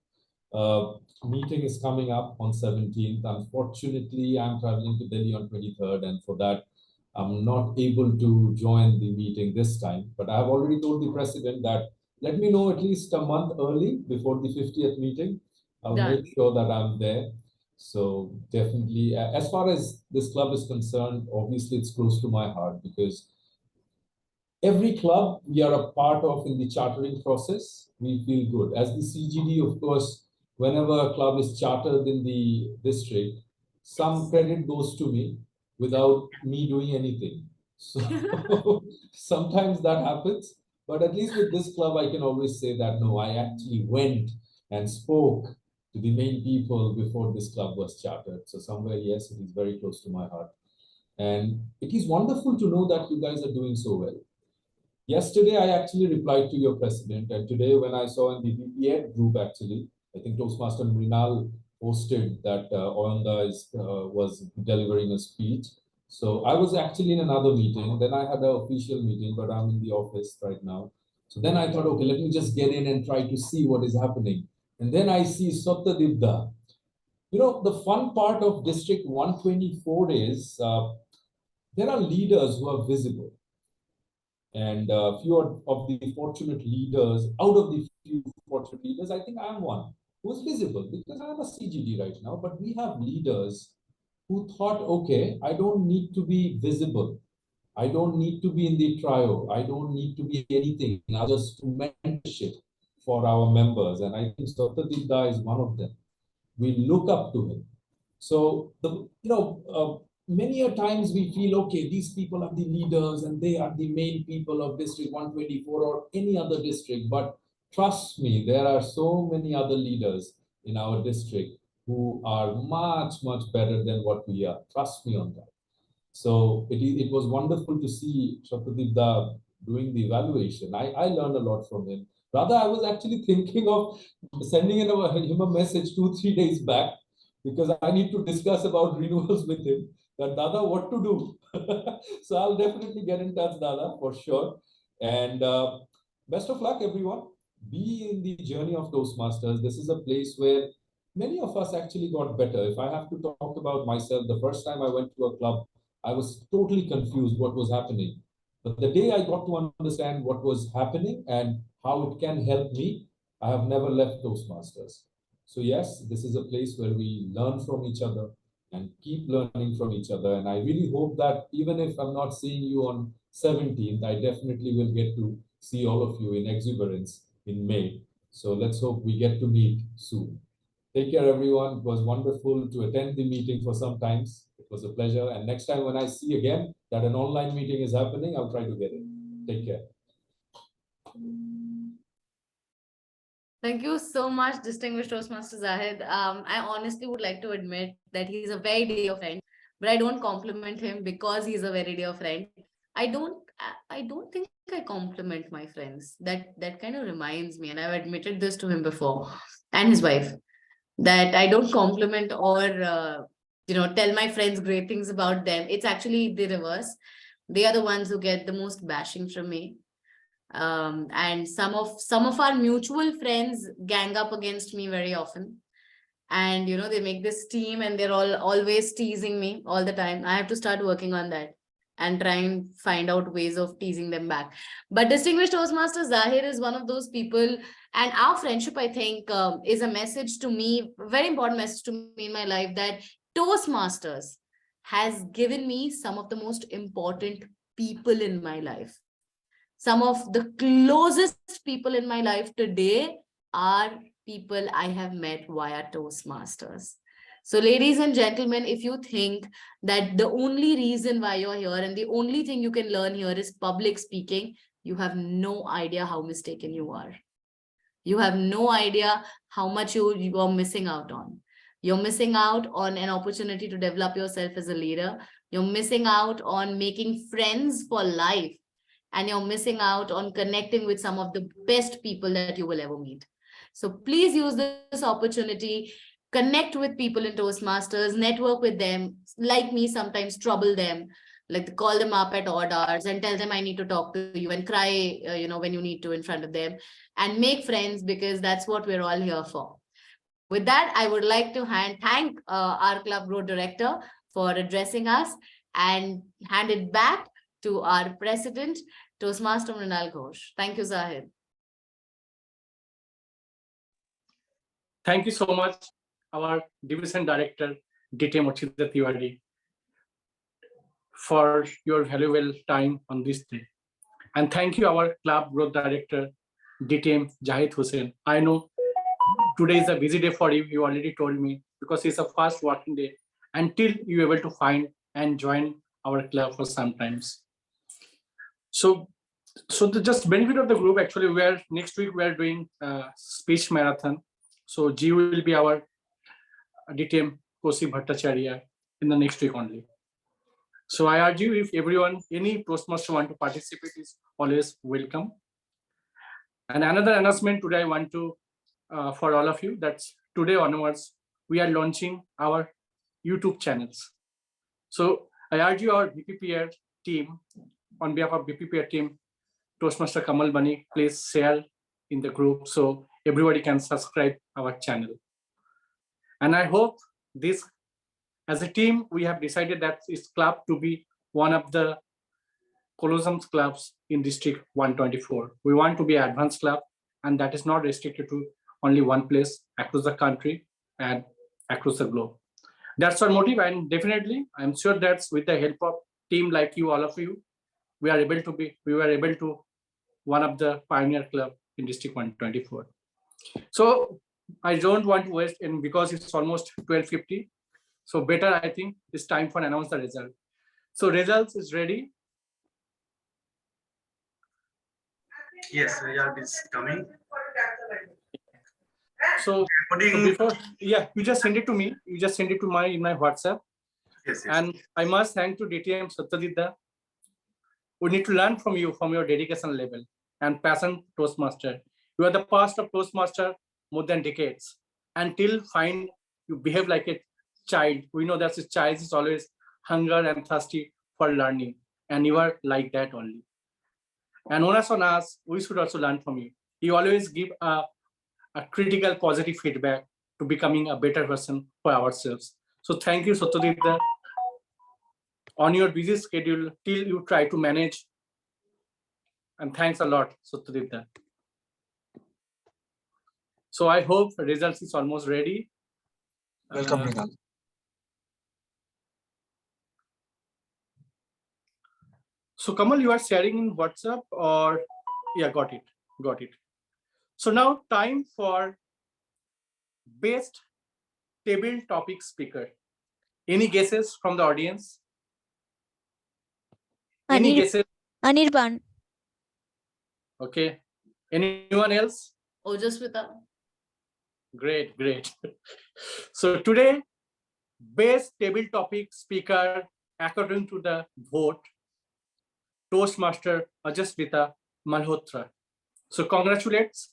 meeting is coming up on 17th. Unfortunately, I'm traveling to Delhi on 23rd, and for that, I'm not able to join the meeting this time. But I have already told the president that let me know at least a month early before the 50th meeting. I'll make sure that I'm there. So definitely, as far as this club is concerned, obviously it's close to my heart because every club we are a part of in the chartering process, we feel good. As the CGD, of course, whenever a club is chartered in the district, some credit goes to me without me doing anything. So sometimes that happens, but at least with this club, I can always say that no, I actually went and spoke to the main people before this club was chartered. So somewhere, yes, it is very close to my heart. And it is wonderful to know that you guys are doing so well. Yesterday, I actually replied to your president, and today when I saw in the VPN group, actually, I think Toastmaster Mrinal posted that Oyanda was delivering a speech. So I was actually in another meeting. Then I had an official meeting, but I'm in the office right now. So then I thought, okay, let me just get in and try to see what is happening. And then I see Satyadip Basu. You know, the fun part of District 124 is there are leaders who are visible. And few of the fortunate leaders, out of the few fortunate leaders, I think I'm one who's visible because I'm a CGD right now. But we have leaders who thought, okay, I don't need to be visible. I don't need to be in the trio. I don't need to be anything. I just do mentorship for our members. And I think Satyadip Basu is one of them. We look up to him. So many a times we feel, okay, these people are the leaders and they are the main people of District 124 or any other district. But trust me, there are so many other leaders in our district who are much, much better than what we are. Trust me on that. So it was wonderful to see Satyadip Basu doing the evaluation. I learned a lot from him. Rather, I was actually thinking of sending him a message 2-3 days back because I need to discuss about renewals with him. That Dada, what to do? So I'll definitely get in touch, Dada, for sure. And best of luck, everyone. Be in the journey of Toastmasters. This is a place where many of us actually got better. If I have to talk about myself, the first time I went to a club, I was totally confused what was happening. But the day I got to understand what was happening and how it can help me, I have never left Toastmasters. So yes, this is a place where we learn from each other and keep learning from each other. And I really hope that even if I'm not seeing you on 17th, I definitely will get to see all of you in Exuberance in May. So let's hope we get to meet soon. Take care, everyone. It was wonderful to attend the meeting for some times. It was a pleasure. And next time when I see again that an online meeting is happening, I'll try to get it. Take care. Thank you so much, distinguished Toastmaster Zahid. I honestly would like to admit that he's a very dear friend, but I don't compliment him because he's a very dear friend. I don't think I compliment my friends. That kind of reminds me, and I've admitted this to him before, and his wife, that I don't compliment or tell my friends great things about them. It's actually the reverse. They are the ones who get the most bashing from me. And some of our mutual friends gang up against me very often, and they make this team and they're always teasing me all the time. I have to start working on that and try and find out ways of teasing them back. But distinguished Toastmaster Zahir is one of those people, and our friendship, I think, is a message to me, very important message to me in my life, that Toastmasters has given me some of the most important people in my life. Some of the closest people in my life today are people I have met via Toastmasters. So ladies and gentlemen, if you think that the only reason why you're here and the only thing you can learn here is public speaking, you have no idea how mistaken you are. You have no idea how much you are missing out on. You're missing out on an opportunity to develop yourself as a leader. You're missing out on making friends for life. And you're missing out on connecting with some of the best people that you will ever meet. So please use this opportunity, connect with people in Toastmasters, network with them, like me, sometimes trouble them, like call them up at odd hours and tell them I need to talk to you, and cry, when you need to in front of them, and make friends, because that's what we're all here for. With that, I would like to thank our club road director for addressing us and hand it back to our president, Toastmaster Mrinal Ghosh. Thank you, Zahid. Thank you so much, our division director, DTM Archita Tiwari, for your valuable time on this day. And thank you, our club growth director, DTM Zahid Hossain. I know today is a busy day for you. You already told me, because it's a first working day until you're able to find and join our club for sometimes. So the just benefit of the group, actually, next week we are doing speech marathon. So G will be our DTM Kosi Bhattacharya in the next week only. So I urge you, if everyone, any Toastmaster want to participate, is always welcome. And another announcement today I want to, for all of you, that's today onwards, we are launching our YouTube channels. So I urge you, our BPPR team, on behalf of BPPR team, Toastmaster Kamal Bani, please share in the group so everybody can subscribe our channel. And I hope this, as a team, we have decided that this club to be one of the Colosseum clubs in District 124. We want to be an advanced club, and that is not restricted to only one place across the country and across the globe. That's our motive, and definitely, I'm sure that with the help of team like you, all of you, we were able to one of the pioneer club in District 124. So I don't want to waste, and because it's almost 12:50, so better, I think it's time for announce the result. So results is ready. Yes, result is coming. So before, yeah, you just send it to me. You just send it to my WhatsApp. Yes, yes. And I must thank to DTM Satyadip. We need to learn from you, from your dedication level and passion Toastmaster. You are the past of Toastmaster more than decades. Until find you behave like a child. We know that a child is always hunger and thirsty for learning. And you are like that only. And onus on us, we should also learn from you. You always give a critical positive feedback to becoming a better person for ourselves. So thank you, Satyadip, on your busy schedule till you try to manage. And thanks a lot, Satyadip. So I hope the results is almost ready. Welcome, Regal. So Kamal, you are sharing in WhatsApp or, yeah, got it. So now time for best table topic speaker. Any guesses from the audience? Any guesses? Anirban. Okay. Anyone else? Ojaswita. Great. So today, best table topic speaker according to the vote, Toastmaster Ojaswita Malhotra. So congratulates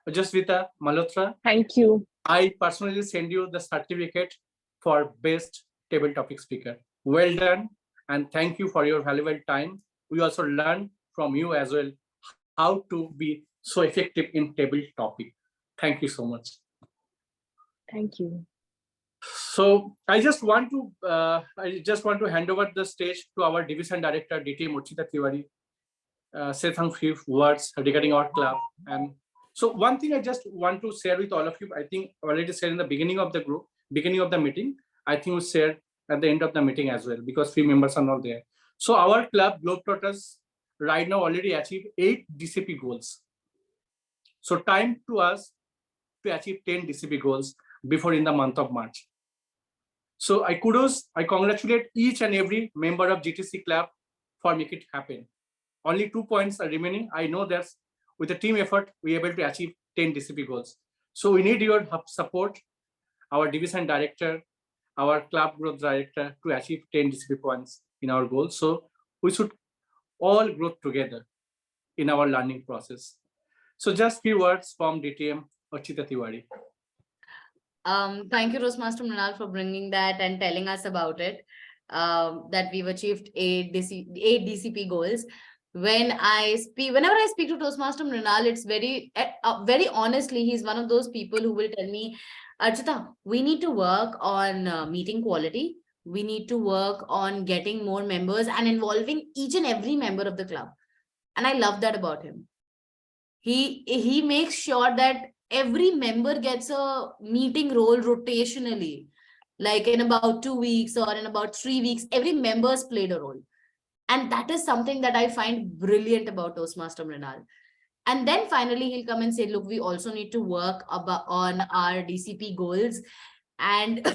Ojaswita Malhotra. Thank you. I personally send you the certificate for best table topic speaker. Well done, and thank you for your valuable time. We also learn from you as well how to be so effective in table topic. Thank you so much. Thank you. So I just want to hand over the stage to our division director DTM Archita Tiwari. Say some few words regarding our club. And so one thing I just want to share with all of you, I think already said in the beginning of the meeting, I think we shared at the end of the meeting as well, because few members are not there. So our club Globetrotters right now already achieved 8 DCP goals. So time to us to achieve 10 DCP goals before in the month of March. So I congratulate each and every member of GTC club for making it happen. Only 2 points are remaining. I know that with a team effort, we are able to achieve 10 DCP goals. So we need your support, our division director, our club growth director, to achieve 10 DCP points in our goals. So we should all grow together in our learning process. So just few words from DTM Archita Tiwari. Thank you, Toastmaster Mrinal, for bringing that and telling us about it, that we've achieved 8 DCP goals. Whenever I speak to Toastmaster Mrinal, it's very honestly, he's one of those people who will tell me, Archita, we need to work on meeting quality. We need to work on getting more members and involving each and every member of the club. And I love that about him. He makes sure that every member gets a meeting role rotationally, like in about 2 weeks or in about 3 weeks, every member's played a role. And that is something that I find brilliant about Toastmaster Mrinal. And then finally, he'll come and say, look, we also need to work on our DCP goals. And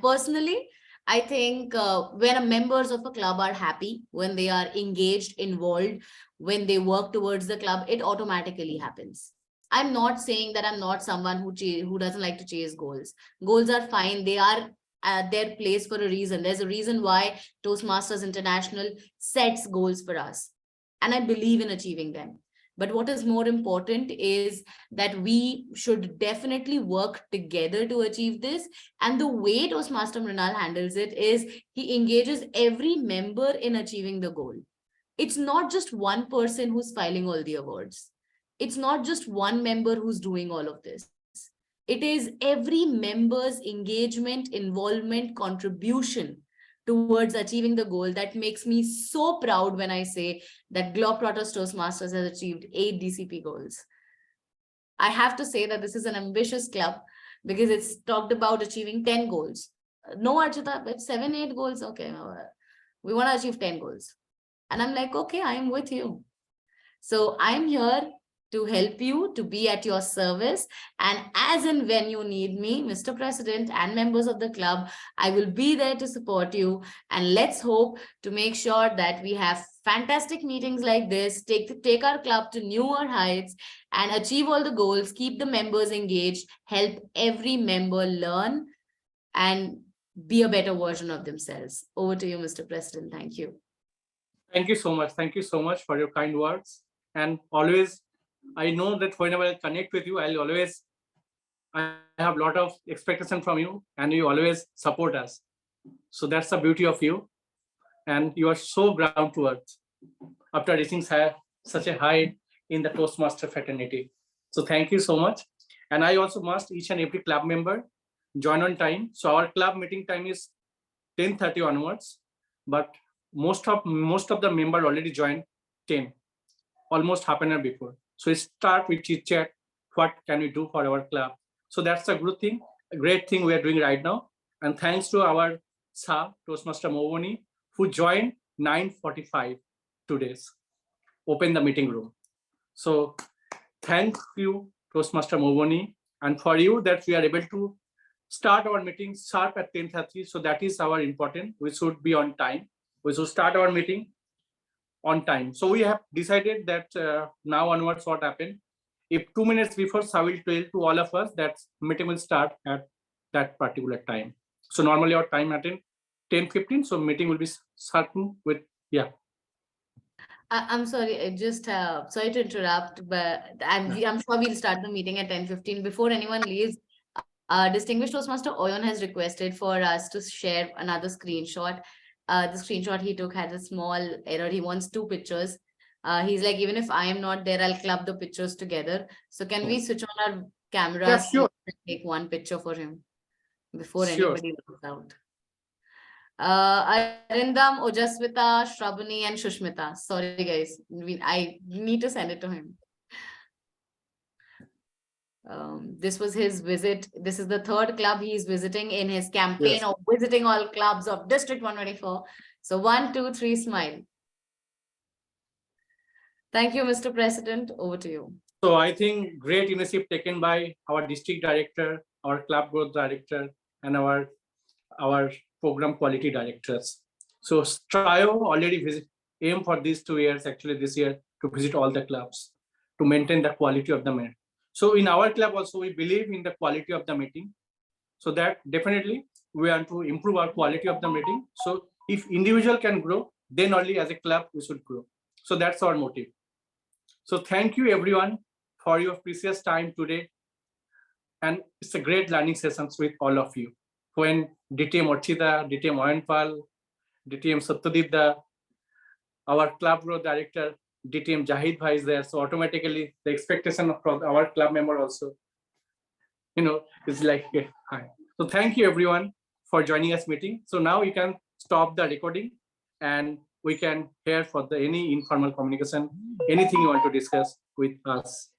personally, I think when members of a club are happy, when they are engaged, involved, when they work towards the club, it automatically happens. I'm not saying that I'm not someone who doesn't like to chase goals. Goals are fine. They are at their place for a reason. There's a reason why Toastmasters International sets goals for us. And I believe in achieving them. But what is more important is that we should definitely work together to achieve this. And the way Toastmaster Mrinal handles it is he engages every member in achieving the goal. It's not just one person who's filing all the awards. It's not just one member who's doing all of this. It is every member's engagement, involvement, contribution towards achieving the goal that makes me so proud when I say that Globetrotters Toastmasters has achieved 8 DCP goals. I have to say that this is an ambitious club because it's talked about achieving 10 goals. No, Archita, but 7, 8 goals. Okay, no, we want to achieve 10 goals. And I'm like, okay, I'm with you. So I'm here to help you, to be at your service. And as and when you need me, Mr. President and members of the club, I will be there to support you. And let's hope to make sure that we have fantastic meetings like this, take our club to newer heights and achieve all the goals, keep the members engaged, help every member learn and be a better version of themselves. Over to you, Mr. President. Thank you. Thank you so much. Thank you so much for your kind words. And always, I know that whenever I connect with you, I have a lot of expectation from you and you always support us. So that's the beauty of you. And you are so ground to earth after reaching such a high in the Toastmaster fraternity. So thank you so much. And I also must each and every club member join on time. So our club meeting time is 10:30 onwards, but most of the member already joined 10, almost half an hour before. So start with chit chat. What can we do for our club? So that's a good thing, a great thing we are doing right now. And thanks to our Sa, Toastmaster Movoni, who joined 9:45 today, open the meeting room. So thank you, Toastmaster Movoni, and for you that we are able to start our meeting sharp at 10:30. So that is our important. We should be on time. We should start our meeting on time. So we have decided that now onwards what happened. If 2 minutes before, I will tell to all of us that meeting will start at that particular time. So normally our time at 10:15. So meeting will be certain with, yeah. I'm sorry, just sorry to interrupt, but I'm sure we'll start the meeting at 10:15. Before anyone leaves, distinguished Toastmaster Ayan has requested for us to share another screenshot. The screenshot he took had a small error. He wants 2 pictures. He's like, even if I am not there, I'll club the pictures together. So can we switch on our cameras? Yeah, sure. And take one picture for him before Sure. anybody looks out. Arindam, Ojaswita, Shrabani, and Shushmita. Sorry, guys. I need to send it to him. This was his visit. This is the 3rd club he's visiting in his campaign of visiting all clubs of District 124. So 1, 2, 3, smile. Thank you, Mr. President. Over to you. So I think great initiative taken by our district director, our club growth director, and our program quality directors. So Trio already aim for these 2 years, actually this year, to visit all the clubs to maintain the quality of the meeting. So in our club also, we believe in the quality of the meeting. So that definitely we want to improve our quality of the meeting. So if individual can grow, then only as a club we should grow. So that's our motive. So thank you everyone for your precious time today. And it's a great learning sessions with all of you. When DTM Archita, DTM Ayan Pal, DTM Satyadip, our club growth director, DTM Zahid Bhai is there. So automatically the expectation of our club member also, is like high. So thank you everyone for joining us meeting. So now you can stop the recording and we can hear for any informal communication, anything you want to discuss with us.